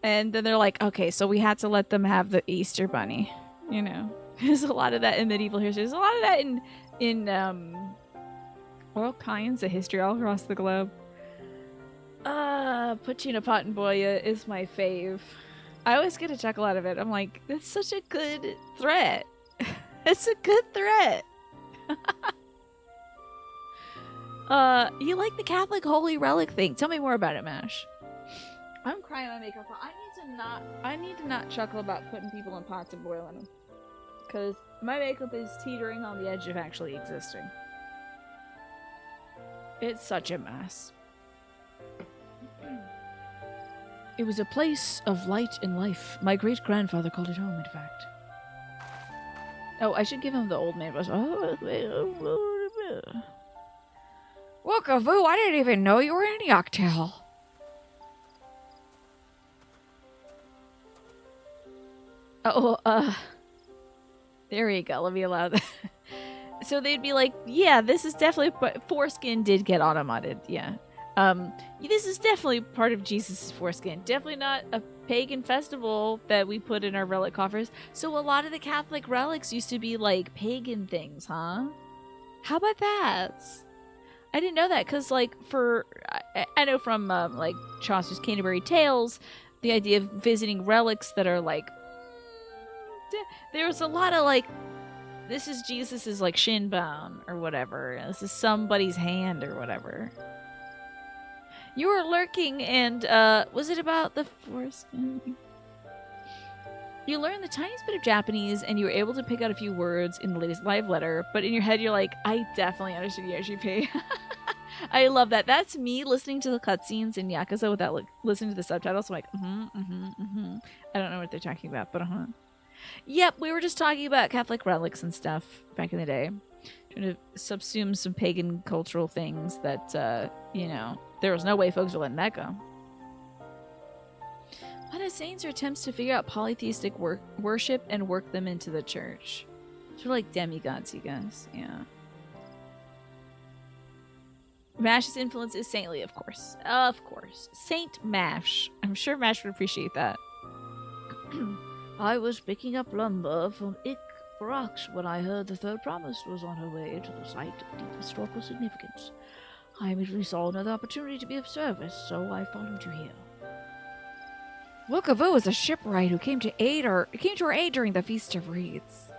then they're like, okay, so we had to let them have the Easter bunny. You know, there's a lot of that in medieval history. There's a lot of that in all kinds of history all across the globe. Put you in a pot and boil you is my fave. I always get a chuckle out of it. I'm like, that's such a good threat. It's a good threat. You like the Catholic Holy Relic thing? Tell me more about it, Mash. I'm crying my makeup off. I need to not chuckle about putting people in pots and boiling them, because my makeup is teetering on the edge of actually existing. It's such a mess. It was a place of light and life. My great-grandfather called it home, in fact. Oh, I should give him the old man voice. Wookavu, I didn't even know you were in Yoctail. Oh, there you go. Let me allow that. So they'd be like, yeah, this is definitely, but foreskin did get automated. Yeah. This is definitely part of Jesus' foreskin. Definitely not a pagan festival that we put in our relic coffers. So a lot of the Catholic relics used to be like pagan things, huh? How about that? I didn't know that, because like I know from like Chaucer's Canterbury Tales, the idea of visiting relics that are like, there's a lot of like, this is Jesus's like shin bone or whatever. This is somebody's hand or whatever. You were lurking, and was it about the foreskin? You learned the tiniest bit of Japanese, and you were able to pick out a few words in the latest live letter, but in your head you're like, I definitely understood Yoshipi. I love that. That's me listening to the cutscenes in Yakuza without like listening to the subtitles. I'm like, I don't know what they're talking about, but Yep, we were just talking about Catholic relics and stuff back in the day. Trying to subsume some pagan cultural things that, you know, there was no way folks were letting that go. A lot of saints are attempts to figure out polytheistic worship and work them into the church. Sort of like demigods, you guys. Yeah. Mash's influence is saintly, of course. Of course. Saint Mash. I'm sure Mash would appreciate that. I was picking up lumber from Ik Rocks when I heard the third promise was on her way to the site of deep historical significance. I immediately saw another opportunity to be of service, so I followed you here. Wookavu is a shipwright who came to our aid during the Feast of Reeds.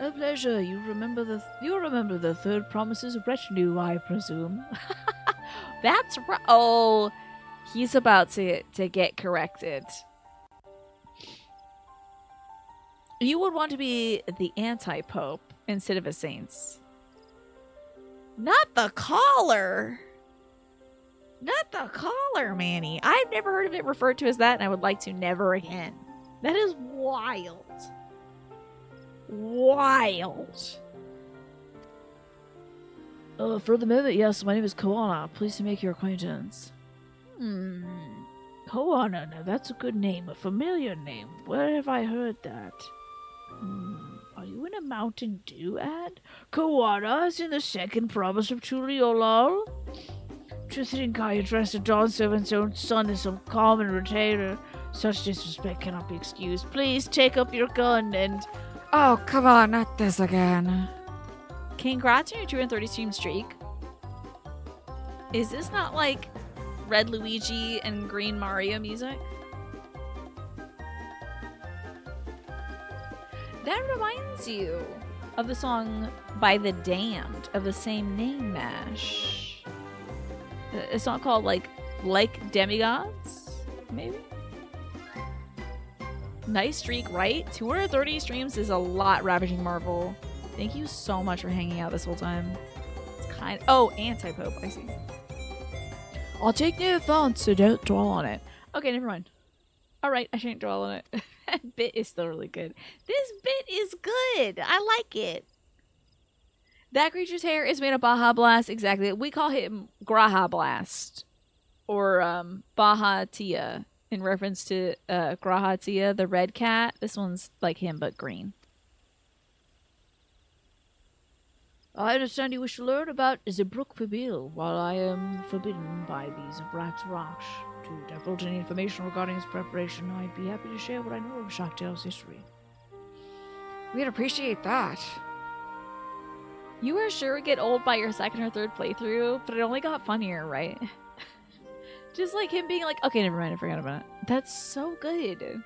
A pleasure. You remember the third promise's retinue, I presume. That's right. Oh, he's about to get corrected. You would want to be the anti-pope instead of a saint. Not the collar. Not the collar, Manny. I've never heard of it referred to as that, and I would like to never again. That is wild. Wild. For the moment, yes, my name is Koana. Pleased to make your acquaintance. Koana, now that's a good name, a familiar name. Where have I heard that? Are you in a Mountain Dew ad? Koana is in the second province of Tuliolal. To think I addressed a Dawn servant's own son as some common retainer. Such disrespect cannot be excused. Please take up your gun and... Oh, come on, not this again. Congrats on your 230 stream streak. Is this not like Red Luigi and Green Mario music? That reminds you of the song by The Damned of the same name, Mash. A song called like Demigods, maybe? Nice streak, right? 230 streams is a lot, Ravaging Marvel. Thank you so much for hanging out this whole time. It's kind of... Oh, Anti-Pope, I see. I'll take no offense, so don't dwell on it. Okay, never mind. Alright, I shan't dwell on it. That bit is still really good. This bit is good. I like it. That creature's hair is made of Baja Blast. Exactly. We call him Graha Blast. Or Baja Tia. In reference to Graha Tia, the red cat. This one's like him, but green. I understand you wish to learn about Zebruk Pibil, while I am forbidden by the Zebrax Rosh to divulge any information regarding his preparation. I'd be happy to share what I know of Shaktel's history. We'd appreciate that. You were sure it would get old by your second or third playthrough, but it only got funnier, right? Just like him being like, okay, never mind, I forgot about it. That's so good.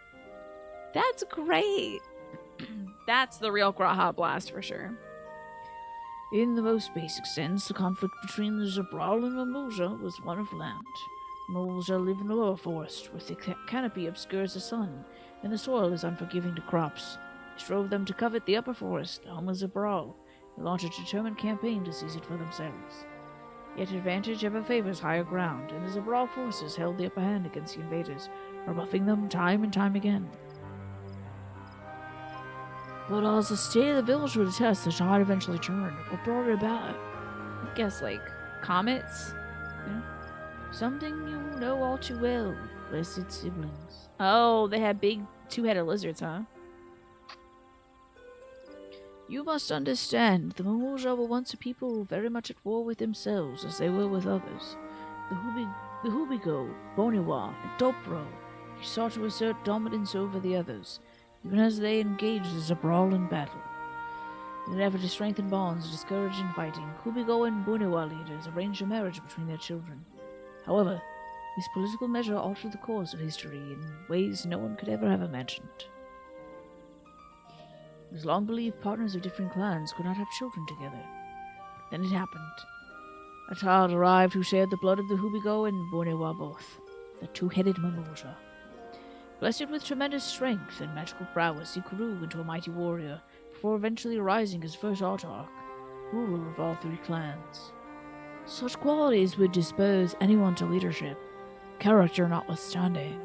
That's great. That's the real Graha Blast for sure. In the most basic sense, the conflict between the Zabral and Mamulja was one of land. Mamulja live in the lower forest, where thick canopy obscures the sun, and the soil is unforgiving to crops. This drove them to covet the upper forest, the home of Zabral, and launch a determined campaign to seize it for themselves. Yet advantage ever favors higher ground, and the Zabral forces held the upper hand against the invaders, rebuffing them time and time again. But as the state of the village would attest, the tide eventually turned. What brought it about? I guess like comets? Yeah. Something you know all too well, blessed siblings. Oh, they had big two-headed lizards, huh? You must understand, the Mamulja were once a people very much at war with themselves as they were with others. The Hubigo, Boniwa, and Topro each sought to assert dominance over the others, even as they engaged as a brawl in battle. In an effort to strengthen bonds and discourage infighting, Hubigo and Boniwa leaders arranged a marriage between their children. However, this political measure altered the course of history in ways no one could ever have imagined. It was long believed partners of different clans could not have children together. Then it happened. A child arrived who shared the blood of the Hubigo and Boniwa both, the two-headed Mamulja. Blessed with tremendous strength and magical prowess, he grew into a mighty warrior, before eventually rising as first Autarch, ruler of all three clans. Such qualities would dispose anyone to leadership, character notwithstanding.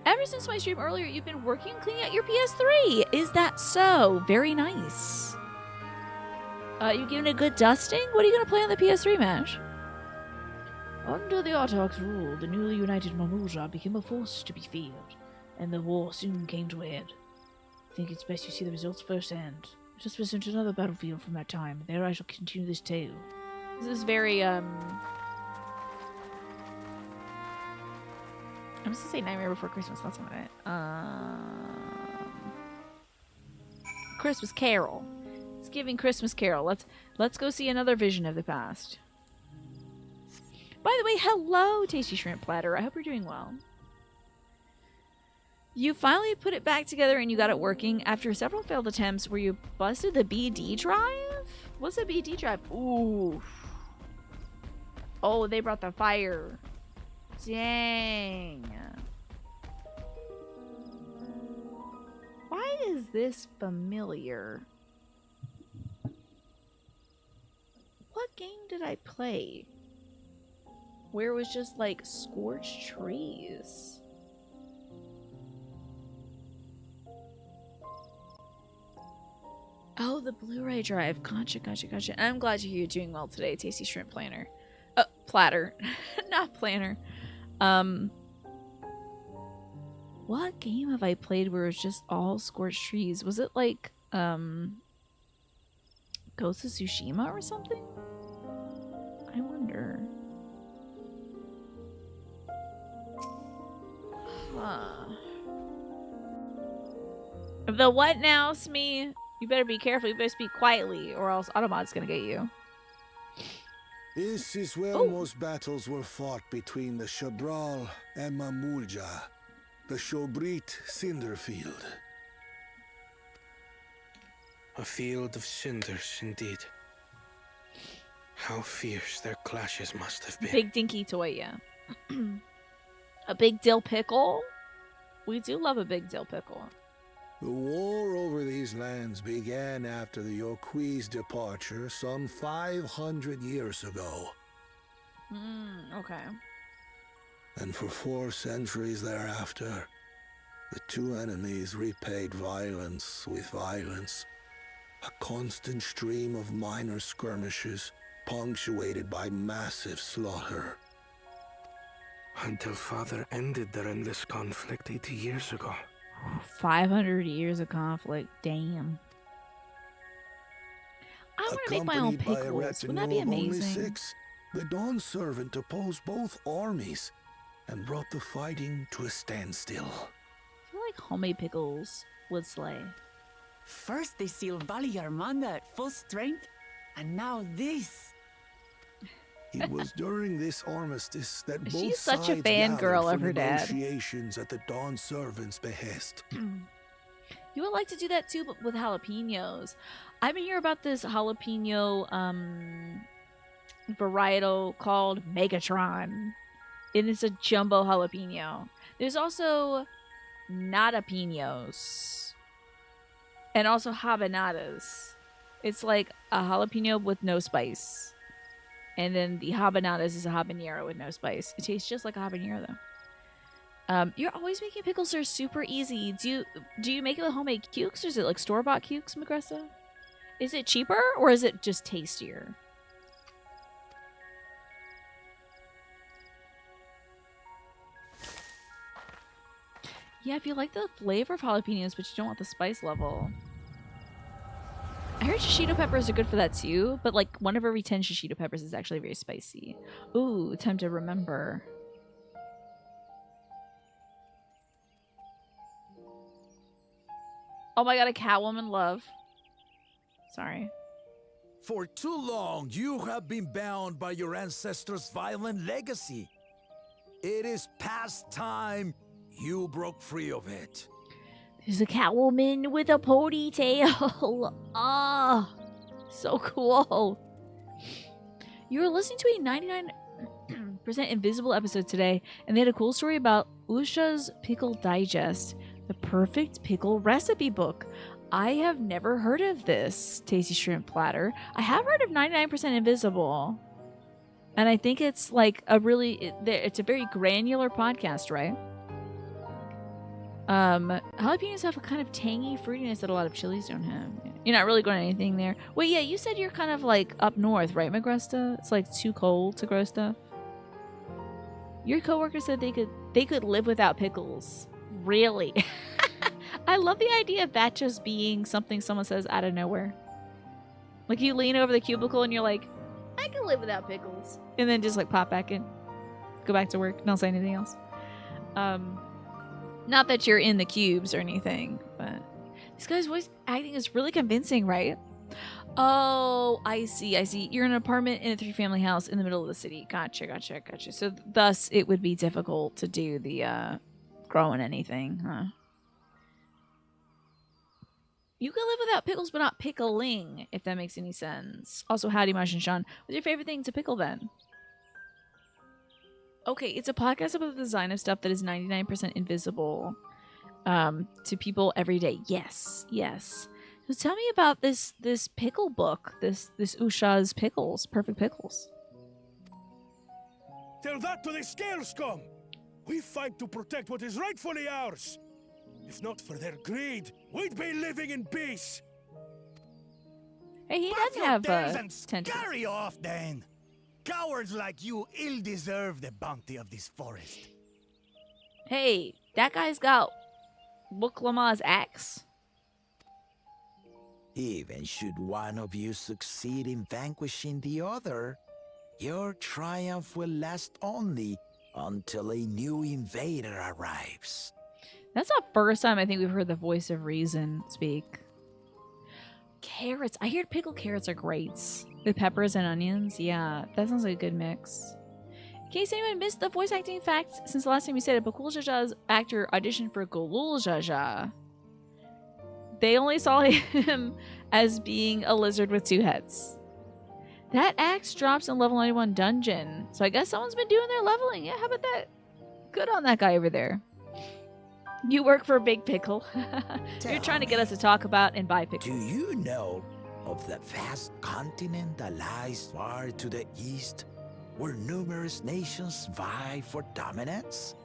Ever since my stream earlier, you've been working on cleaning out your PS3. Is that so? Very nice. You giving it a good dusting? What are you going to play on the PS3, Mash? Under the Autarch's rule, the newly united Mamulja became a force to be feared, and the war soon came to a head. I think it's best you see the results firsthand. Let us visit another battlefield from that time, and there I shall continue this tale. This is very, I'm just gonna say Nightmare Before Christmas, that's not it. Christmas Carol. It's giving Christmas Carol. Let's go see another vision of the past. By the way, hello, Tasty Shrimp Platter. I hope you're doing well. You finally put it back together and you got it working after several failed attempts where you busted the BD drive? What's a BD drive? Ooh. Oh, they brought the fire. Dang. Why is this familiar? What game did I play where it was just like scorched trees? Oh, the Blu-ray drive. Gotcha. I'm glad to hear you're doing well today, Tasty Shrimp Platter. Platter. Not planner. What game have I played where it's just all scorched trees? Was it like, Ghost of Tsushima or something? I wonder. The what now, Smee? You better be careful. You better speak quietly, or else Automod's gonna get you. This is where most battles were fought between the Shabral and Mamulja, the Shobrit Cinder Field. A field of cinders, indeed. How fierce their clashes must have been. Big dinky toy, yeah. A big dill pickle? We do love a big dill pickle. The war over these lands began after the Yokui's departure some 500 years ago. Okay. And for 4 centuries thereafter, the two enemies repaid violence with violence. A constant stream of minor skirmishes, punctuated by massive slaughter. Until Father ended their endless conflict 80 years ago. 500 years of conflict. Damn. I want to make my own pickles. Wouldn't that be amazing? 6, the Dawn Servant opposed both armies and brought the fighting to a standstill. I feel like homemade pickles would slay. First they sealed Valley Armanda at full strength, and now this. It was during this armistice that both She's such a sides fangirl gathered of her for dad. negotiations at the Dawn Servant's behest. You would like to do that too, but with jalapenos. I've been hearing about this jalapeno varietal called Megatron. And it's a jumbo jalapeno. There's also nadapenos. And also habanadas. It's like a jalapeno with no spice. And then the habanadas is a habanero with no spice. It tastes just like a habanero, though. You're always making pickles that are super easy. Do you make it with homemade cukes, or is it like store-bought cukes, Magressa? Is it cheaper, or is it just tastier? Yeah, if you like the flavor of jalapenos, but you don't want the spice level. I heard shishito peppers are good for that too, but like 1 of every 10 shishito peppers is actually very spicy. Ooh, time to remember. Oh my god, a Catwoman love. Sorry. For too long, you have been bound by your ancestors' violent legacy. It is past time you broke free of it. There's a Catwoman with a ponytail. Ah, so cool. You were listening to a 99% invisible episode today, and they had a cool story about Usha's Pickle Digest, the perfect pickle recipe book. I have never heard of this, Tasty Shrimp Platter. I have heard of 99% Invisible. And I think it's like it's a very granular podcast, right? Jalapenos have a kind of tangy fruitiness that a lot of chilies don't have. You're not really growing anything there. Wait, yeah, you said you're kind of like up north, right, Magresta? It's like too cold to grow stuff. Your coworker said they could live without pickles. Really? I love the idea of that just being something someone says out of nowhere. Like you lean over the cubicle and you're like, I can live without pickles. And then just like pop back in. Go back to work. Don't say anything else. Not that you're in the cubes or anything, but this guy's voice acting is really convincing, right? Oh, I see. You're in an apartment in a 3-family house in the middle of the city. Gotcha. So thus it would be difficult to do the growing anything, huh? You can live without pickles, but not pickling, if that makes any sense. Also, howdy, Marsh and Sean. What's your favorite thing to pickle, then? Okay, it's a podcast about the design of stuff that is 99% invisible to people every day. Yes. So tell me about this pickle book, this Usha's Pickles, Perfect Pickles. Tell that to the Scale Scum! We fight to protect what is rightfully ours! If not for their greed, we'd be living in peace! Hey, he Bath doesn't your have days and tentacles. scurry off then. Cowards like you ill deserve the bounty of this forest. Hey, that guy's got Wuklama's axe. Even should one of you succeed in vanquishing the other, your triumph will last only until a new invader arrives. That's the first time I think we've heard the voice of reason speak. Carrots. I heard pickled carrots are great. With peppers and onions. Yeah, that sounds like a good mix. In case anyone missed the voice acting fact, since the last time we said it, Bakul Jaja's actor auditioned for Golul Jaja. They only saw him as being a lizard with 2 heads. That axe drops in level 91 dungeon. So I guess someone's been doing their leveling. Yeah, how about that? Good on that guy over there. You work for Big Pickle. You're trying to get us to talk about and buy pickles. Do you know of the vast continent that lies far to the east, where numerous nations vie for dominance?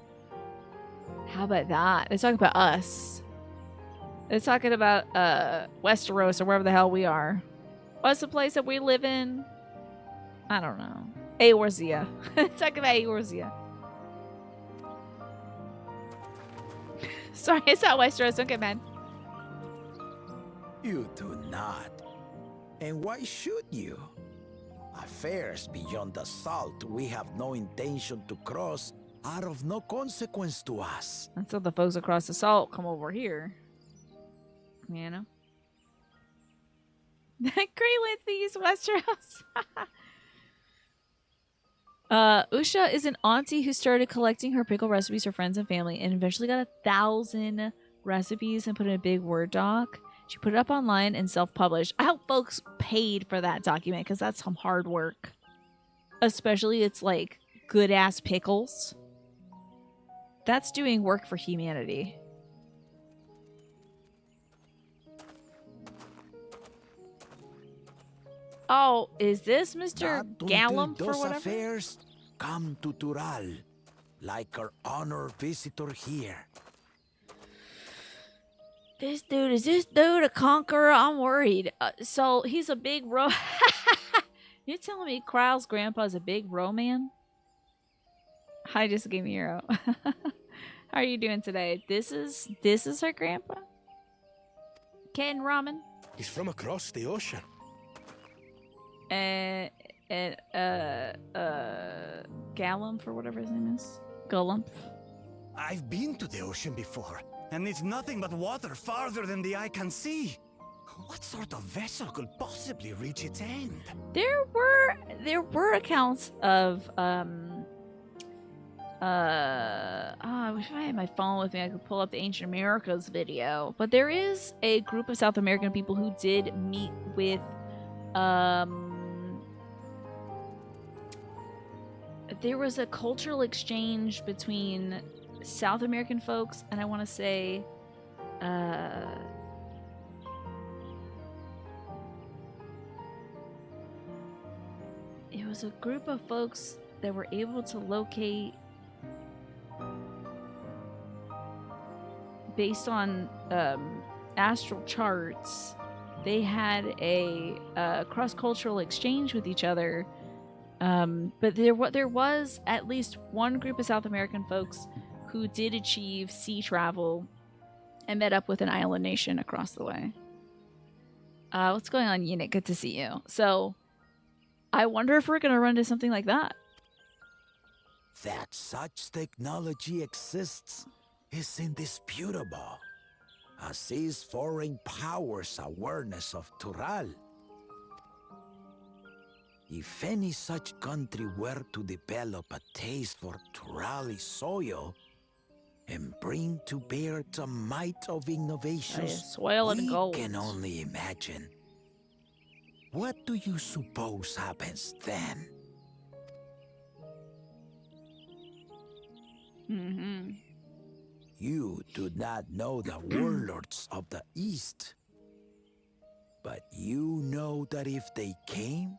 How about that? They're talking about us. They're talking about Westeros or wherever the hell we are. What's the place that we live in? I don't know. Eorzea. Talking about Eorzea. Sorry, it's not Westeros. Don't get mad. You do not. And why should you? Affairs beyond the salt we have no intention to cross are of no consequence to us. Until the folks across the salt come over here. You know? Greylands, they use Westeros. Usha is an auntie who started collecting her pickle recipes for friends and family and eventually got 1,000 recipes and put in a big Word doc. She put it up online and self-published. I hope folks paid for that document because that's some hard work. Especially it's like good-ass pickles. That's doing work for humanity. Oh, is this Mr. Gallum for whatever? Affairs come to Tural, like our honored visitor here. Is this dude a conqueror? I'm worried. So he's a big You're telling me Kryl's grandpa's a big man? Hi, just Game Hero. How are you doing today? This is her grandpa? Ken Ramen? He's from across the ocean. Gallum for whatever his name is. Gollum. I've been to the ocean before, and it's nothing but water farther than the eye can see. What sort of vessel could possibly reach its end? There were accounts of I wish I had my phone with me. I could pull up the Ancient Americas video. But there is a group of South American people who did meet with there was a cultural exchange between South American folks and I want to say it was a group of folks that were able to locate based on astral charts. They had a cross-cultural exchange with each other. But there was at least one group of South American folks who did achieve sea travel and met up with an island nation across the way. What's going on, Unit? Good to see you. So, I wonder if we're going to run into something like that. That such technology exists is indisputable, as is foreign powers' awareness of Tural. If any such country were to develop a taste for Turali soil and bring to bear the might of innovations soil and gold, we can only imagine. What do you suppose happens then? Mm-hmm. You do not know the warlords of the East, but you know that if they came,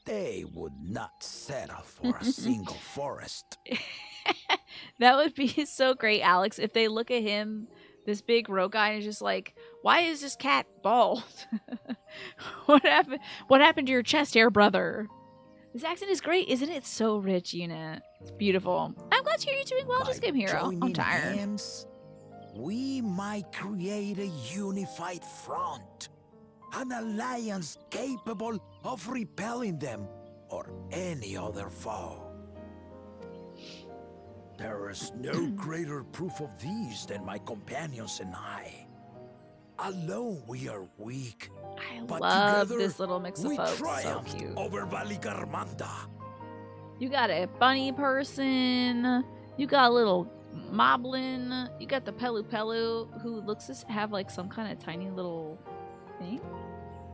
they would not settle for a single forest. That would be so great, Alex, if they look at him, this big rogue guy, and is just like, why is this cat bald? What happened? What happened to your chest hair, brother? This accent is great, isn't it? It's so rich, Unit. It's beautiful. I'm glad to hear you're doing well, just game hero. I'm tired. Hands, we might create a unified front. An alliance capable of repelling them or any other foe. There is no greater proof of these than my companions and I. Alone we are weak. I love this little mix of we folks. So triumphed cute. over Valigarmanda. You got a bunny person. You got a little moblin. You got the Pelu Pelu, who looks to have like some kind of tiny little thing,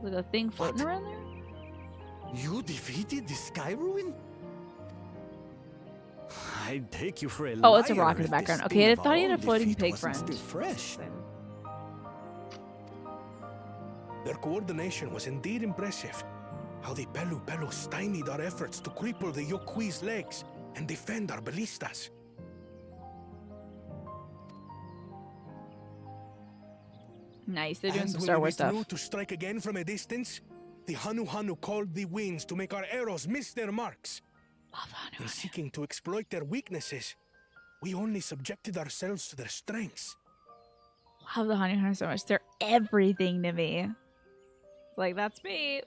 like a thing floating around there. You defeated the Sky Ruin? I'd take you for a Oh, it's a liar rock in the if background. this Okay, I thing of thought he our had a own floating defeat pig wasn't friend. still fresh. Their coordination was indeed impressive. How the Pelu Pelu stymied our efforts to cripple the Yokui's legs and defend our ballistas. Nice, they're doing And some when Star we Wars stuff. withdrew to strike again from a distance, the Hanu Hanu called the winds to make our arrows miss their marks. In seeking to exploit their weaknesses, we only subjected ourselves to their strengths. Love the Honey Hunter so much. They're everything to me. Like, that's me.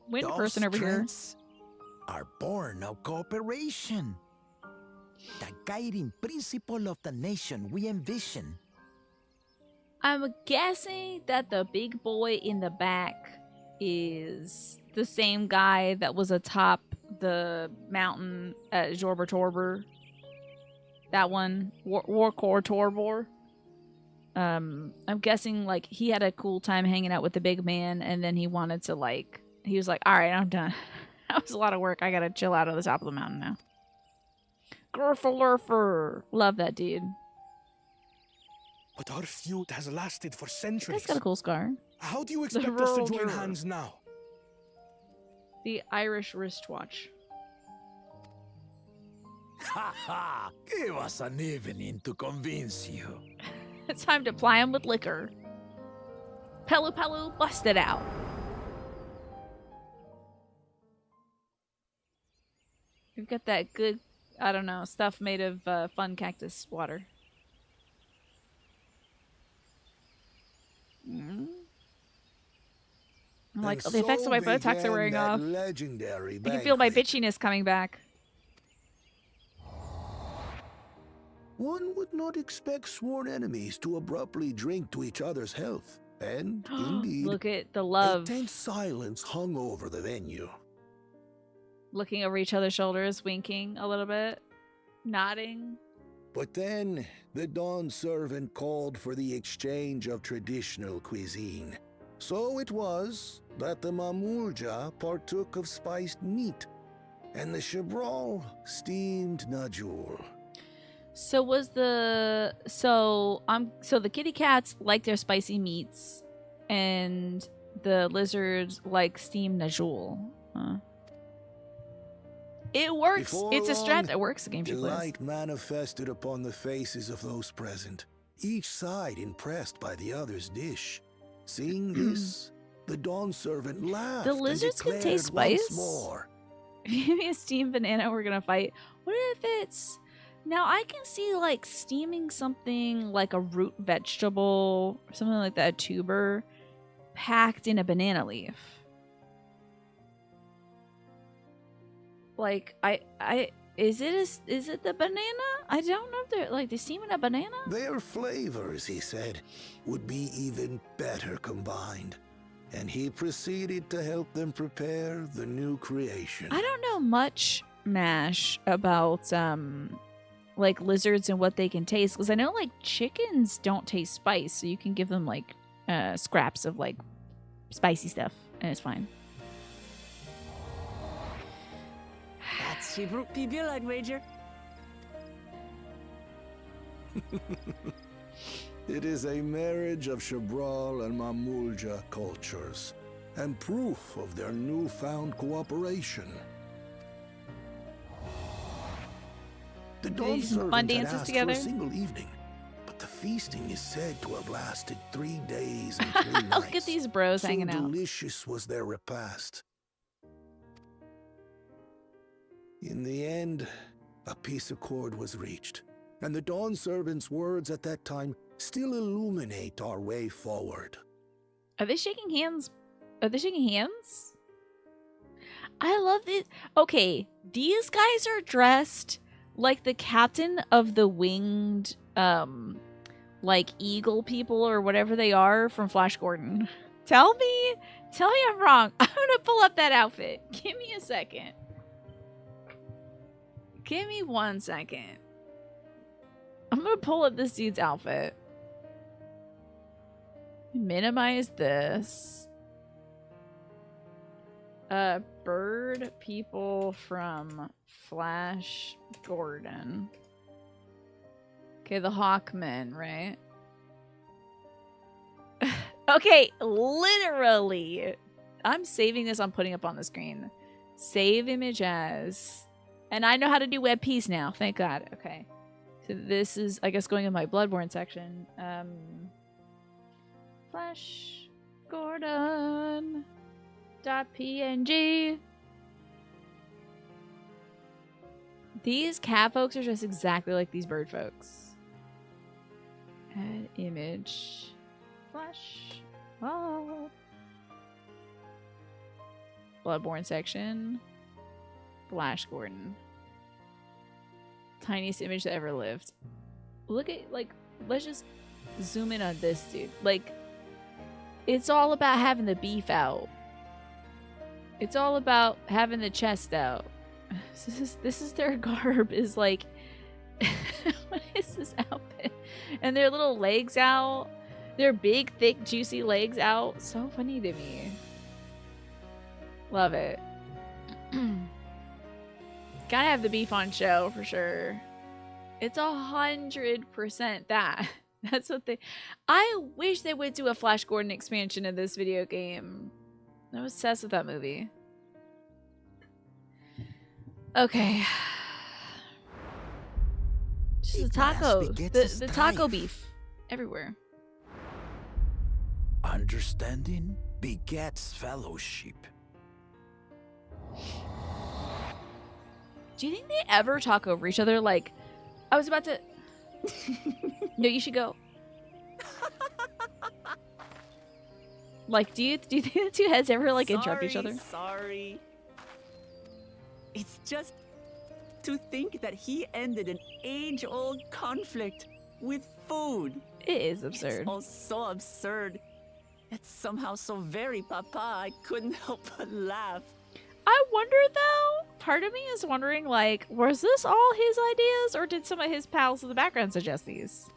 Wind Those person over here. strengths are born of cooperation. The guiding principle of the nation we envision. I'm guessing that the big boy in the back is the same guy that was atop the mountain at Jorber Torber. That one, Warkor Torbor. I'm guessing like he had a cool time hanging out with the big man, and then he wanted to like, he was like, all right, I'm done. That was a lot of work. I gotta chill out on the top of the mountain now. Gurfalurfer. Love that dude. But our feud has lasted for centuries. He's got a cool scar. How do you expect us to join hands now? The Irish wristwatch. Ha ha! Give us an evening to convince you. It's time to ply him with liquor. Pelu Pelu, bust it out. We've got that good, I don't know, stuff made of fun cactus water. Mm. I'm like, the effects of my Botox are wearing off. Legendary I can feel my bitchiness coming back. One would not expect sworn enemies to abruptly drink to each other's health. And, indeed, look at the love. A tense silence hung over the venue. Looking over each other's shoulders, winking a little bit, nodding. But then, the Dawn servant called for the exchange of traditional cuisine. So it was that the Mamulja partook of spiced meat, and the Chebral steamed najul. So was the so the kitty cats like their spicy meats, and the lizards like steamed najul. Huh. It works. Before It's a strat long, that works. The game she plays. delight manifested upon the faces of those present, each side impressed by the other's dish. Seeing this, the Dawn servant laughed. The lizards can taste spice. Maybe a steamed banana we're gonna fight. What if it's now? I can see like steaming something like a root vegetable or something like that, a tuber, packed in a banana leaf. Like is it the banana? I don't know if they're like steaming a banana. Their flavors, he said, would be even better combined. And he proceeded to help them prepare the new creation. I don't know much, Mash, about like lizards and what they can taste, because I know like chickens don't taste spice, so you can give them like scraps of like spicy stuff and it's fine. That's Shebruk Pibil, I'd wager. It is a marriage of Chebral and Mamulja cultures, and proof of their newfound cooperation. The Dawn Some fun servant had dances asked together? for a single evening, but the feasting is said to have lasted 3 days and 3 nights. Look at these bros so hanging out. delicious was their repast. In the end, a peace accord was reached, and the Dawn Servant's words at that time still illuminate our way forward. Are they shaking hands? Are they shaking hands? I love this. Okay, these guys are dressed like the captain of the winged, like eagle people or whatever they are from Flash Gordon. Tell me I'm wrong. I'm gonna pull up that outfit. Give me a second. Give me 1 second. I'm gonna pull up this dude's outfit. Minimize this. Bird people from Flash Gordon. Okay, the Hawkmen, right? Okay, literally. I'm saving this. I'm putting up on the screen. Save image as. And I know how to do web piece now. Thank God. Okay. So this is, I guess, going in my Bloodborne section. Flash Gordon. .png. These cat folks are just exactly like these bird folks. Add image. Flash. Oh. Bloodborne section. Flash Gordon. Tiniest image that ever lived. Look at, like, let's just zoom in on this dude. Like, it's all about having the beef out. It's all about having the chest out. This is their garb, is like, what is this outfit? And their little legs out. Their big, thick, juicy legs out. So funny to me. Love it. Gotta have the beef on show for sure. It's 100% that. That's what they... I wish they would do a Flash Gordon expansion of this video game. I'm obsessed with that movie. Okay. Just the taco. The taco beef. Everywhere. Understanding begets fellowship. Do you think they ever talk over each other? Like, I was about to... No, you should go. Like, do you think the two heads ever, like, interrupt each other? Sorry. It's just to think that he ended an age-old conflict with food. It is absurd. It's all so absurd. It's somehow so very papa, I couldn't help but laugh. I wonder, though, part of me is wondering, like, was this all his ideas, or did some of his pals in the background suggest these?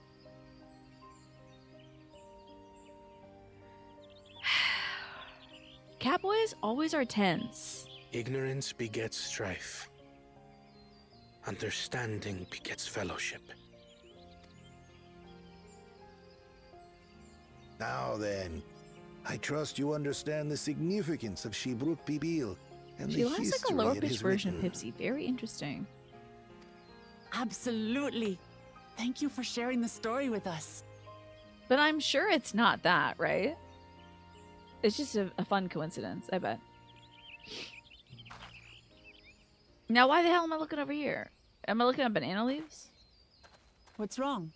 Catboys always are tense. Ignorance begets strife. Understanding begets fellowship. Now then, I trust you understand the significance of Shibruk Pibil and She the looks like a history lower it pitched has version written. of Pipsy. Very interesting. Absolutely. Thank you for sharing the story with us. But I'm sure it's not that, right? It's just a fun coincidence, I bet. Now, why the hell am I looking over here? Am I looking at banana leaves? What's wrong?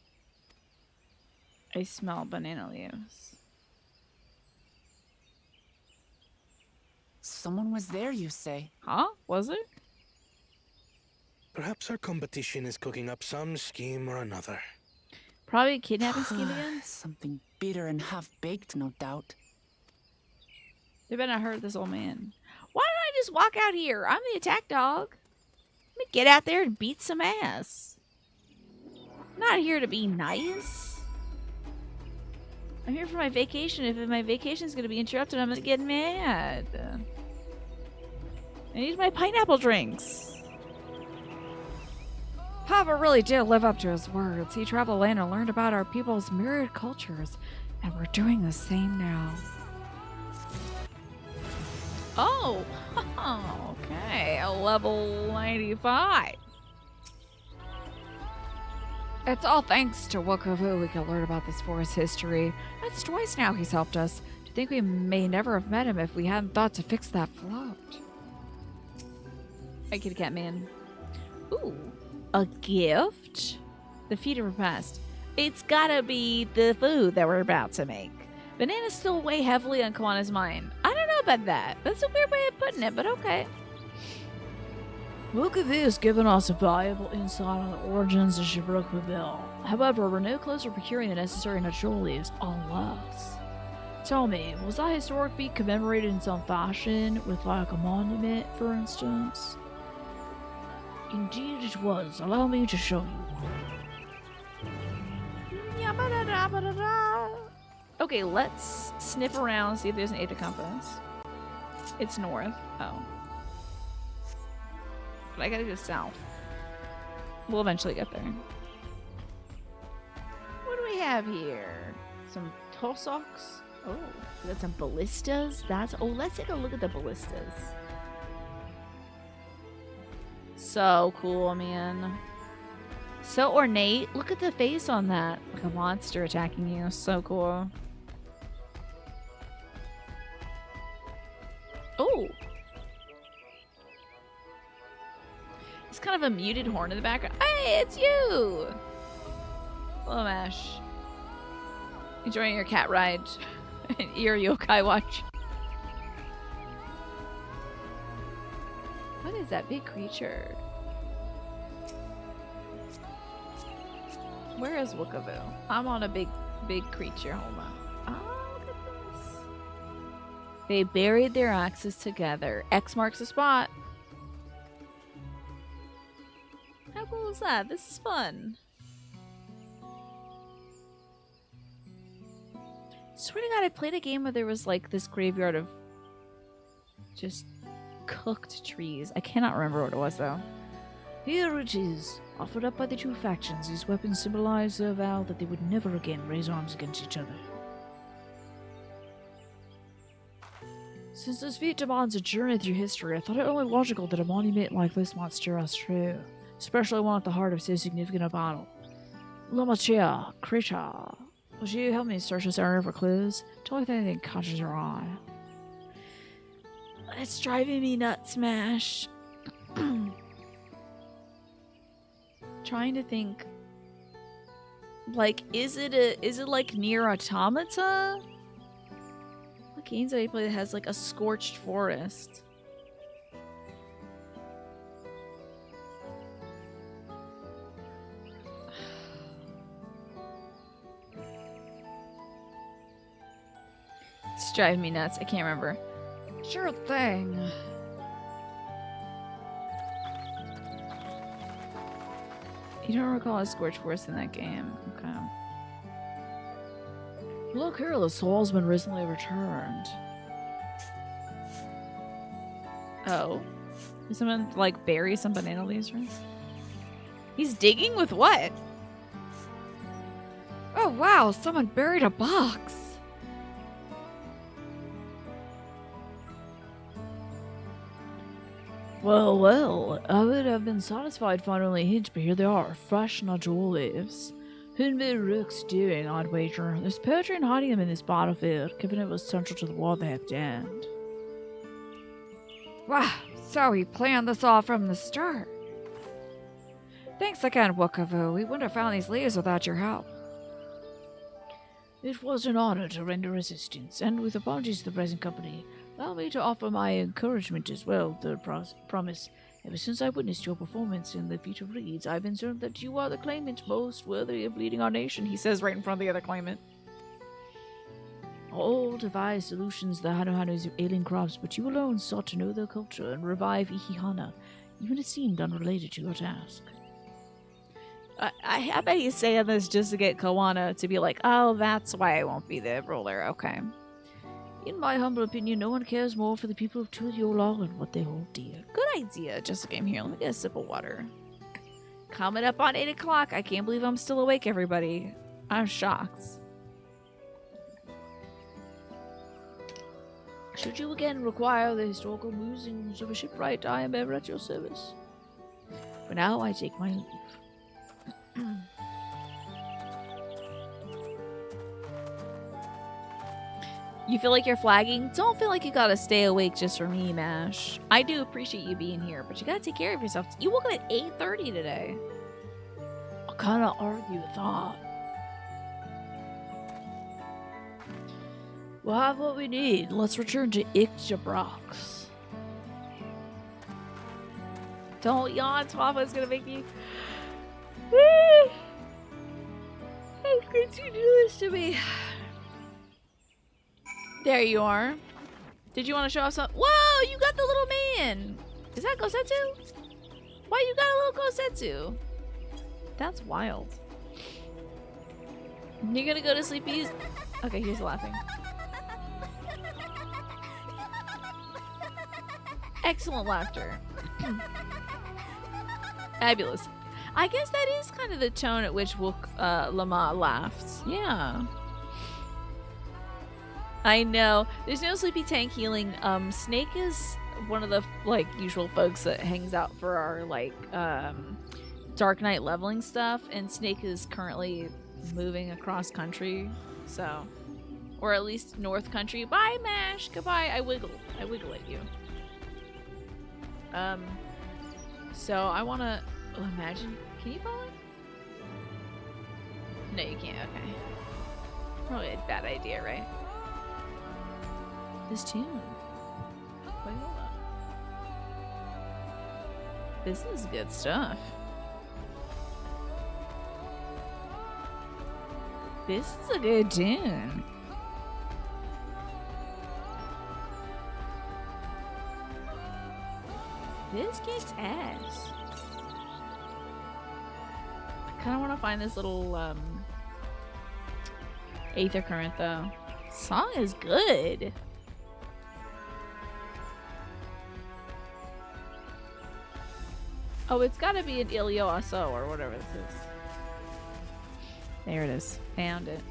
I smell banana leaves. Someone was there, you say? Huh? Was it? Perhaps our competition is cooking up some scheme or another. Probably a kidnapping scheme again? Something bitter and half-baked, no doubt. They better not hurt this old man. Why don't I just walk out here? I'm the attack dog. Let me get out there and beat some ass. I'm not here to be nice. I'm here for my vacation. If my vacation's going to be interrupted, I'm going to get mad. I need my pineapple drinks. Papa really did live up to his words. He traveled land and learned about our people's myriad cultures, and we're doing the same now. Oh, okay, a level 95. It's all thanks to Wukavu we can learn about this forest history. That's twice now he's helped us. To think we may never have met him if we hadn't thought to fix that float. I Kitty Cat Man. Ooh, a gift? The feet of her past. It's gotta be the food that we're about to make. Banana's still weigh heavily on Kawana's mind. I don't know about that. That's a weird way of putting it, but okay. Look at this, giving us a valuable insight on the origins of Shabrook Bill. However, we're no closer procuring the necessary natural leaves unless... Tell me, was that historic feat commemorated in some fashion, with like a monument, for instance? Indeed it was. Allow me to show you. Okay, let's sniff around, see if there's an Aether Compass. It's north. Oh. But I gotta go south. We'll eventually get there. What do we have here? Some Tossocks? Oh, we got some ballistas. Oh, let's take a look at the ballistas. So cool, man. So ornate. Look at the face on that. Like a monster attacking you. So cool. Oh. It's kind of a muted horn in the background. Hey, it's you! Hello, Mash. Enjoying your cat ride. And ear yokai watch. What is that big creature? Where is Wukavu? I'm on a big creature. Hold on. Oh, look at this. They buried their axes together. X marks the spot. How cool is that? This is fun. Swear to God, I played a game where there was like this graveyard of just cooked trees. I cannot remember what it was though. Here it is, offered up by the two factions. These weapons symbolize their vow that they would never again raise arms against each other. Since this feat demands a journey through history, I thought it only logical that a monument like this might steer us true, especially one at the heart of so significant a battle. Lamachia, Krita, would you help me search this area for clues? Tell me if anything catches your eye. It's driving me nuts, Smash. Trying to think. Like, is it like Nier Automata? What games have I played that has like a scorched forest? It's driving me nuts. I can't remember. Sure thing. You don't recall a scorched forest in that game. Okay. Look here, the soul's been recently returned. Oh. Did someone like bury some banana leaves for us? He's digging with what? Oh wow, someone buried a box. Well, well, I would have been satisfied finding only a hint, but here they are, fresh nodule leaves. Who Rook's doing, I'd wager. There's poetry in hiding them in this battlefield, given it was central to the war they have donned. Wow, so he planned this all from the start. Thanks again, Wukavu. We wouldn't have found these leaves without your help. It was an honor to render assistance, and with apologies to the present company, allow me to offer my encouragement as well, Third Promise. Ever since I witnessed your performance in the feat of reeds, I've been certain that you are the claimant most worthy of leading our nation, he says right in front of the other claimant. All devised solutions to the Hanohanos of ailing crops, but you alone sought to know their culture and revive Ihihana, even it seemed unrelated to your task. I bet he's saying this just to get Kawana to be like, oh, that's why I won't be the ruler. Okay. In my humble opinion, no one cares more for the people of Tuliolal and what they hold dear. Good idea. Just a game here. Let me get a sip of water. Coming up on 8 o'clock. I can't believe I'm still awake, everybody. I'm shocked. Should you again require the historical musings of a shipwright, I am ever at your service. For now, I take my leave. You feel like you're flagging? Don't feel like you gotta stay awake just for me, Mash. I do appreciate you being here, but you gotta take care of yourself. You woke up at 8:30 today. I kinda argue with that. We'll have what we need. Let's return to Ixjabrax. Don't yawn, Twafa's gonna make me... How could you do this to me? There you are. Did you want to show off some? Whoa, you got the little man. Is that Gosetsu? Why you got a little Gosetsu? That's wild. You're gonna go to sleep easy. Okay, here's the laughing. Excellent laughter. Fabulous. I guess that is kind of the tone at which Lama laughs. Yeah. I know. There's no sleepy tank healing. Snake is one of the usual folks that hangs out for our Dark Knight leveling stuff, and Snake is currently moving across country, so, or at least North Country. Bye, Mash. Goodbye. I wiggle at you. So I wanna imagine. Can you follow? No, you can't. Okay. Probably a bad idea, right? This tune. Wait, hold up. This is good stuff. This is a good tune. This kicks ass. I kind of want to find this little Aether Current though. Song is good. Oh, it's gotta be an Ilio Aso or whatever this is. There it is. Found it.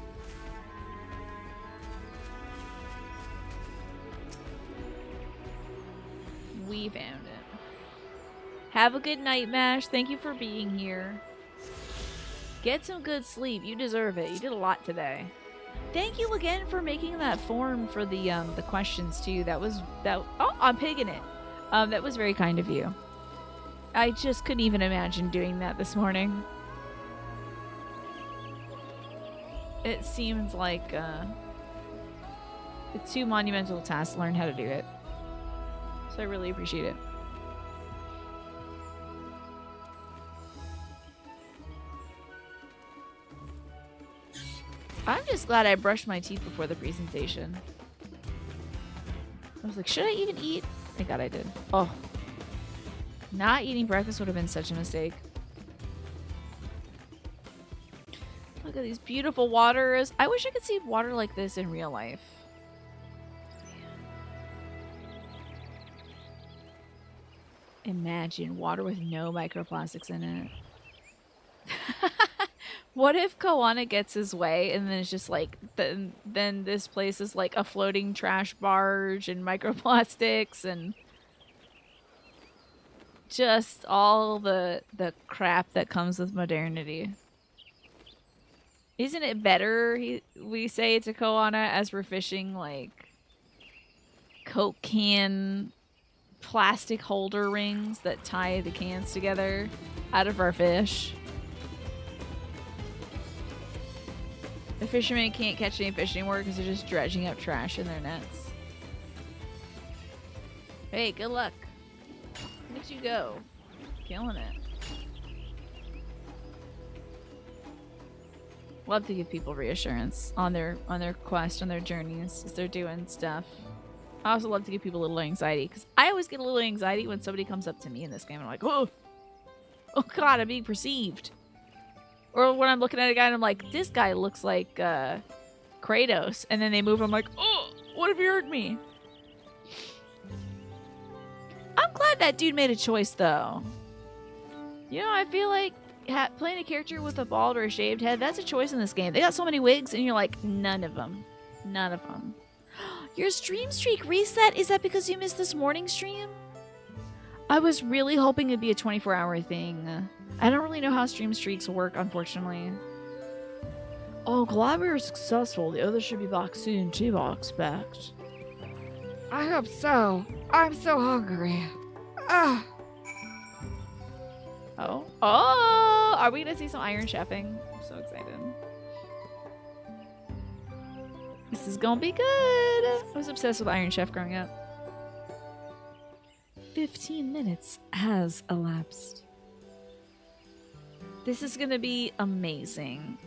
We found it. Have a good night, Mash. Thank you for being here. Get some good sleep. You deserve it. You did a lot today. Thank you again for making that form for the questions too. Oh, I'm pigging it. That was very kind of you. I just couldn't even imagine doing that this morning. It seems like a too monumental task to learn how to do it. So I really appreciate it. I'm just glad I brushed my teeth before the presentation. I was like, should I even eat? Thank God I did. Oh. Not eating breakfast would have been such a mistake. Look at these beautiful waters. I wish I could see water like this in real life. Imagine water with no microplastics in it. What if Koana gets his way and then it's just like, then this place is like a floating trash barge and microplastics and just all the crap that comes with modernity. Isn't it better, we say to Koana, as we're fishing like Coke can plastic holder rings that tie the cans together out of our fish? The fishermen can't catch any fish anymore because they're just dredging up trash in their nets. Hey, good luck. Look at you go. Killing it. Love to give people reassurance on their quest, on their journeys as they're doing stuff. I also love to give people a little anxiety because I always get a little anxiety when somebody comes up to me in this game and I'm like, oh God, I'm being perceived. Or when I'm looking at a guy and I'm like, this guy looks like Kratos, and then they move, I'm like, oh, what if you hurt me? I'm glad that dude made a choice though. You know, I feel like playing a character with a bald or a shaved head, that's a choice in this game. They got so many wigs and you're like, none of them. None of them. Your stream streak reset? Is that because you missed this morning stream? I was really hoping it'd be a 24-hour thing. I don't really know how stream streaks work, unfortunately. Oh, glad we were successful. The others should be back soon too, I expect. I hope so. I'm so hungry. Ah. Oh. Oh! Are we gonna see some Iron Chefing? I'm so excited. This is gonna be good. I was obsessed with Iron Chef growing up. 15 minutes has elapsed. This is gonna be amazing.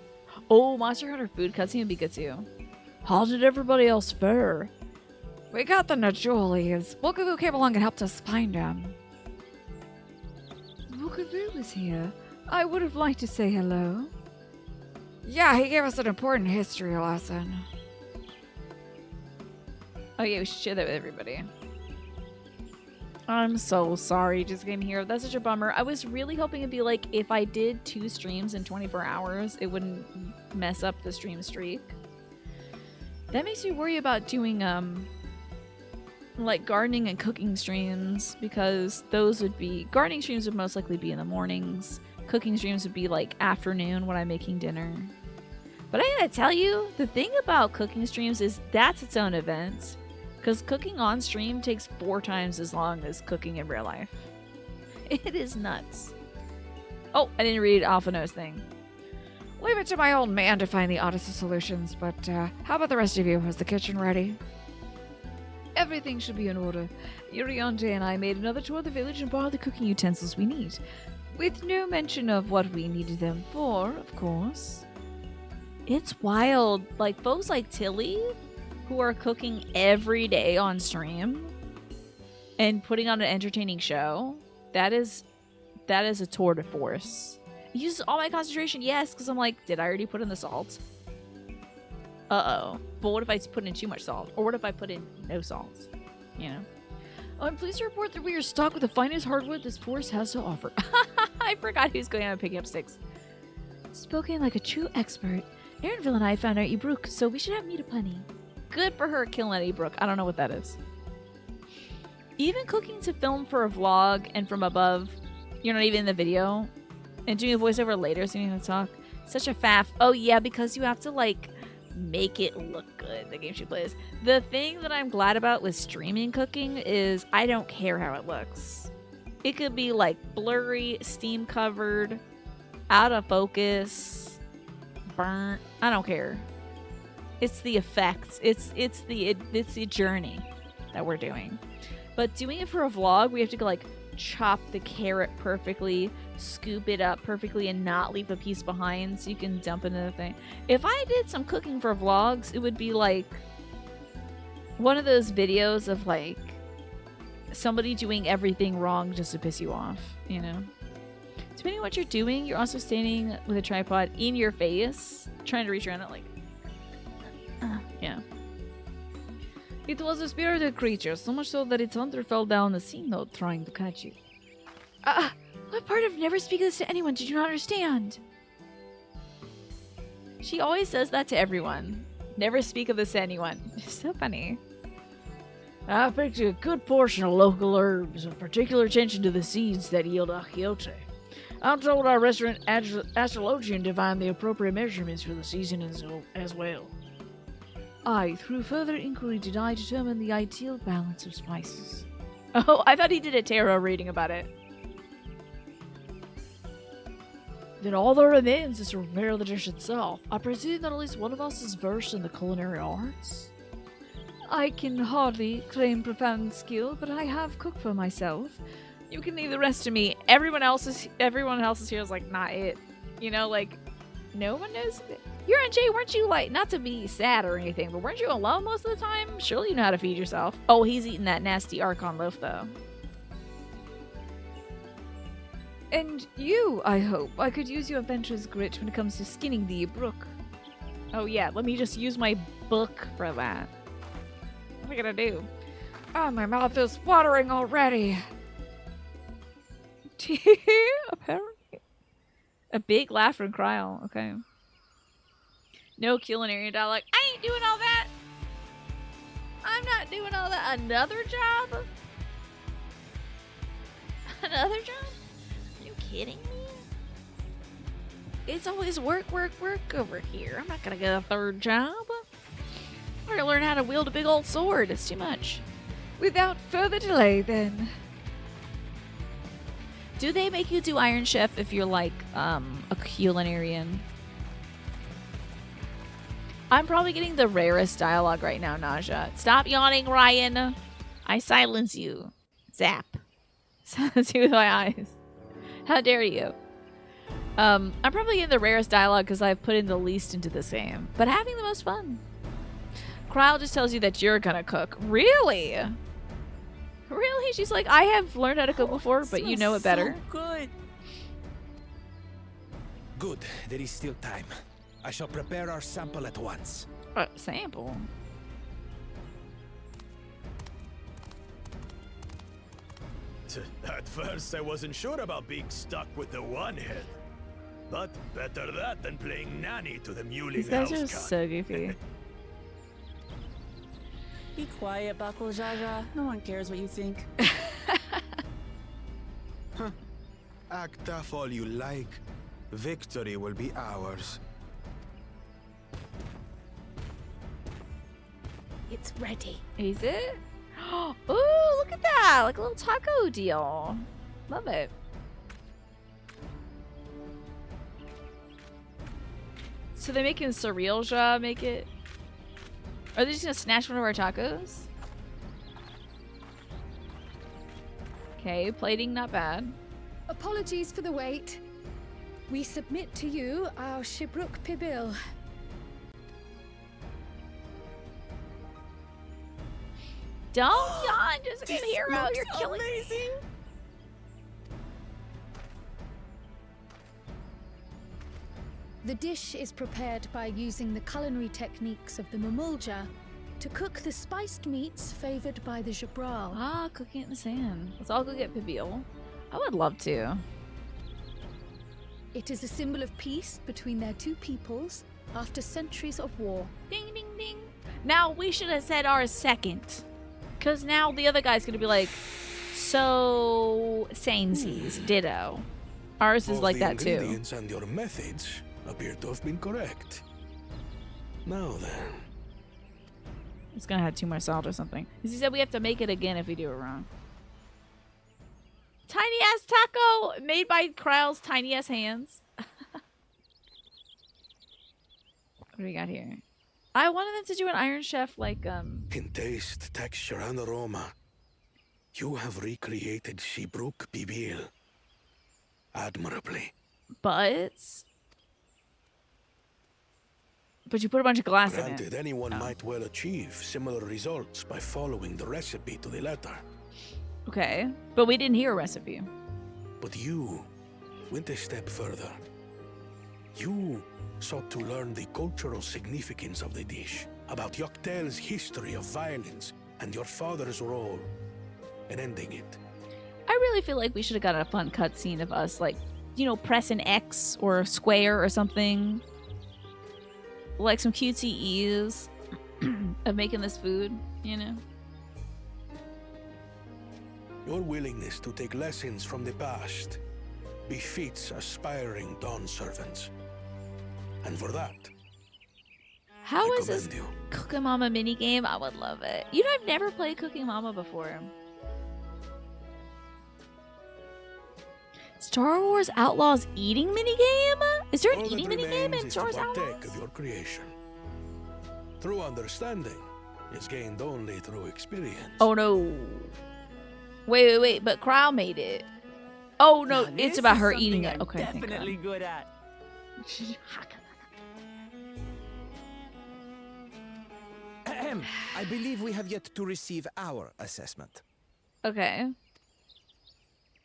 Oh, Monster Hunter food cutscene would be good too. How did everybody else fare? We got the Najulis. Bokavu came along and helped us find him. Bokavu was here. I would have liked to say hello. Yeah, he gave us an important history lesson. Oh yeah, we should share that with everybody. I'm so sorry just getting here. That's such a bummer. I was really hoping it'd be like if I did 2 streams in 24 hours, it wouldn't mess up the stream streak. That makes me worry about doing like gardening and cooking streams, because those would be gardening streams would most likely be in the mornings. Cooking streams would be like afternoon when I'm making dinner. But I gotta tell you, the thing about cooking streams is that's its own event. Because cooking on stream takes 4 times as long as cooking in real life. It is nuts. Oh, I didn't read Alphano's thing. Leave it to my old man to find the Odyssey solutions, but how about the rest of you? Is the kitchen ready? Everything should be in order. Uriante and I made another tour of the village and borrowed the cooking utensils we need. With no mention of what we needed them for, of course. It's wild. Like, folks like Tilly, who are cooking every day on stream and putting on an entertaining show, that is a tour de force. It uses all my concentration, yes, because I'm like, did I already put in the salt? Uh-oh. But what if I put in too much salt? Or what if I put in no salt? You know? I'm pleased to report that we are stocked with the finest hardwood this forest has to offer. I forgot who's going out and picking up sticks. Spoken like a true expert, Erinville and I found our Ibrook, so we should have meat aplenty. Good for her killing that Ibrook. I don't know what that is. Even cooking to film for a vlog and from above, you're not even in the video, and doing a voiceover later so you don't have to talk. Such a faff. Oh yeah, because you have to like make it look good, the game she plays. The thing that I'm glad about with streaming cooking is I don't care how it looks. It could be like blurry, steam covered, out of focus, burnt. I don't care. It's the effects. It's the journey that we're doing. But doing it for a vlog, we have to like chop the carrot perfectly, scoop it up perfectly, and not leave a piece behind so you can dump it in the thing. If I did some cooking for vlogs, it would be like one of those videos of like somebody doing everything wrong just to piss you off, you know? Depending on what you're doing, you're also standing with a tripod in your face, trying to reach around it like, yeah. It was a spirited creature, so much so that its hunter fell down the sea note trying to catch you. What part of never speak this to anyone did you not understand? She always says that to everyone. Never speak of this to anyone. It's so funny. I picked a good portion of local herbs, with particular attention to the seeds that yield achiote. I'm told our resident astrologian to find the appropriate measurements for the season as well. Through further inquiry, did I determine the ideal balance of spices. Oh, I thought he did a tarot reading about it. Then all that remains is to prepare the dish itself. I presume that at least one of us is versed in the culinary arts? I can hardly claim profound skill, but I have cooked for myself. You can leave the rest to me. Everyone else is here is like not it. You know, like no one knows it. You and Jay, weren't you like, not to be sad or anything, but weren't you alone most of the time? Surely you know how to feed yourself. Oh, he's eating that nasty Archon loaf though. And you, I hope. I could use your adventurous grit when it comes to skinning the brook. Oh yeah, let me just use my book for that. What am I gonna do? Oh, my mouth is watering already. Apparently. A big laugh from Kryl. Okay. No culinary dialogue. I ain't doing all that. I'm not doing all that. Another job? Another job? Are you kidding me? It's always work, work, work over here. I'm not gonna get a third job. I'm gonna learn how to wield a big old sword. It's too much. Without further delay, then. Do they make you do Iron Chef if you're like a culinarian? I'm probably getting the rarest dialogue right now, Naja. Stop yawning, Ryan. I silence you. Zap. Silence you with my eyes. How dare you? I'm probably getting the rarest dialogue because I've put in the least into this game, but having the most fun. Kryle just tells you that you're gonna cook. Really? Really? She's like, I have learned how to cook before, but you know it better. So good. Good. There is still time. I shall prepare our sample at once. Sample? At first, I wasn't sure about being stuck with the one head. But better that than playing nanny to the mewling These guys house are cat. so goofy. Be quiet, Bakul Jaja. No one cares what you think. Act tough all you like. Victory will be ours. It's ready. Is it? Ooh, look at that! Like a little taco deal. Love it. So they're making Surreal Ja make it? Are they just gonna snatch one of our tacos? Okay, plating not bad. Apologies for the wait. We submit to you our Shibruk Pibil. Don't yawn, just a good hero. You're killing amazing. me. The dish is prepared by using the culinary techniques of the Mamulja to cook the spiced meats favored by the Jabral. Ah, cooking it in the sand. Let's all go get Pibil. I would love to. It is a symbol of peace between their two peoples after centuries of war. Ding, ding, ding. Now, we should have said our second. Because now the other guy's going to be like, so, samesies, ditto. Ours is All like the that too. Ingredients and your methods appear to have been correct. Now then. It's going to have too much salt or something. Because he said we have to make it again if we do it wrong. Tiny ass taco made by Kryle's tiny ass hands. What do we got here? I wanted them to do an Iron Chef like In taste, texture, and aroma, you have recreated Shibruk Pibil admirably. But you put a bunch of glass in Granted, it. anyone might well achieve similar results by following the recipe to the letter. Okay, but we didn't hear a recipe. But you went a step further. You sought to learn the cultural significance of the dish, about Yoktel's history of violence and your father's role in ending it. I really feel like we should have got a fun cutscene of us, like, you know, pressing X or square or something. Like some cutesy ease of making this food, you know? Your willingness to take lessons from the past befits aspiring Dawn servants. And for that, How I is this commend you. Cooking Mama minigame? I would love it. You know, I've never played Cooking Mama before. Star Wars Outlaws eating minigame? Is there an All that eating minigame remains in is Star to Wars partake Outlaws? of your creation. True understanding is gained only through experience. Oh no. Wait, but Kryle made it. Oh no, Now, it's this about is her something eating it. I'm Okay, thank God. definitely good at. Ahem. I believe we have yet to receive our assessment. Okay.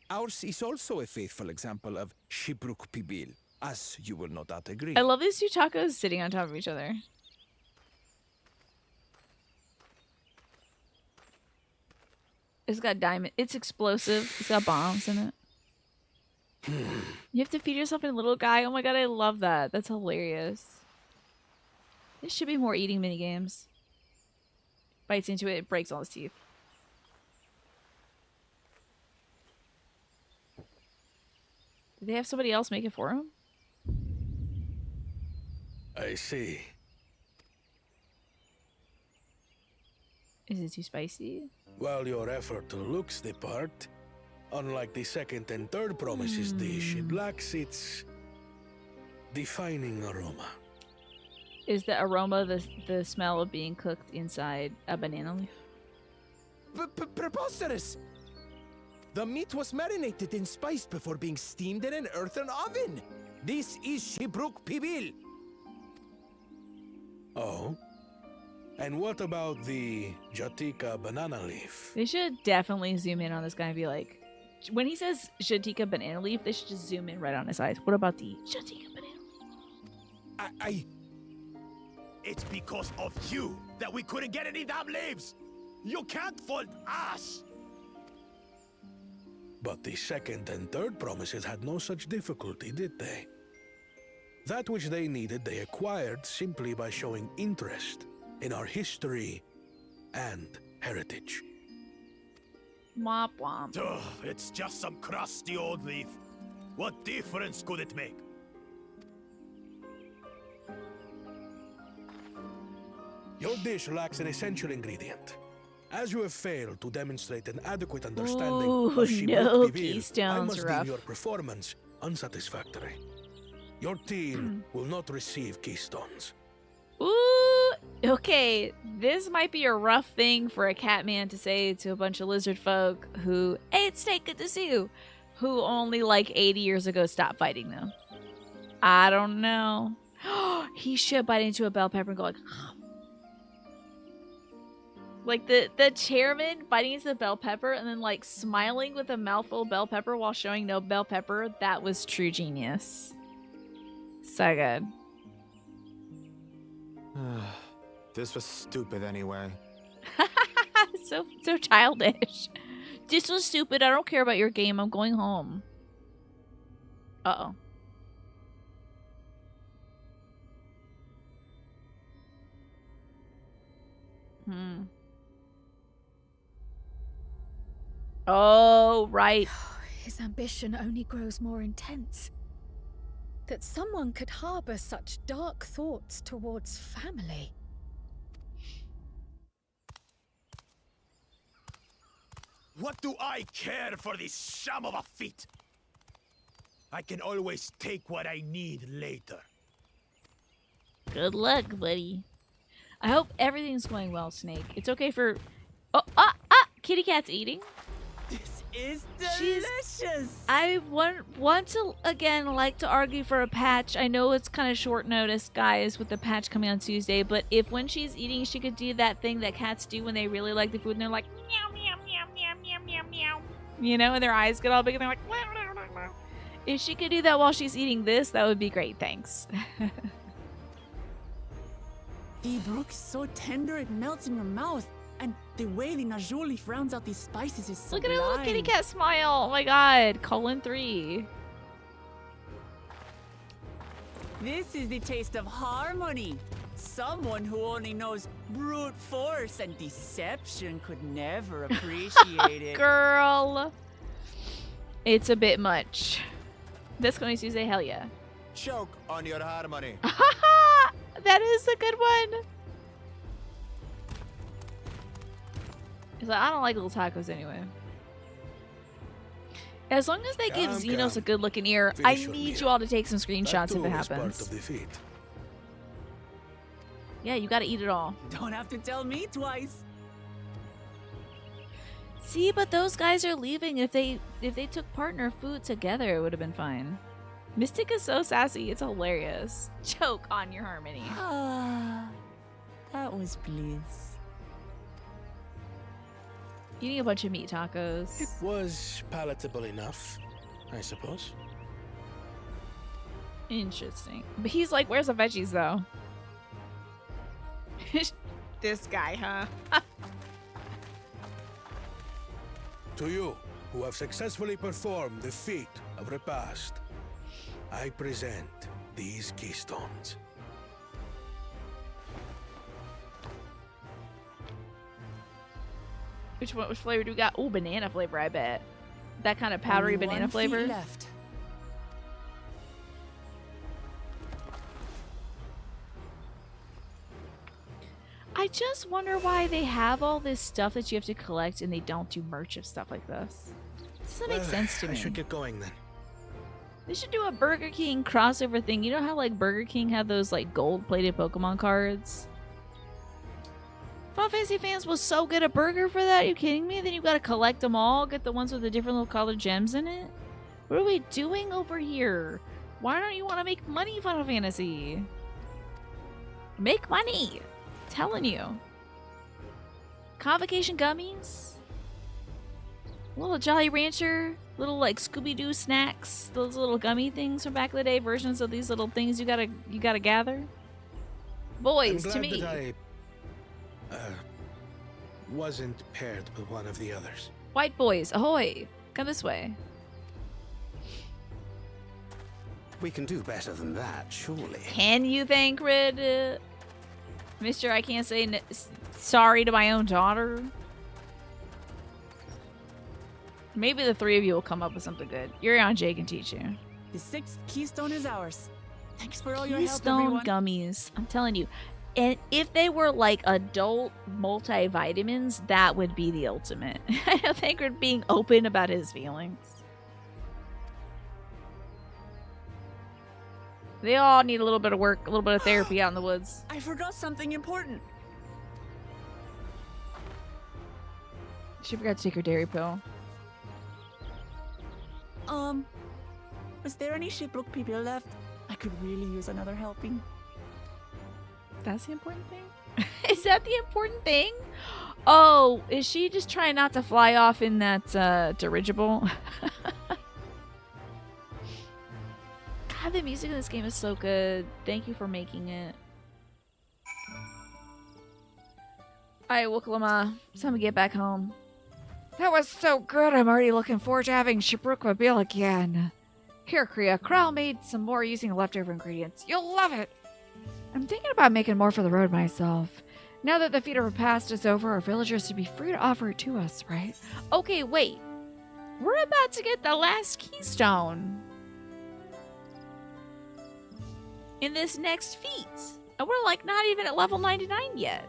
Ours is also a faithful example of Shibruk Pibil, as you will no doubt agree. I love these two tacos sitting on top of each other. It's got diamond. It's explosive. It's got bombs in it. You have to feed yourself a little guy. Oh my god, I love that. That's hilarious. There should be more eating mini games. Bites into it, it breaks all his teeth. Did they have somebody else make it for him? I see. Is it too spicy? While your effort looks the part, unlike the second and third promises dish, it lacks its defining aroma. Is the aroma the smell of being cooked inside a banana leaf? Preposterous! The meat was marinated and spiced before being steamed in an earthen oven. This is Shibruk Pibil. Oh? And what about the Jatika banana leaf? They should definitely zoom in on this guy and be like, when he says Jatika banana leaf, they should just zoom in right on his eyes. What about the Jatika banana leaf? It's because of you that we couldn't get any damn leaves. You can't fault us. But the second and third promises had no such difficulty, did they? That which they needed, they acquired simply by showing interest in our history and heritage. Womp womp. Ugh, it's just some crusty old leaf. What difference could it make? Your dish lacks an essential ingredient. As you have failed to demonstrate an adequate understanding of Shibruk Pibil, I must deem your performance unsatisfactory. Your team will not receive keystones. Ooh, okay. This might be a rough thing for a catman to say to a bunch of lizard folk who, hey, it's Snake, good to see you, who only like 80 years ago stopped fighting them. I don't know. He should bite into a bell pepper and go like the chairman biting into the bell pepper and then like smiling with a mouthful of bell pepper while showing no bell pepper. That was true genius. So good. This was stupid anyway. so childish. This was stupid. I don't care about your game. I'm going home. Uh-oh. Oh, right. His ambition only grows more intense. That someone could harbor such dark thoughts towards family. What do I care for this sham of a feat? I can always take what I need later. Good luck, buddy. I hope everything's going well, Snake. It's okay for... Kitty Cat's eating. This is delicious! I want to, again, like to argue for a patch. I know it's kind of short notice, guys, with the patch coming on Tuesday, but if when she's eating, she could do that thing that cats do when they really like the food and they're like, meow, meow, meow, meow, meow, meow, meow. You know, and their eyes get all big and they're like, meow, meow, meow, meow. If she could do that while she's eating this, that would be great. Thanks. The brook is so tender it melts in your mouth. And the way the Najoli rounds out these spices is sublime. Look at her little kitty cat smile. Oh my god. Colon 3. This is the taste of harmony. Someone who only knows brute force and deception could never appreciate it. Girl. It's a bit much. This coming Tuesday, hell yeah. Choke on your harmony. That is a good one. He's like, I don't like little tacos anyway. As long as they give Xenos a good looking ear, I need you all to take some screenshots if it happens. Yeah, you gotta eat it all. Don't have to tell me twice. See, but those guys are leaving. If they took partner food together, it would have been fine. Mystic is so sassy, it's hilarious. Choke on your harmony. Ah, that was bliss. Eating a bunch of meat tacos. It was palatable enough, I suppose. Interesting. But he's like, where's the veggies, though? This guy, huh? To you, who have successfully performed the feat of repast, I present these keystones. Which flavor do we got? Oh, banana flavor, I bet. That kind of powdery Only banana one flavor. feet left. I just wonder why they have all this stuff that you have to collect and they don't do merch of stuff like this. It doesn't make sense to me. I should get going then. They should do a Burger King crossover thing. You know how like Burger King had those like gold-plated Pokemon cards? Final Fantasy fans was so good at Burger for that. Are you kidding me? Then you gotta collect them all, get the ones with the different little colored gems in it. What are we doing over here? Why don't you want to make money, Final Fantasy? Make money! I'm telling you. Convocation gummies? Little Jolly Rancher? Little like Scooby-Doo snacks? Those little gummy things from back in the day? Versions of these little things you gotta gather? Boys, I'm glad to me. that I wasn't paired with one of the others. White boys, ahoy! Come this way. We can do better than that, surely. Can you thank Red? Mister, I can't say sorry to my own daughter. Maybe the three of you will come up with something good. Yurion Jay can teach you. The 6th keystone is ours. Thanks for all your help, Keystone everyone. gummies. I'm telling you. And if they were like adult multivitamins, that would be the ultimate. I think we're being open about his feelings. They all need a little bit of work, a little bit of therapy out in the woods. I forgot something important. She forgot to take her dairy pill. Was there any Shipbrook people left? I could really use another helping. That's the important thing? Is that the important thing? Oh, is she just trying not to fly off in that dirigible? God, the music in this game is so good. Thank you for making it. Alright, Wooklama. It's time to get back home. That was so good. I'm already looking forward to having Shipbrook Mobile again. Here, Kriya. Krell made some more using leftover ingredients. You'll love it. I'm thinking about making more for the road myself. Now that the feat of our past is over, our villagers should be free to offer it to us, right? Okay, wait. We're about to get the last keystone in this next feat. And we're like not even at level 99 yet.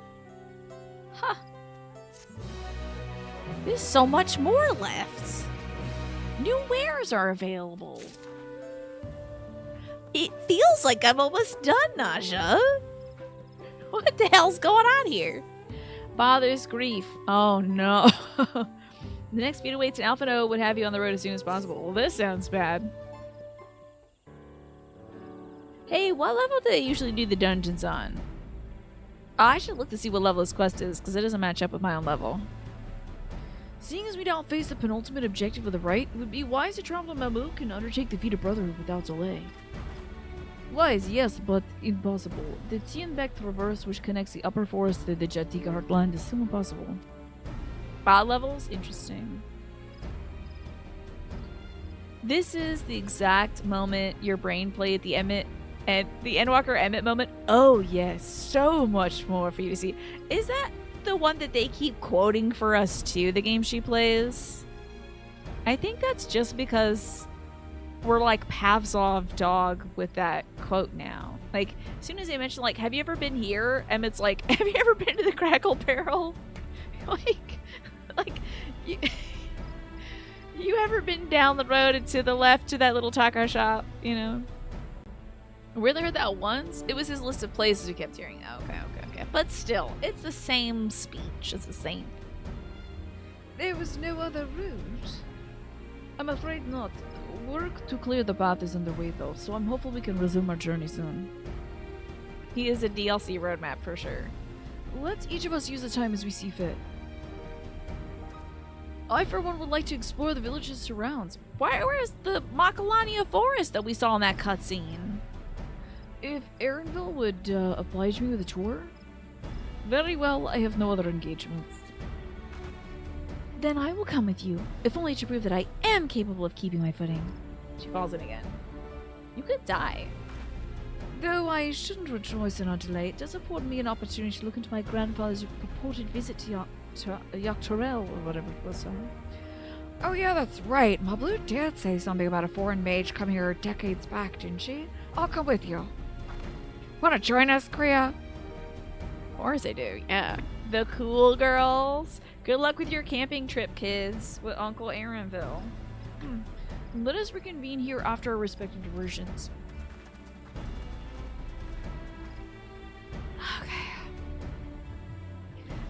Huh. There's so much more left. New wares are available. It feels like I'm almost done, Naja. What the hell's going on here? Father's grief. Oh no. The next feat awaits, and Alphino would have you on the road as soon as possible. Well, this sounds bad. Hey, what level do they usually do the dungeons on? Oh, I should look to see what level this quest is, because it doesn't match up with my own level. Seeing as we don't face the penultimate objective of the rite, it would be wise to travel to Mamook and undertake the feat of Brotherhood without delay. Wise, yes, but impossible. The Tianbek traverse, which connects the upper forest to the Jatika heartland, is still impossible. Bot levels? Interesting. This is the exact moment your brain played the Emmett and the Endwalker Emmett moment. Oh yes, so much more for you to see. Is that the one that they keep quoting for us too, the game she plays? I think that's just because we're like Pavlov dog with that quote now. Like, as soon as they mention like, have you ever been here? Emmett's like, have you ever been to the Crackle Barrel? like you ever been down the road and to the left to that little taco shop, you know? I really heard that once. It was his list of places we kept hearing. Oh, okay. But still, it's the same speech. It's the same. There was no other route. I'm afraid not. Work to clear the path is underway though, so I'm hopeful we can resume our journey soon. He is a DLC roadmap for sure. Let each of us use the time as we see fit. I, for one, would like to explore the village's surrounds. Where's the Macalania forest that we saw in that cutscene? If Erinville would oblige me with a tour? Very well, I have no other engagements. Then I will come with you, if only to prove that I am capable of keeping my footing. She falls in again. You could die. Though I shouldn't rejoice in our delay, it does afford me an opportunity to look into my grandfather's purported visit to Yoctorel, or whatever it was. Oh yeah, that's right. My blue did say something about a foreign mage coming here decades back, didn't she? I'll come with you. Want to join us, Kriya? Of course I do, yeah. The cool girls. Good luck with your camping trip, kids, with Uncle Aaronville. Let us reconvene here after our respective diversions. Okay.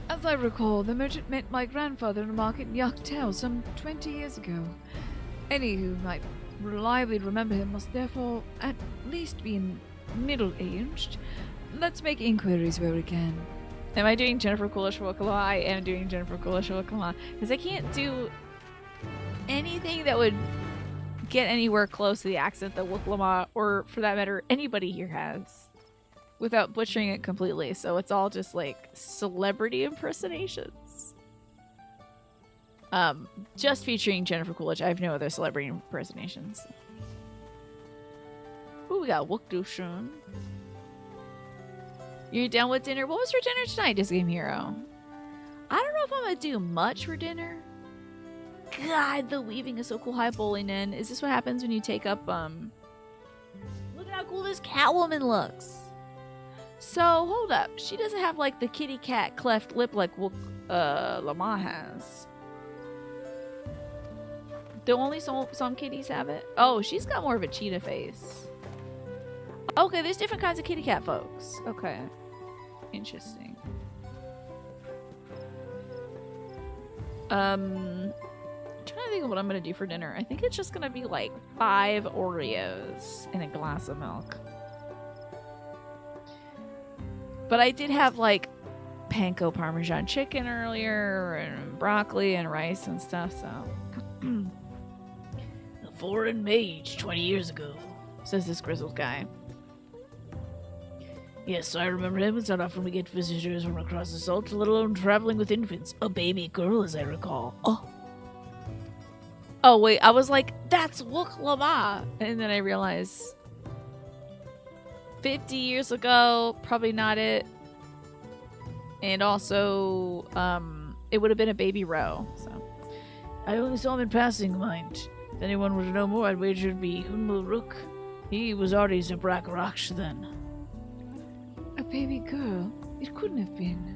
As I recall, the merchant met my grandfather in a market in Yaktel some 20 years ago. Any who might reliably remember him must therefore at least be middle-aged. Let's make inquiries where we can. Am I doing Jennifer Coolidge Wokala? I am doing Jennifer Coolidge Wokala. Because I can't do anything that would get anywhere close to the accent that Wokala, or for that matter, anybody here has, without butchering it completely. So it's all just like celebrity impersonations. Just featuring Jennifer Coolidge. I have no other celebrity impersonations. Ooh, we got Wokdushin. You're done with dinner? What was for dinner tonight, Disc Game Hero? I don't know if I'm gonna do much for dinner. God, the weaving is so cool. Hi, Bowlingin. Is this what happens when you take up, Look at how cool this Catwoman looks. So, hold up. She doesn't have, like, the kitty cat cleft lip like Lamar has. Do only some kitties have it? Oh, she's got more of a cheetah face. Okay, there's different kinds of kitty cat folks. Okay. Interesting. I'm trying to think of what I'm gonna do for dinner. I think it's just gonna be like 5 Oreos and a glass of milk. But I did have like panko parmesan chicken earlier and broccoli and rice and stuff, so. A foreign mage 20 years ago, says this grizzled guy. Yes, I remember him. It's not often we get visitors from across the salt, let alone traveling with infants. A baby girl, as I recall. Oh wait, I was like, that's Wook Lama. And then I realized 50 years ago, probably not it. And also, it would have been a baby row, so. I only saw him in passing, mind. If anyone were to know more, I'd wager it'd be Hunmul Rook. He was already Zabrak Raksh then. A baby girl? It couldn't have been.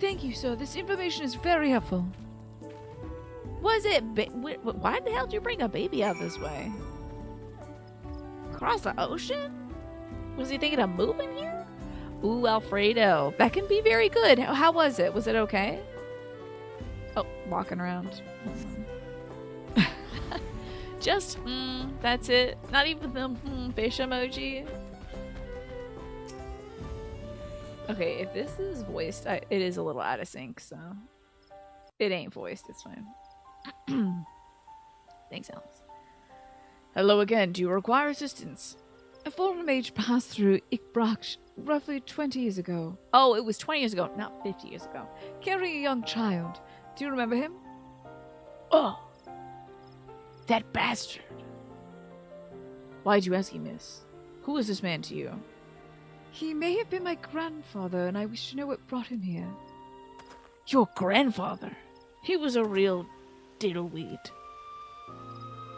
Thank you, sir. This information is very helpful. Was it? Why the hell did you bring a baby out this way? Across the ocean? Was he thinking of moving here? Ooh, Alfredo. That can be very good. How was it? Was it okay? Oh, walking around. Just, that's it. Not even the fish emoji. Okay, if this is voiced, it is a little out of sync, so it ain't voiced. It's fine. Thanks, Alice. Hello again. Do you require assistance? A foreign mage passed through Ikbraksh roughly 20 years ago. Oh, it was 20 years ago, not 50 years ago. Carrying a young child. Do you remember him? Oh, that bastard. Why'd you ask him, miss? Who is this man to you? He may have been my grandfather, and I wish to know what brought him here. Your grandfather? He was a real diddleweed.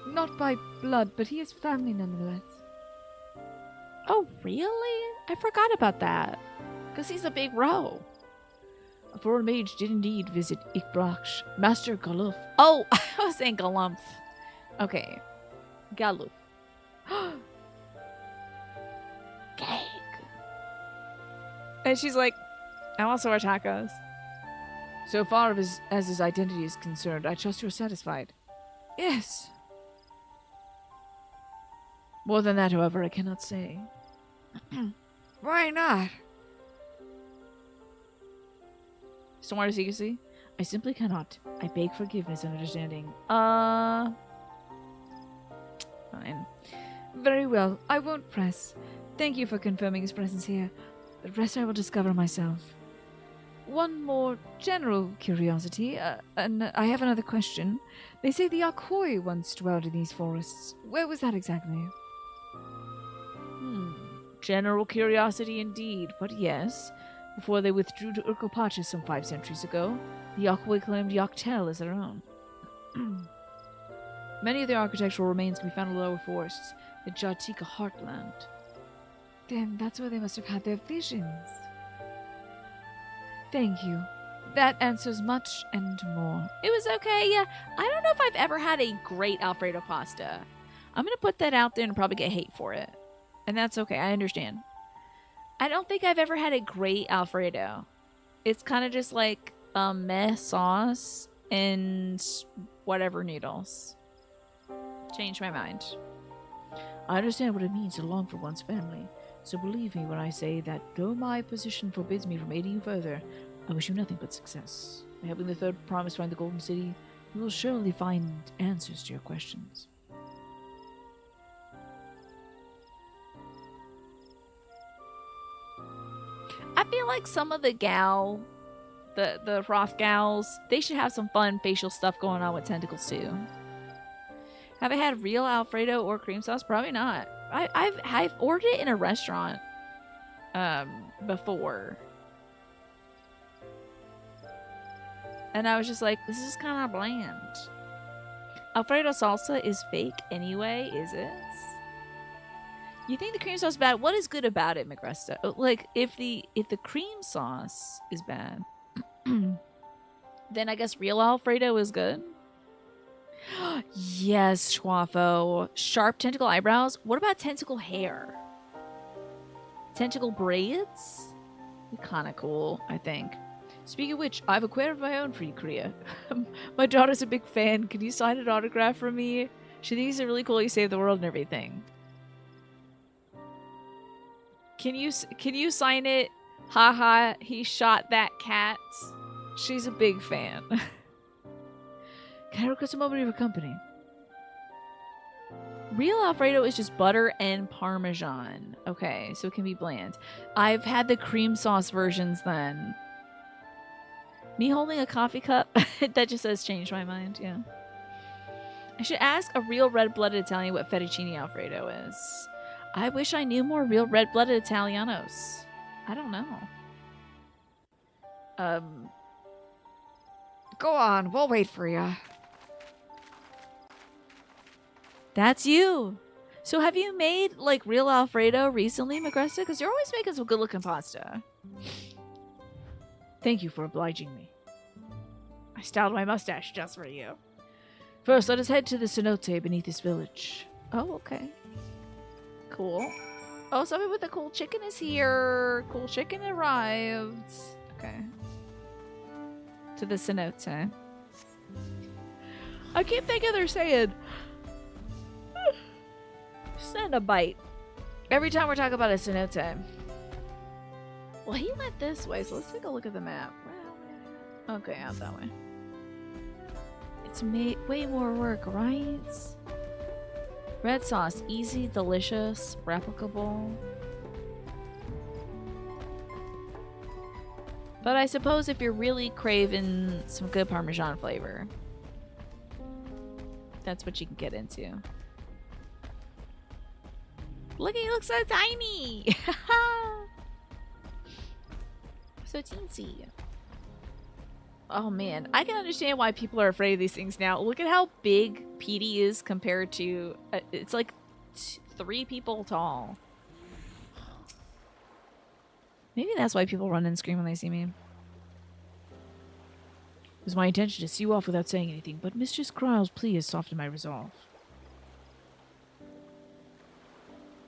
Not by blood, but he is family nonetheless. Oh, really? I forgot about that. Because he's a big row. A foreign mage did indeed visit Ikbraksh. Master Galuf. Oh, I was saying Galumph. Okay. Galuf. Cake. And she's like, I also wear tacos. So far as his identity is concerned, I trust you're satisfied. Yes. More than that, however, I cannot say. Why not? Smart as you can see. I simply cannot. I beg forgiveness and understanding. Fine. Very well. I won't press. Thank you for confirming his presence here. The rest I will discover myself. One more general curiosity, and I have another question. They say the Akhoi once dwelled in these forests. Where was that exactly? General curiosity indeed, but yes. Before they withdrew to Urkopachis some 5 centuries ago, the Akhoi claimed Yaktel as their own. Many of the architectural remains can be found in the lower forests, the Jatika heartland. Then that's where they must have had their visions. Thank you. That answers much and more. It was okay, yeah. I don't know if I've ever had a great Alfredo pasta. I'm going to put that out there and probably get hate for it. And that's okay, I understand. I don't think I've ever had a great Alfredo. It's kind of just like a meh sauce and whatever noodles. Changed my mind. I understand what it means to long for one's family, so believe me when I say that though my position forbids me from aiding you further, I wish you nothing but success. By helping the third promise find the Golden City, you will surely find answers to your questions. I feel like some of the the Roth gals, they should have some fun facial stuff going on with tentacles too. Have I had real Alfredo or cream sauce? Probably not. I've ordered it in a restaurant before. And I was just like, this is kind of bland. Alfredo salsa is fake anyway, is it? You think the cream sauce is bad? What is good about it, Magresta? Like, if the cream sauce is bad, then I guess real Alfredo is good. Yes, Schwafo. Sharp tentacle eyebrows. What about tentacle hair? Tentacle braids? Kind of cool, I think. Speaking of which, I have a query of my own for you, Kriya. My daughter's a big fan. Can you sign an autograph for me? She thinks it's really cool you saved the world and everything. Can you sign it? Haha, he shot that cat. She's a big fan. Can I request a moment of your company? Real Alfredo is just butter and Parmesan. Okay, so it can be bland. I've had the cream sauce versions then. Me holding a coffee cup? That just says change my mind, yeah. I should ask a real red-blooded Italian what fettuccine Alfredo is. I wish I knew more real red-blooded Italianos. I don't know. Go on, we'll wait for you. That's you. So have you made, like, real Alfredo recently, Magresta? Because you're always making some good-looking pasta. Thank you for obliging me. I styled my mustache just for you. First, let us head to the cenote beneath this village. Oh, okay. Cool. Oh, somebody with a cool chicken is here. Cool chicken arrived. Okay. To the cenote. I keep thinking they're saying send a bite every time we're talking about a cenote. Well, he went this way, so let's take a look at the map. Okay, out that way. It's made way more work, right? Red sauce, easy, delicious, replicable. But I suppose if you're really craving some good Parmesan flavor, that's what you can get into. Look, he looks so tiny! So teensy. Oh man, I can understand why people are afraid of these things now. Look at how big Petey is compared to... it's like 3 people tall. Maybe that's why people run and scream when they see me. It was my intention to see you off without saying anything, but Mistress Kryle's plea has softened my resolve.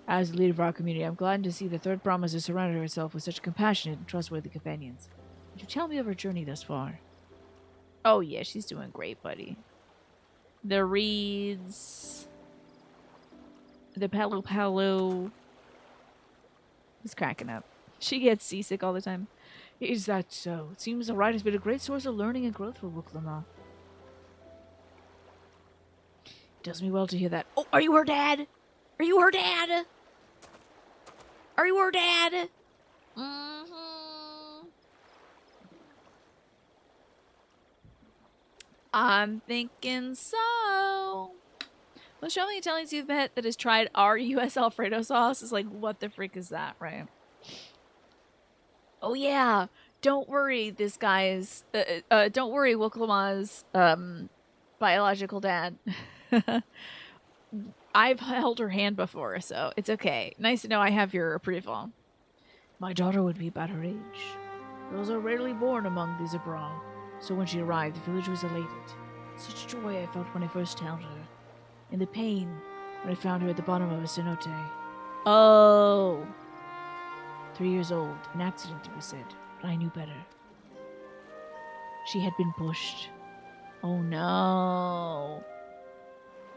As the leader of our community, I'm glad to see the Third Promise has surrounded herself with such compassionate and trustworthy companions. Would you tell me of her journey thus far? Oh yeah, she's doing great, buddy. The reeds... the Palu. He's cracking up. She gets seasick all the time. Is that so? It seems the ride has been a great source of learning and growth for Wuklama. It does me well to hear that. Oh, are you her dad? Are you her dad? Are you her dad? Mm-hmm. I'm thinking so. Well, show me Italians you've met that has tried our U.S. Alfredo sauce. Is like, what the frick is that, right? Oh yeah, don't worry. This guy's don't worry, Wuklama's biological dad. I've held her hand before, so it's okay. Nice to know I have your approval. My daughter would be about her age. Those are rarely born among the Zabral, so when she arrived, the village was elated. Such joy I felt when I first held her, and the pain when I found her at the bottom of a cenote. Oh. 3 years old, an accident, it was said, but I knew better. She had been pushed. Oh no.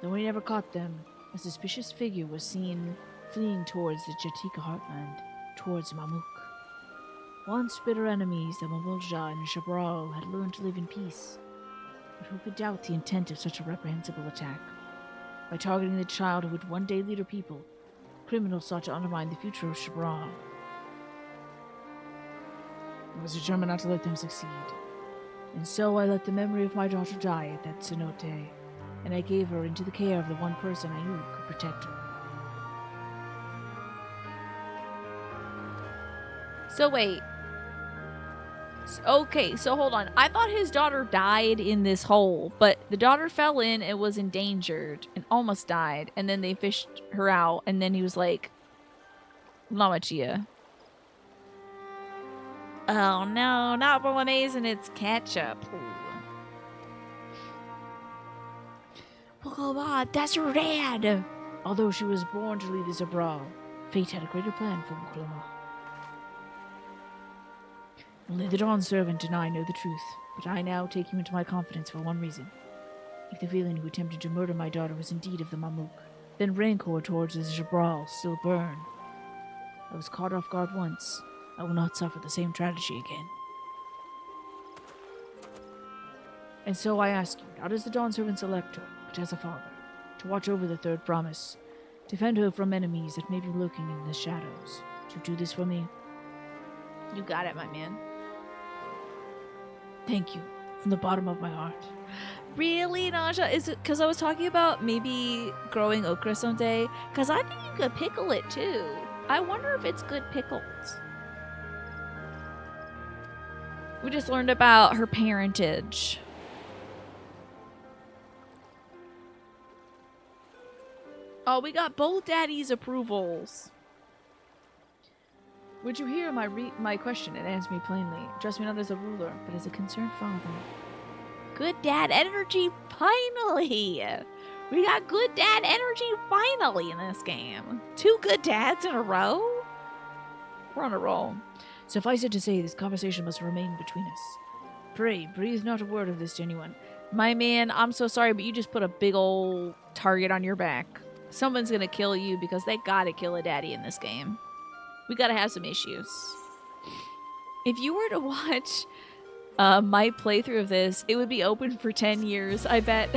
Though we never caught them, a suspicious figure was seen fleeing towards the Jatika heartland, towards Mamuk. Once bitter enemies, the Mamulja and Shabral had learned to live in peace. But who could doubt the intent of such a reprehensible attack? By targeting the child who would one day lead her people, criminals sought to undermine the future of Shabral. I was determined not to let them succeed. And so I let the memory of my daughter die at that cenote, and I gave her into the care of the one person I knew could protect her. So wait. Okay, so hold on. I thought his daughter died in this hole, but the daughter fell in and was endangered and almost died, and then they fished her out, and then he was like, Lamachia. Oh no, not bolognese and it's ketchup. Oh God, that's her dad! Although she was born to lead the Zabral, fate had a greater plan for Muklama. Only the Dawn Servant and I know the truth, but I now take you into my confidence for one reason. If the villain who attempted to murder my daughter was indeed of the Mamuk, then rancor towards the Zabral still burn. I was caught off guard once. I will not suffer the same tragedy again. And so I ask you, not as the Dawn Servant's elector, but as a father, to watch over the third promise, defend her from enemies that may be lurking in the shadows. Would you do this for me? You got it, my man. Thank you, from the bottom of my heart. Really, Naja? Is it because I was talking about maybe growing okra someday? Because I think you could pickle it too. I wonder if it's good pickled. We just learned about her parentage. Oh, we got both daddy's approvals. Would you hear my question and answer me plainly? Address me not as a ruler, but as a concerned father. Good dad energy, finally! We got good dad energy finally in this game. 2 good dads in a row? We're on a roll. Suffice it to say, this conversation must remain between us. Pray, breathe not a word of this to anyone. My man, I'm so sorry, but you just put a big old target on your back. Someone's gonna kill you because they gotta kill a daddy in this game. We gotta have some issues. If you were to watch my playthrough of this, it would be open for 10 years, I bet.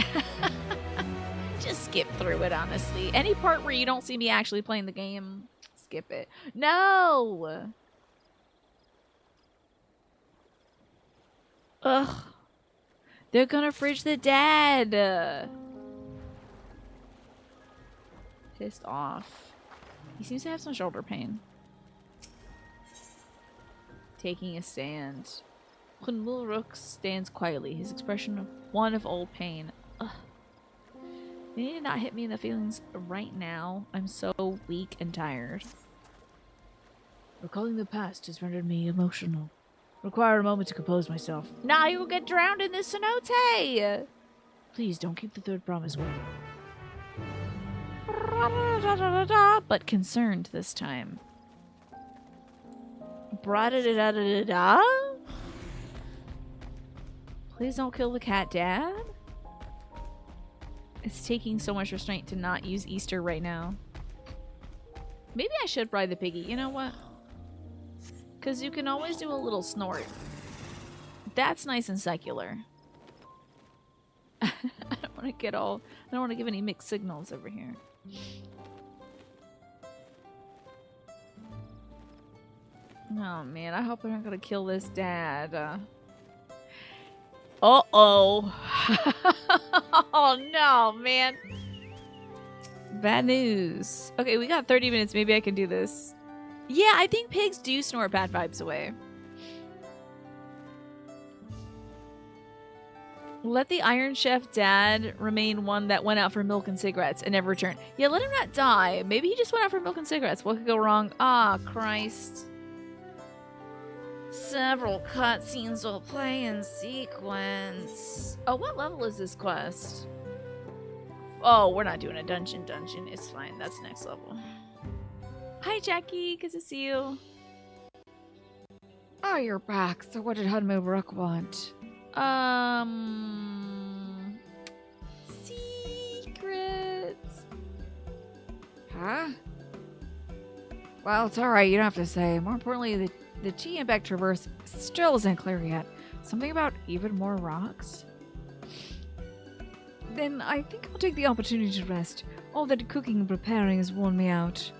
Just skip through it, honestly. Any part where you don't see me actually playing the game, skip it. No! Ugh. They're gonna fridge the dad. Pissed off. He seems to have some shoulder pain. Taking a stand. When Mulrook stands quietly, his expression of one of old pain. Ugh. They need to not hit me in the feelings right now. I'm so weak and tired. Recalling the past has rendered me emotional. Require a moment to compose myself. Nah, you'll get drowned in this cenote! Please don't keep the third promise waiting. But concerned this time. Bra-da-da-da-da-da? Please don't kill the cat, Dad. It's taking so much restraint to not use Easter right now. Maybe I should bride the piggy. You know what? Because you can always do a little snort. That's nice and secular. I don't want to get all... I don't want to give any mixed signals over here. Oh man, I hope they're not gonna kill this dad. Uh-oh. Oh no, man. Bad news. Okay, we got 30 minutes. Maybe I can do this. Yeah, I think pigs do snort bad vibes away. Let the Iron Chef dad remain one that went out for milk and cigarettes and never returned. Yeah, let him not die. Maybe he just went out for milk and cigarettes. What could go wrong? Ah, Christ. Several cutscenes will play in sequence. Oh, what level is this quest? Oh, we're not doing a dungeon. It's fine. That's next level. Hi, Jackie. Good to see you. Oh, you're back. So what did Hudmo Brook want? Secrets. Huh? Well, it's alright. You don't have to say. More importantly, the Tiambek Traverse still isn't clear yet. Something about even more rocks? Then I think I'll take the opportunity to rest. All that cooking and preparing has worn me out.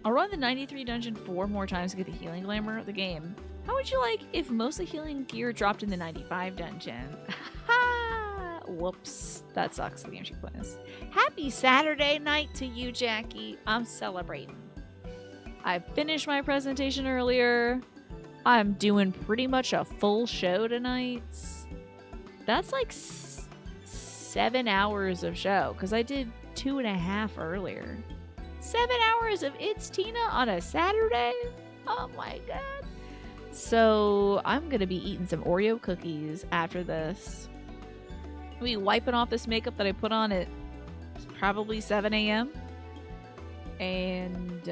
I'll run the 93 dungeon 4 more times to get the healing glamour of the game. How would you like if most of the healing gear dropped in the 95 dungeon? Whoops. That sucks. The game she plays. Happy Saturday night to you, Jackie. I'm celebrating. I finished my presentation earlier. I'm doing pretty much a full show tonight. That's like 7 hours of show because I did 2.5 earlier. 7 hours of It's Tina on a Saturday? Oh my god. So I'm gonna be eating some Oreo cookies after this. I'll be wiping off this makeup that I put on at probably 7 a.m. and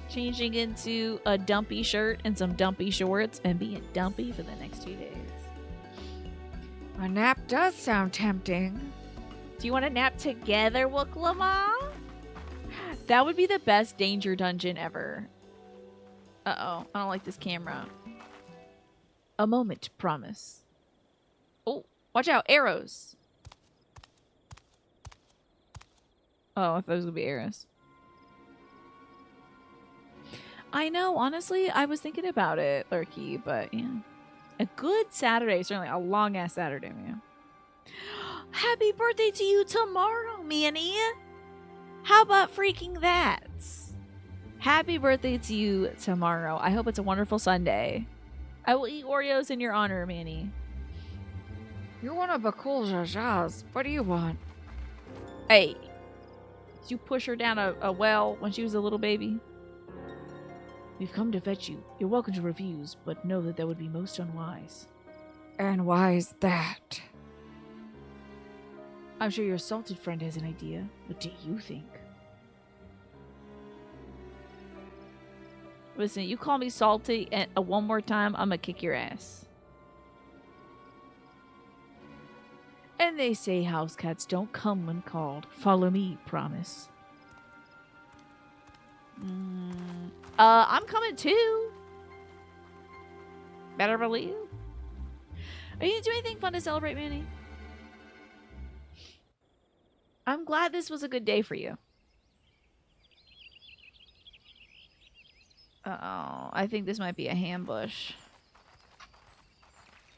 changing into a dumpy shirt and some dumpy shorts and being dumpy for the next 2 days. A nap does sound tempting. Do you want to nap together, Wooklama? That would be the best danger dungeon ever. Uh-oh, I don't like this camera. A moment, promise. Oh, watch out, arrows. Oh, I thought it was gonna be arrows. I know, honestly, I was thinking about it, Lurky, but yeah. A good Saturday, certainly a long-ass Saturday, man. Happy birthday to you tomorrow, Manny. How about freaking that? Happy birthday to you tomorrow. I hope it's a wonderful Sunday. I will eat Oreos in your honor, Manny. You're one of Bakul Jaja's. What do you want? Hey, did you push her down a well when she was a little baby? We've come to fetch you. You're welcome to refuse, but know that would be most unwise. And why is that? I'm sure your salted friend has an idea. What do you think? Listen, you call me salty and one more time, I'm gonna kick your ass. And they say house cats don't come when called. Follow me, promise. I'm coming too. Better believe. Are you gonna do anything fun to celebrate, Manny? I'm glad this was a good day for you. Uh-oh. I think this might be a ambush.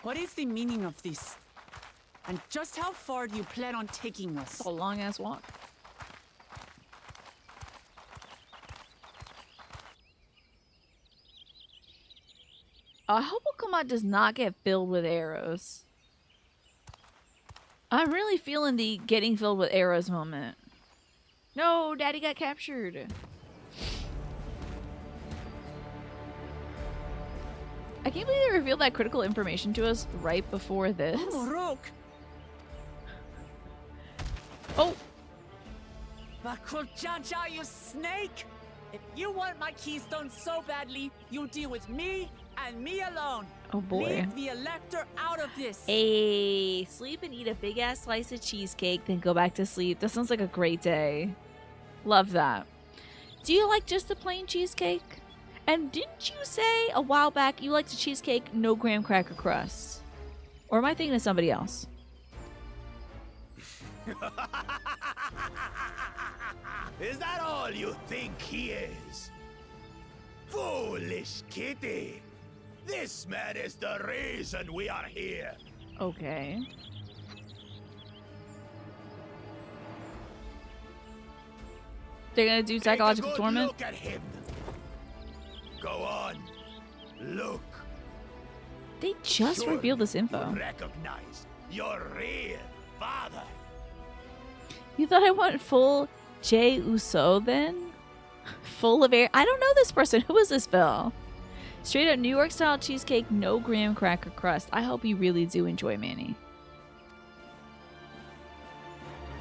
What is the meaning of this? And just how far do you plan on taking us? It's a long-ass walk. I hope Okama does not get filled with arrows. I'm really feeling the getting filled with arrows moment. No, Daddy got captured. I can't believe they revealed that critical information to us right before this. Oh, Rook! Oh! Bakul Jaja, you snake! If you want my keystone so badly, you'll deal with me and me alone. Oh boy. Leave the Elector out of this. Hey, sleep and eat a big ass slice of cheesecake, then go back to sleep. That sounds like a great day. Love that. Do you like just the plain cheesecake? And didn't you say a while back you liked a cheesecake, no graham cracker crust? Or am I thinking of somebody else? Is that all you think he is? Foolish kitty! This man is the reason we are here. Okay. They're gonna do psychological torment? Look at him. Go on. Look. They just revealed this info. Recognize your real father. You thought I went full Jey Uso then? Full of air? I don't know this person. Who is this, Phil? Straight up New York style cheesecake, no graham cracker crust. I hope you really do enjoy Manny.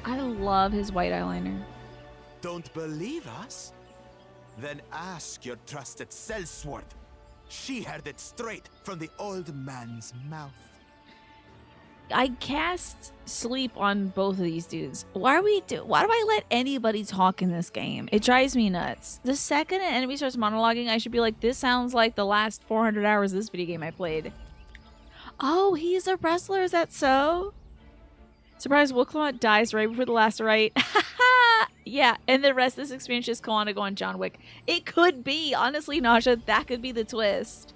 I love his white eyeliner. Don't believe us? Then ask your trusted sellsword. She heard it straight from the old man's mouth. I cast sleep on both of these dudes. Why do I let anybody talk in this game? It drives me nuts. The second an enemy starts monologuing, I should be like, this sounds like the last 400 hours of this video game I played. Oh, he's a wrestler, is that so? Surprise, Wilclamont dies right before the last right. Yeah, and the rest of this experience just go on to go on John Wick. It could be, honestly, Nasha, that could be the twist.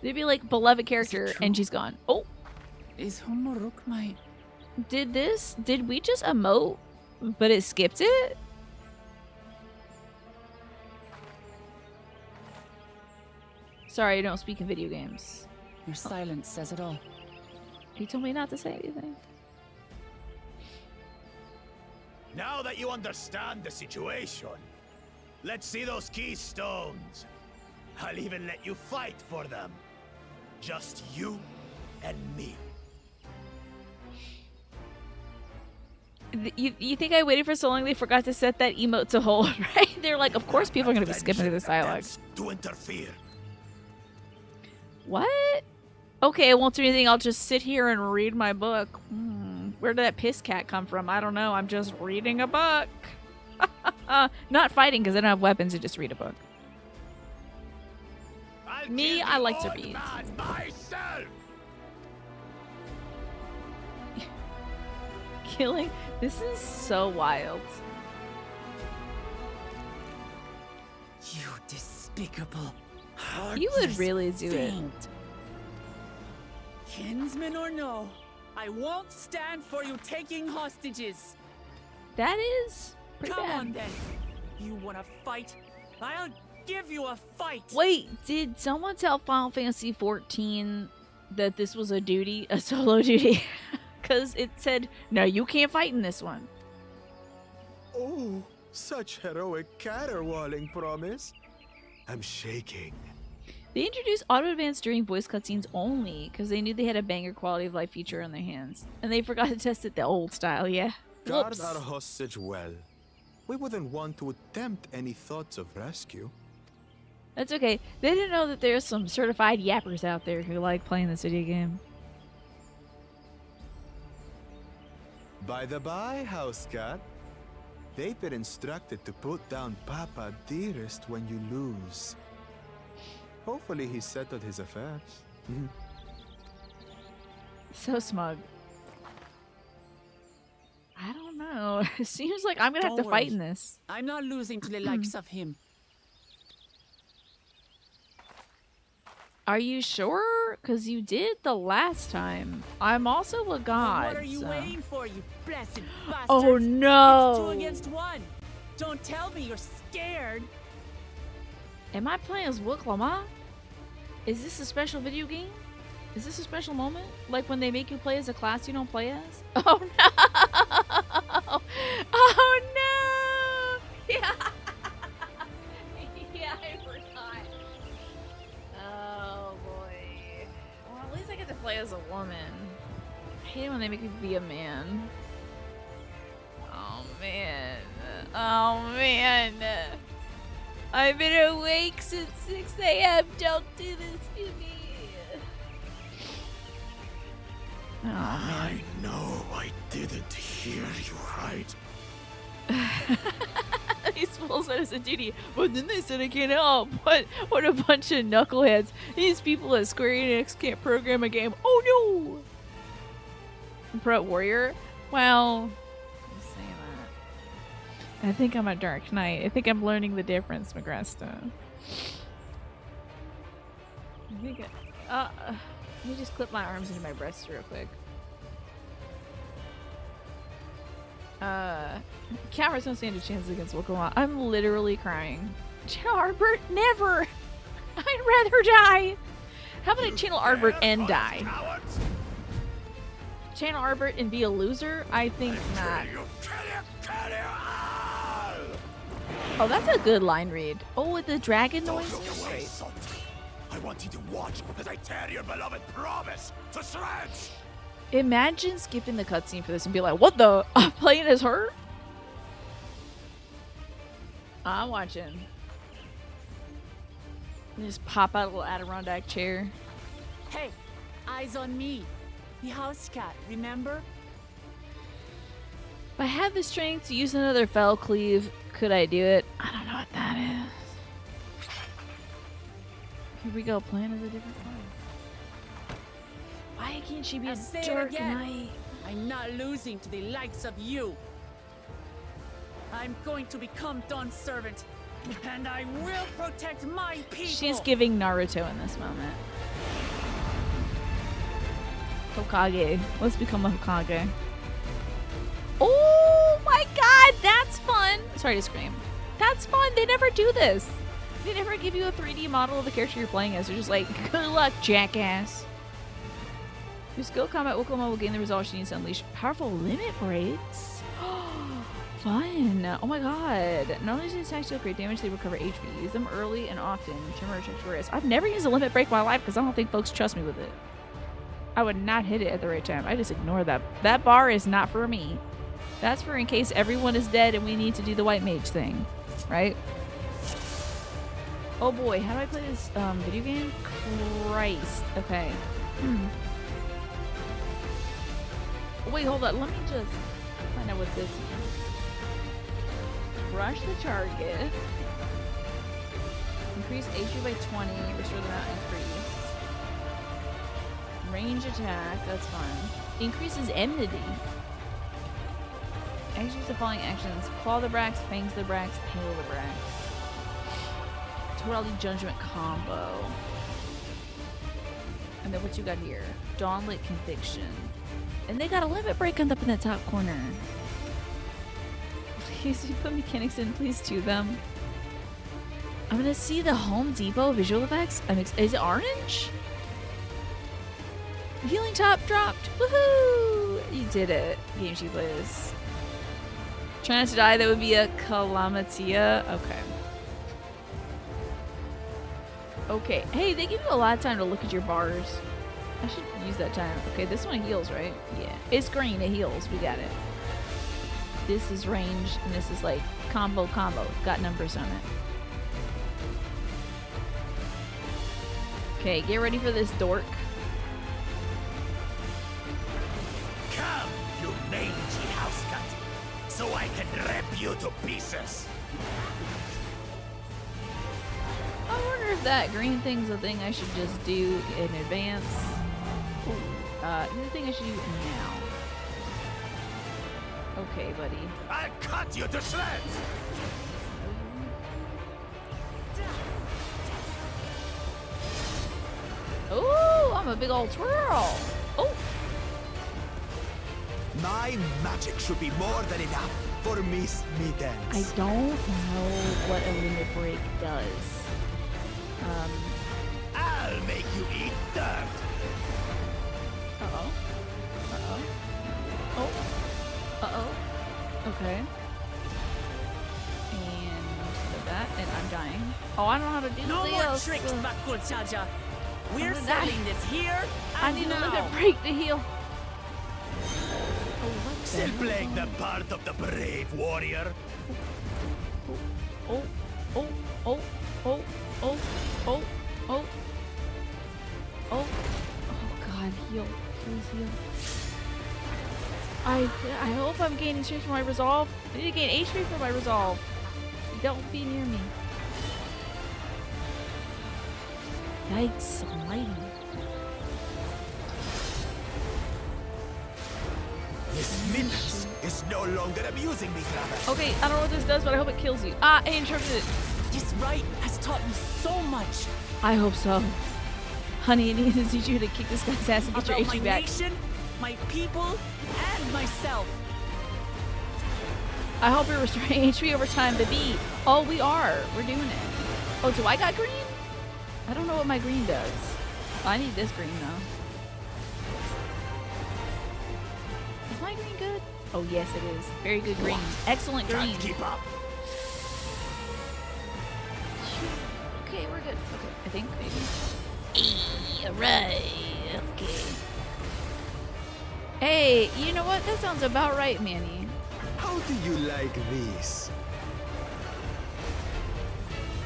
They'd be like, beloved character, and she's gone. Oh! Is Homoruk my... Did we just emote, but it skipped it? Sorry, I don't speak in video games. Your silence says it all. He told me not to say anything. Now that you understand the situation, let's see those keystones. I'll even let you fight for them. Just you and me. You think I waited for so long they forgot to set that emote to hold, right? They're like, of course people are going to be skipping through this dialogue. To interfere. What? Okay, I won't do anything. I'll just sit here and read my book. Where did that piss cat come from? I don't know. I'm just reading a book. Not fighting because I don't have weapons. I just read a book. Me, I like to read. Killing. This is so wild. You despicable. You would really do it. Kinsman or no, I won't stand for you taking hostages. That is pretty Come bad. on then. You want to fight? I'll give you a fight. Wait, did someone tell Final Fantasy XIV that this was a duty, a solo duty? Because it said, no, you can't fight in this one. Oh, such heroic caterwauling promise. I'm shaking. They introduced auto advance during voice cutscenes only because they knew they had a banger quality of life feature on their hands. And they forgot to test it the old style, yeah. Guard Whoops. our hostage well. We wouldn't want to attempt any thoughts of rescue. That's okay. They didn't know that there's some certified yappers out there who like playing this video game. By the by, house cat, they've been instructed to put down Papa Dearest when you lose. Hopefully he settled his affairs. So smug. I don't know. It seems like I'm gonna have to fight in this. I'm not losing to the likes of him. Are you sure? Because you did the last time. I'm also a god. What are you waiting for, you blessed bastards? Oh no! It's 2 against 1. Don't tell me you're scared. Am I playing as Wilclamont? Is this a special video game? Is this a special moment? Like when they make you play as a class you don't play as? Oh no! Oh no! Yeah! Yeah, I forgot. Oh boy. Well, at least I get to play as a woman. I hate it when they make me be a man. Oh man. Oh man. I've been awake since 6 a.m. Don't do this to me. Oh, man. I know I didn't hear you right. These fools said it's a duty, but then they said I can't help. What a bunch of knuckleheads. These people at Square Enix can't program a game. Oh no! Pro Warrior? Well, I'm saying that. I think I'm a Dark Knight. I think I'm learning the difference, Magresta. I think let me just clip my arms into my breast real quick. Cowards don't stand a chance against Wilclamont. I'm literally crying. Channel Arbert? Never! I'd rather die! How about I channel Arbert and die? Channel Arbert and be a loser? I think not. Oh, that's a good line read. Oh, with the dragon noise. Don't look away, son. I want you to watch as I tear your beloved promise to shreds. Imagine skipping the cutscene for this and be like, "What the? I'm playing as her." I'm watching. You just pop out a little Adirondack chair. Hey, eyes on me. The house cat, remember? If I had the strength to use another fell cleave, could I do it? I don't know what that is. Here we go, plan is a different one. Why can't she be a dark knight? I'm not losing to the likes of you. I'm going to become Dawn's servant, and I will protect my people. She's giving Naruto in this moment. Hokage. Let's become a Hokage. Oh my god, that's fun! Sorry to scream. That's fun. They never do this. They never give you a 3D model of the character you're playing as. They're just like, good luck, jackass. Your skill combat Wukoma will gain the results she needs to unleash powerful limit breaks. Fun. Oh my god. Not only do these attacks deal great damage, they recover HP. Use them early and often to emerge victorious. I've never used a limit break in my life because I don't think folks trust me with it. I would not hit it at the right time. I just ignore that. That bar is not for me. That's for in case everyone is dead and we need to do the white mage thing. Right? Oh boy, how do I play this video game? Christ. Okay. Wait, hold on. Let me just find out what this is. Rush the target. Increase HP by 20. Restore the amount increase. Range attack. That's fine. Increases enmity. Execute the following actions. Claw the Brax, Fangs the Brax, Tail the Brax. Totally Judgment combo. And then what you got here? Dawnlit Conviction. And they got a limit break up in the top corner. Please, you put mechanics in, please do them. I'm gonna see the Home Depot visual effects. Is it orange? Healing top dropped. Woohoo! You did it. Game she plays. Try not to die, that would be a Calamatia. Okay. Okay. Hey, they give you a lot of time to look at your bars. I should use that time. Okay, this one heals, right? Yeah. It's green, it heals. We got it. This is range, and this is like combo. Got numbers on it. Okay, get ready for this dork. Come, you mangy house cat, so I can rip you to pieces. I wonder if that green thing's a thing I should just do in advance. The thing I should do now. Okay, buddy. I'll cut you to shreds. Oh, I'm a big old twirl. Oh. My magic should be more than enough for Miss Mittens. I don't know what a limit break does. I'll make you eat dirt. Uh-oh. Oh. Uh-oh. Okay. And that, and I'm dying. Oh, I don't know how to do this. No more tricks, Bakul Chaja. We're selling this here. I need a limit break to heal. Still playing the part of the brave warrior. Oh God, heal. Please heal. I hope I'm gaining strength for my resolve. I need to gain HP for my resolve. Don't be near me. Yikes, almighty. Miss Mittens is no longer amusing me, Grabber. Okay, I don't know what this does, but I hope it kills you. Ah, I interrupted it. This rite has taught me so much. I hope so. Honey, I need to teach you to kick this guy's ass and get your HP back. My nation, my people, and myself. I hope you're restoring HP over time, baby. Oh, we are. We're doing it. Oh, do I got green? I don't know what my green does. Oh, I need this green, though. Is my green good? Oh, yes, it is. Very good green. Excellent green. Can't keep up. good. Okay, I think maybe. Right. Okay. Hey, you know what? That sounds about right, Manny. How do you like this?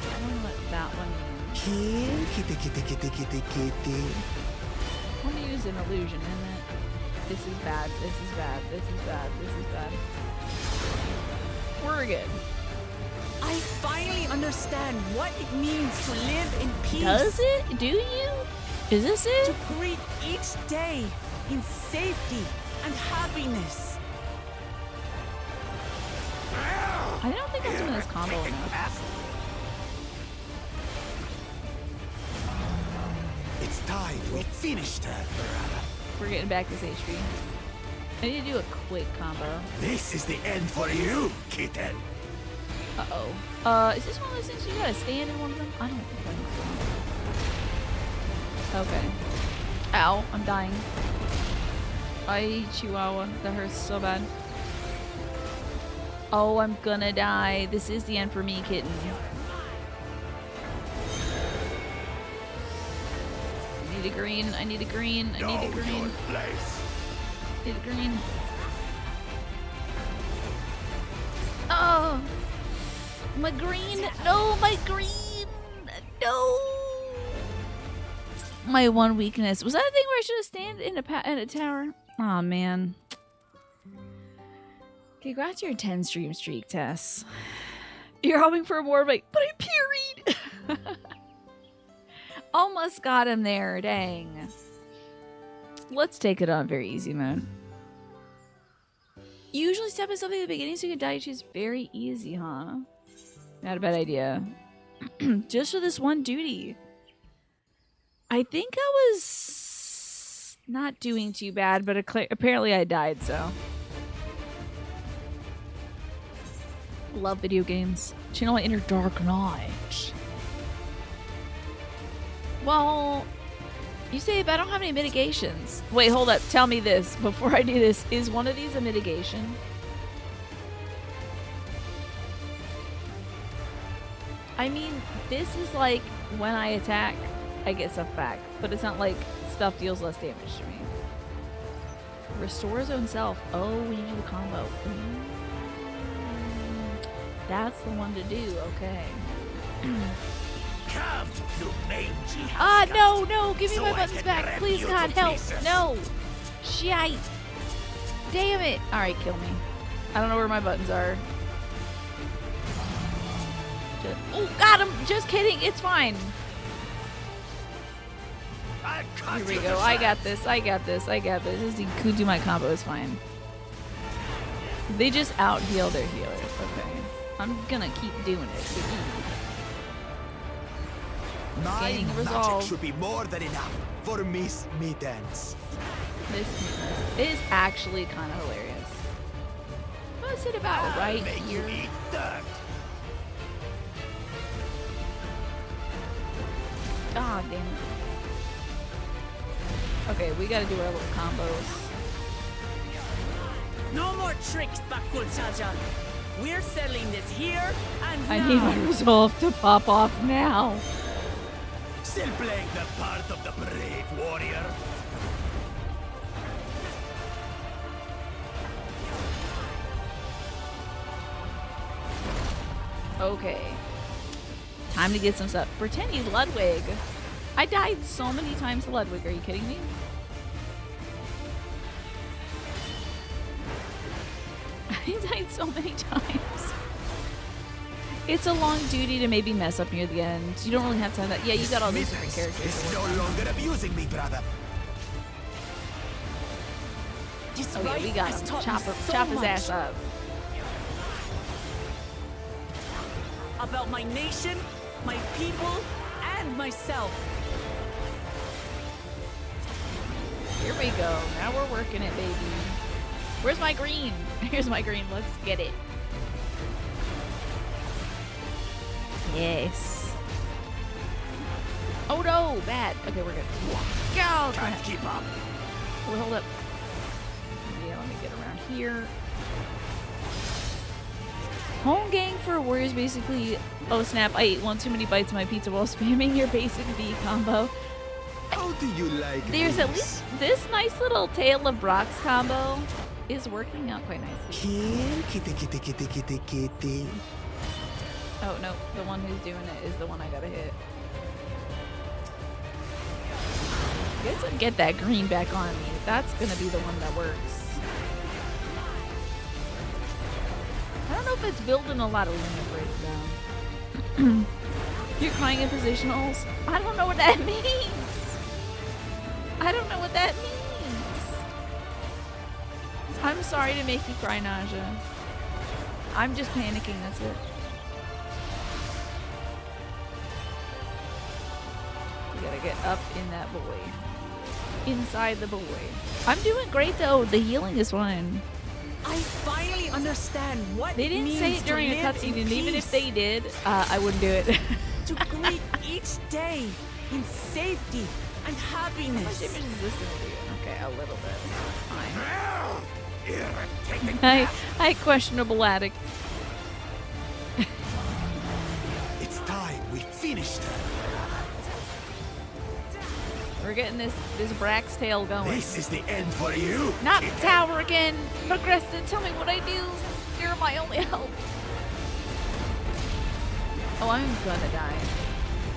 I don't know what that one means. Here, kitty, kitty, kitty, kitty, kitty. I want to use an illusion, isn't it? This is bad. This is bad. This is bad. This is bad. We're good. I finally understand what it means to live in peace. Does it? Do you? Is this it? To greet each day in safety and happiness. I don't think I'm doing this combo enough. It's time we finished her, brother. We're getting back this HP. I need to do a quick combo. This is the end for you, kitten. Uh-oh. Is this one of those things you gotta stand in one of them? I don't think so. Okay. Ow, I'm dying. I Chihuahua. That hurts so bad. Oh, I'm gonna die. This is the end for me, kitten. I need a green. I need a green. I need a green. I need a green. Oh! My green! No, my green! No! My one weakness. Was that a thing where I should have stand in a tower? Aw, man. Congrats your 10 stream streak, Tess. You're hoping for more, but I parried! Almost got him there, dang. Let's take it on very easy mode. Usually step in something at the beginning so you can die is very easy, huh? Not a bad idea. Just for this one duty. I think I was not doing too bad, but apparently I died, so. Love video games. Channel my inner dark knight. Well, you say, but I don't have any mitigations. Wait, hold up. Tell me this before I do this. Is one of these a mitigation? I mean, this is like when I attack, I get stuff back. But it's not like stuff deals less damage to me. Restore his own self. Oh, we need to do the combo. That's the one to do. Okay. Come, you mangy No, give me my buttons back. Please, God, help. No. Shite. Damn it. All right, kill me. I don't know where my buttons are. Oh, got him. Just kidding. It's fine. Here we go. I got this. I got this. I got this. Just do my combo is fine. They just out heal their healers. Okay. I'm gonna keep doing it. My Gaining magic resolve. should be more than enough for Miss Mittens. This is actually kind of hilarious. What's it about right here? You eat dirt. Ah, damn it. Okay, we gotta do our little combos. No more tricks, Bakul Chaja. We're settling this here and now. I need my resolve to pop off now. Still playing the part of the brave warrior. Okay. Time to get some stuff. Pretend he's Ludwig. I died so many times to Ludwig. Are you kidding me? I died so many times. It's a long duty to maybe mess up near the end. You don't really have to have that. Yeah, you got all these different characters. Is no longer abusing me, brother. Okay, we got him. Chop his ass up. About my nation, my people, and myself. Here we go. Now we're working it, baby. Where's my green? Here's my green. Let's get it. Yes. Oh no, bad. Okay, we're good. Go! Can't keep up. Oh, hold up. Yeah, let me get around here. Home gang for a warrior is basically, oh snap, I ate one too many bites of my pizza while spamming your basic V combo. How do you like There's this? at least this nice little Tale of Brox combo is working out quite nicely. Here, kitty, kitty, kitty, kitty, kitty. Oh no, the one who's doing it is the one I gotta hit. Guess I'll get that green back on me. That's gonna be the one that works. I don't know if it's building a lot of limit breakdown. You're crying in positionals? I don't know what that means. I don't know what that means. I'm sorry to make you cry, Naja. I'm just panicking, that's it. You gotta get up in that boy. Inside the boy. I'm doing great though. The healing is fine. I finally understand what They didn't say it during a cutscene, and even if they did, I wouldn't do it. To greet each day in safety and How much happiness. damage is this gonna do? Okay, a little bit. Fine. I questionable addict. It's time we finished her. We're getting this Brax tail going. This is the end for you. Not the tower again. Progressa, tell me what I do. You're my only help. Oh, I'm gonna die.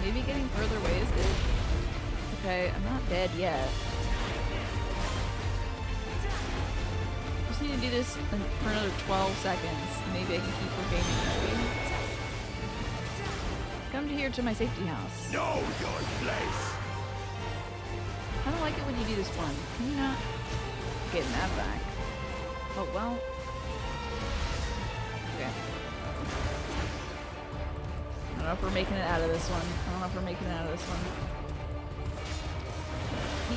Maybe getting further away is good. Okay, I'm not dead yet. Just need to do this for another 12 seconds. Maybe I can keep regaining energy. Come to here to my safety house. Know your place. I don't like it when you do this one. Can you not? Getting that back. Oh, well. Okay. I don't know if we're making it out of this one. I don't know if we're making it out of this one.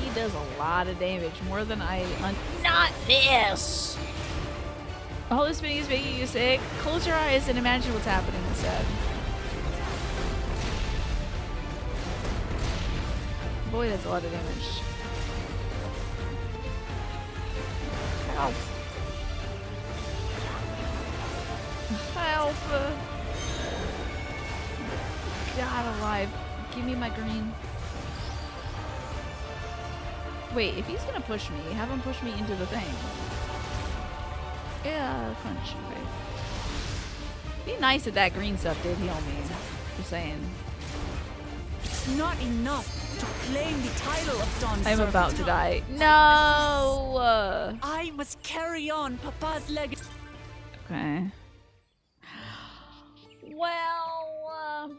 He does a lot of damage. More than Not this! All this spinning is making you sick. Close your eyes and imagine what's happening instead. Boy, that's a lot of damage. Help. Help. God alive. Give me my green. Wait, if he's gonna push me, have him push me into the thing. Yeah, punch. Okay. Be nice that that green stuff did heal me. Just saying. It's not enough to claim the title of Dawn I'm Servant. about to die. No! I must carry on Papa's legacy. Okay. Well,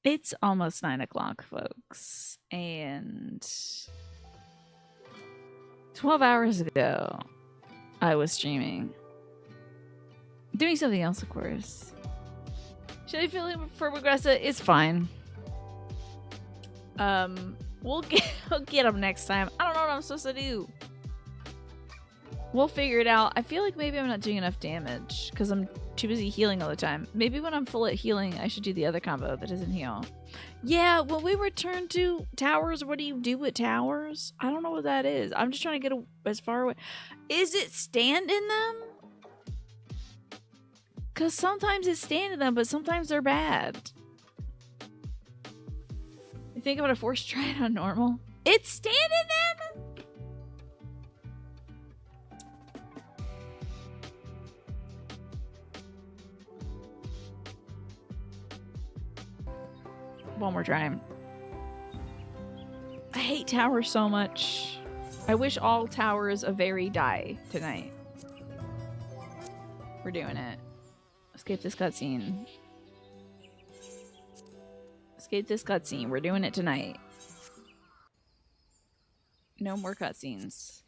it's almost 9 o'clock, folks. And 12 hours ago, I was streaming. Doing something else, of course. Should I fill in for Regressa? It's fine. We'll get them next time. I don't know what I'm supposed to do. We'll figure it out. I feel like maybe I'm not doing enough damage because I'm too busy healing all the time. Maybe when I'm full at healing, I should do the other combo that doesn't heal. Yeah, when we return to towers, what do you do with towers? I don't know what that is. I'm just trying to get as far away. Is it stand in them? Because sometimes it's stand in them, but sometimes they're bad. You think I'm gonna force try it on normal? It's stand in them? One more time. I hate towers so much. I wish all towers of Vary die tonight. We're doing it. Escape this cutscene. Escape this cutscene. We're doing it tonight. No more cutscenes.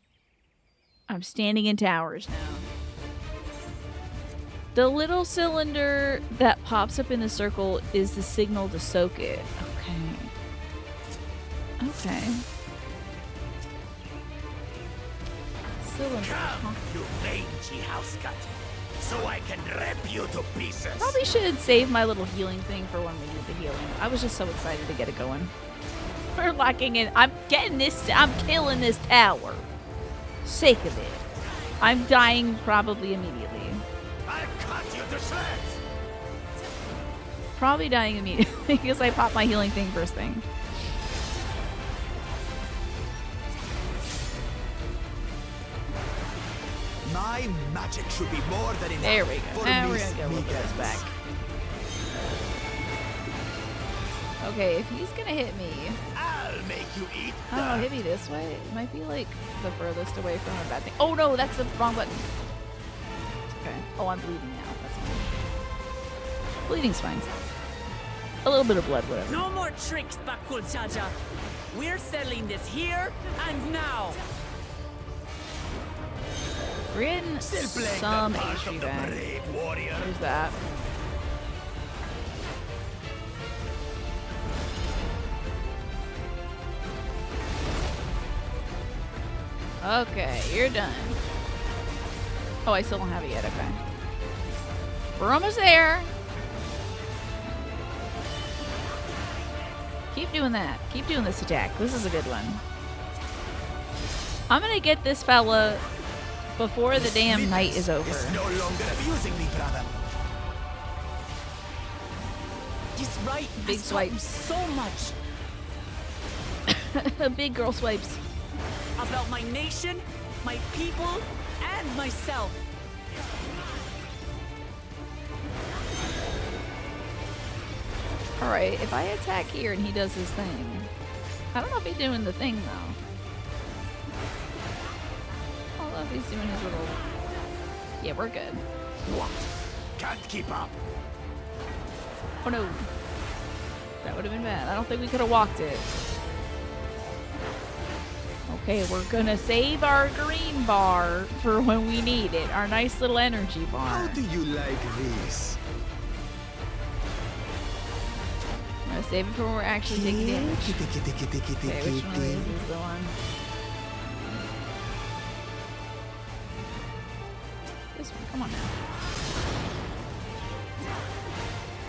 I'm standing in towers now. The little cylinder that pops up in the circle is the signal to soak it. Okay. Okay. Cylinder. Come, you mangy house cat, so I can rip you to pieces. Probably should save my little healing thing for when we need the healing. I was just so excited to get it going. We're locking in. I'm getting this. I'm killing this tower. Sake of it. I'm dying probably immediately. I'll to shreds! Probably dying immediately because I popped my healing thing first thing. My magic should be more than enough. There we go. for Now we're Miss gonna go with this Meekins. back. Okay, if he's gonna hit me, I'll make you eat I don't know, hit me this way. It might be like the furthest away from a bad thing. Oh no, that's the wrong button. Okay. Oh, I'm bleeding now. That's fine. Bleeding's fine. A little bit of blood, whatever. No more tricks, Bakul Jaja. We're settling this here and now. We're getting some HP back. There's that. Okay, you're done. Oh, I still don't have it yet. Okay. We're almost there. Keep doing that. Keep doing this attack. This is a good one. I'm gonna get this fella before the damn night is over. It's no longer abusing me, brother. He's right. Big swipes. So much Big girl swipes. about my nation, my people, and myself. Alright, if I attack here and he does his thing. I don't know if he's doing the thing though. Although if he's doing his little... Yeah, we're good. What? Can't keep up. Oh no. That would have been bad. I don't think we could have walked it. Okay, we're gonna save our green bar for when we need it. Our nice little energy bar. How do you like this? I'm gonna save it for when we're actually taking damage. Okay, which one of these is the one? This one, come on now.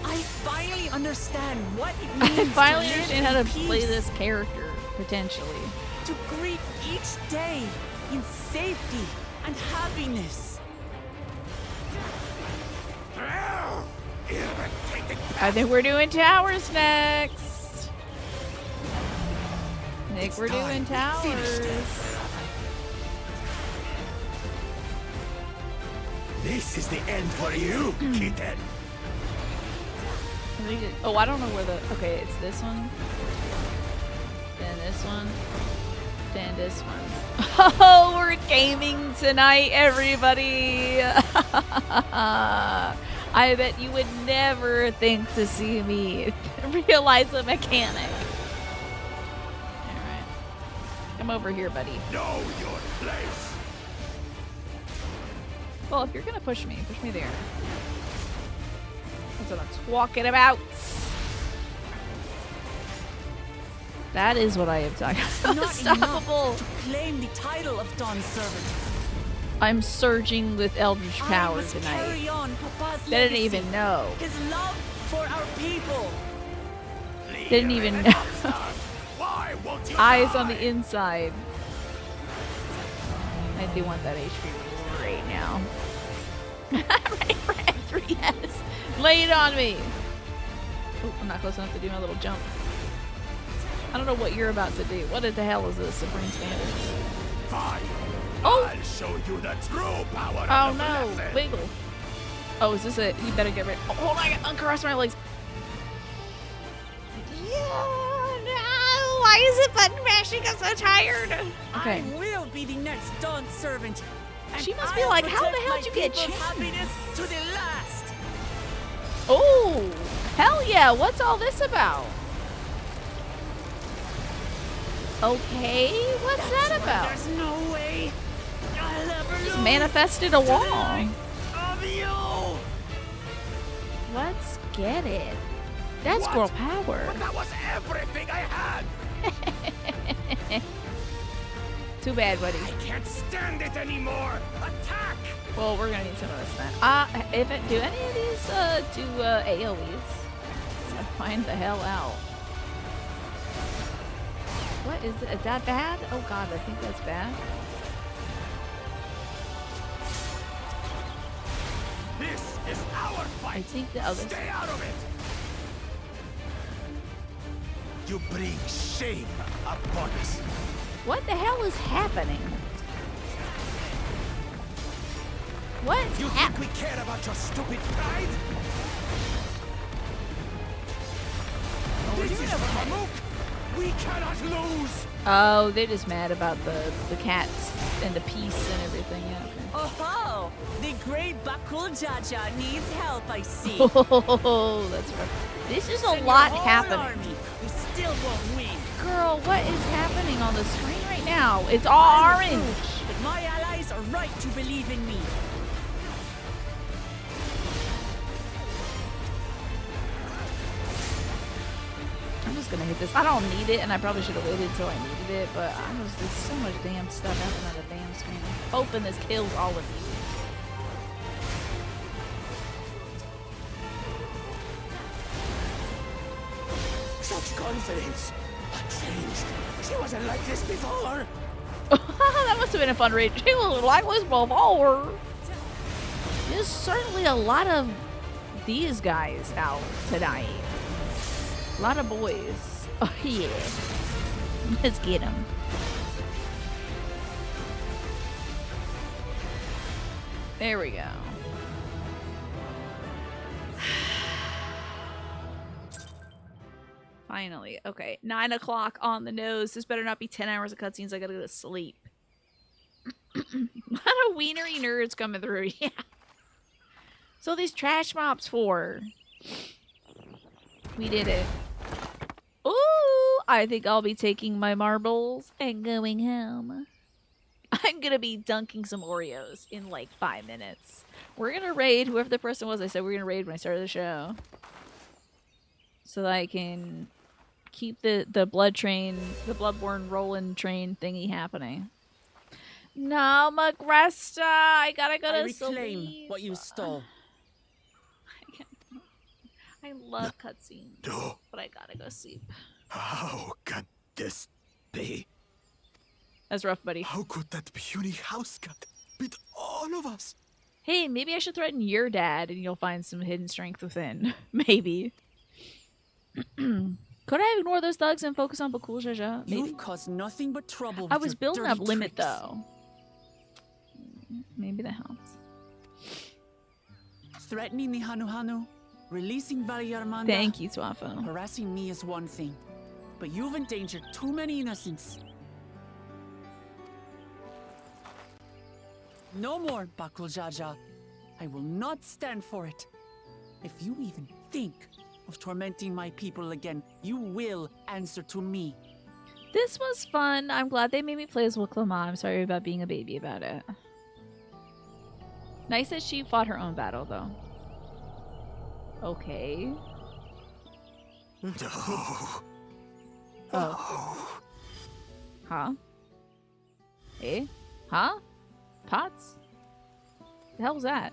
I finally understand what it I means finally to live understand how to in play peace. this character, potentially. To greet each day in safety and happiness. I think we're doing towers next. I think we're doing towers. This is the end for you, kitten. Oh, I don't know where the... Okay, it's this one. Then this one. Then this one. Oh, we're gaming tonight, everybody. I bet you would never think to see me realize a mechanic. Alright. Come over here, buddy. Know your place. Well, if you're gonna push me there. That's what I'm talking about. That is what I am talking about. Not Unstoppable. enough to claim the title of Dawn Servant. I'm surging with Eldritch power I must tonight. carry on Papa's They didn't legacy, even know. His love for our people. Didn't even know. Why won't you Eyes die? on the inside. I do want that HP right now. Right for F3S. Lay it on me. Oh, I'm not close enough to do my little jump. I don't know what you're about to do. What the hell is this? Supreme Standards. Fine. Oh! I'll show you the true power Oh of the no! blessed. Wiggle. Oh, is this it? You better get rid. Oh, hold on! I got uncross my legs. No! Why is it button mashing? I'm so tired. Okay. I will be the next Dawn Servant. And She must be I'll like, how the protect hell my did you get people's chained? happiness to the last. Oh, hell yeah! What's all this about? Okay, what's that about? There's no way I'll ever Just lose manifested a wall. of you. Let's get it. That's What? girl power. But that was everything I had. Too bad, buddy. I can't stand it anymore. Attack! Well, we're gonna need some of this then. If it, do any of these do AOEs? I'll find the hell out. What is it? Is that bad? Oh god, I think that's bad. This is our fight. I think the other. Stay out of it. You bring shame upon us. What the hell is happening? What's You think we care about your stupid pride? This is Mamuk. We cannot lose. Oh, they're just mad about the cats and the peace and everything. Yeah. Okay. Oh, the great Bakul Jaja needs help, I see. Oh, that's rough. This is a Send lot your whole happening. army. You still won't win. Girl, what is happening on the screen right now? It's all orange. But my allies are right to believe in me. I'm just gonna hit this. I don't need it, and I probably should have waited until I needed it, but there's so much damn stuff happening on the damn screen. Hoping this kills all of you. Such confidence. What changed? She wasn't like this before. That must have been a fun raid. She was like this before. There's certainly a lot of these guys out tonight. A lot of boys. Oh yeah. Let's get them. There we go. Finally. Okay. 9 o'clock on the nose. This better not be 10 hours of cutscenes. I gotta go to sleep. A lot of wienery nerds coming through. Yeah. So these trash mobs for. We did it. Ooh, I think I'll be taking my marbles and going home. I'm gonna be dunking some Oreos in like 5 minutes. We're gonna raid whoever the person was I said we were gonna raid when I started the show. So that I can keep the blood train, the bloodborne rolling train thingy happening. No, Magresta, I gotta go to reclaim sleep. what you stole. I love cutscenes, but I gotta go sleep. How can this be? That's rough, buddy. How could that puny house cat beat all of us? Hey, maybe I should threaten your dad and you'll find some hidden strength within. Maybe. Could I ignore those thugs and focus on Bakul Jaja? You've caused nothing but trouble with I was your building dirty up limit tricks. though. Maybe that helps. Threatening the Hanu, releasing Valyarmanda. Thank you, Twafo. Harassing me is one thing, but you've endangered too many innocents. No more, Bakul Jaja. I will not stand for it. If you even think of tormenting my people again, you will answer to me. This was fun. I'm glad they made me play as Wiklama. I'm sorry about being a baby about it. Nice that she fought her own battle, though. Okay. No. Oh. Huh? Eh? Huh? Pots? The hell was that?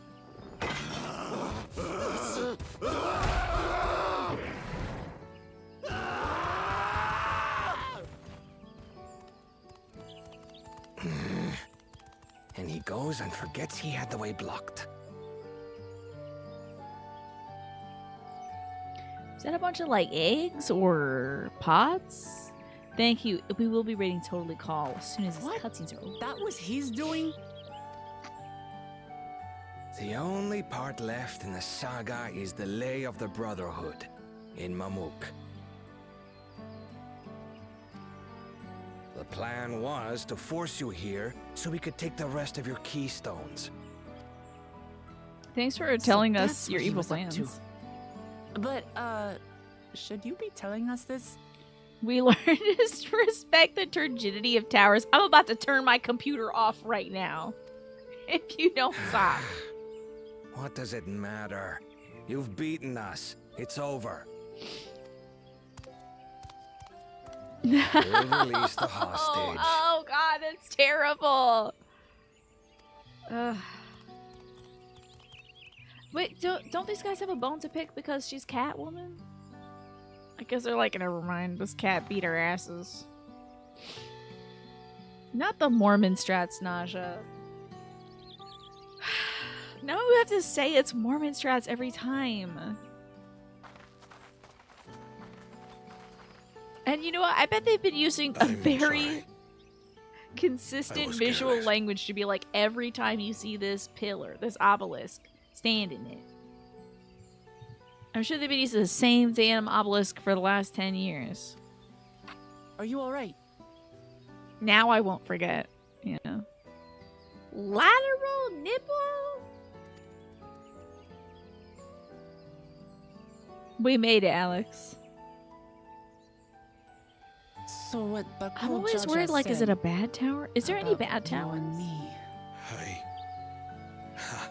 And he goes and forgets he had the way blocked. Is that a bunch of like eggs or pots? Thank you. We will be raiding Totally Call as soon as his cutscenes are over. That was his doing? The only part left in the saga is the Lay of the Brotherhood in Mamuk. The plan was to force you here so we could take the rest of your keystones. Thanks for telling us that's your what he evil was up to. plans. But, should you be telling us this? We learned to respect the turgidity of towers. I'm about to turn my computer off right now. If you don't stop. What does it matter? You've beaten us. It's over. We'll release the hostage. Oh god, that's terrible. Ugh. Wait, don't these guys have a bone to pick because she's Catwoman? I guess they're like, never mind, this cat beat our asses. Not the Mormon strats, Naja. Now we have to say it's Mormon strats every time. And you know what? I bet they've been using a very consistent visual language to be like, every time you see this pillar, this obelisk, stand in it. I'm sure they've been using the same damn obelisk for the last 10 years. Are you alright? Now I won't forget, you know. Lateral nipple? We made it, Alex. So what I'm always worried, like, is it a bad tower? Is there any bad towers? Aye. Ha.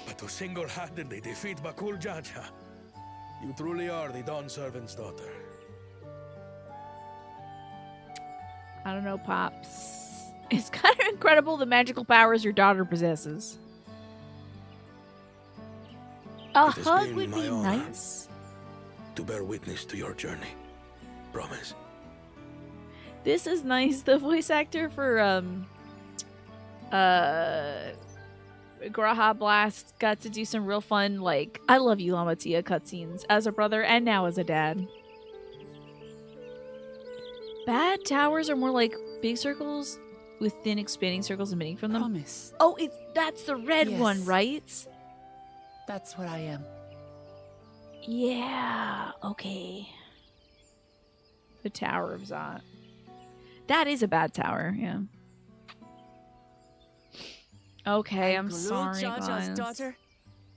But to single-handedly defeat Bakul Jaja, you truly are the Dawn Servant's daughter. I don't know, Pops. It's kind of incredible the magical powers your daughter possesses. A hug would be nice. To bear witness to your journey. Promise. This is nice. The voice actor for Graha Blast got to do some real fun, like, I love you, Lamatia cutscenes as a brother and now as a dad. Bad towers are more like big circles with thin expanding circles emitting from them. Promise. Oh, that's the red one, right? That's what I am. Yeah, okay. The Tower of Zot. That is a bad tower, yeah. Okay, I'm sorry, Jaja's guys. daughter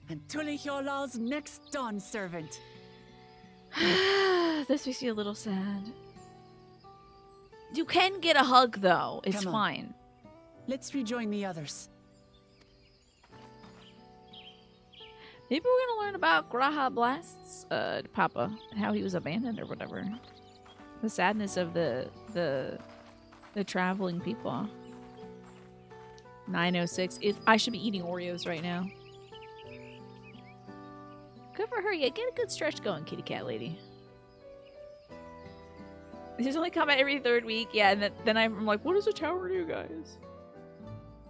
and Tuliholal's next Dawn servant. This makes me a little sad. You can get a hug, though. It's Come on. fine. Let's rejoin the others. Maybe we're gonna learn about Graha Blast's Papa and how he was abandoned or whatever. The sadness of the traveling people. 9:06. I should be eating Oreos right now. Good for her. Yeah, get a good stretch going, kitty cat lady. There's only combat every 3rd week. Yeah, and then I'm like, what does a tower do, guys?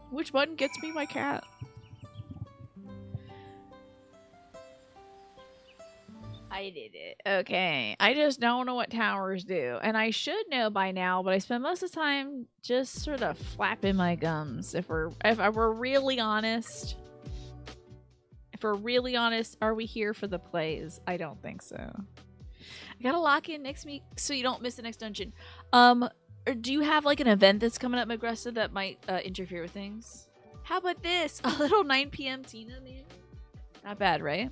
Which button gets me my cat? I did it. Okay. I just don't know what towers do. And I should know by now, but I spend most of the time just sort of flapping my gums. If we're really honest. If we're really honest, are we here for the plays? I don't think so. I gotta lock in next week so you don't miss the next dungeon. Or do you have like an event that's coming up, Magressa, that might interfere with things? How about this? A little 9 p.m. Tina, man? Not bad, right?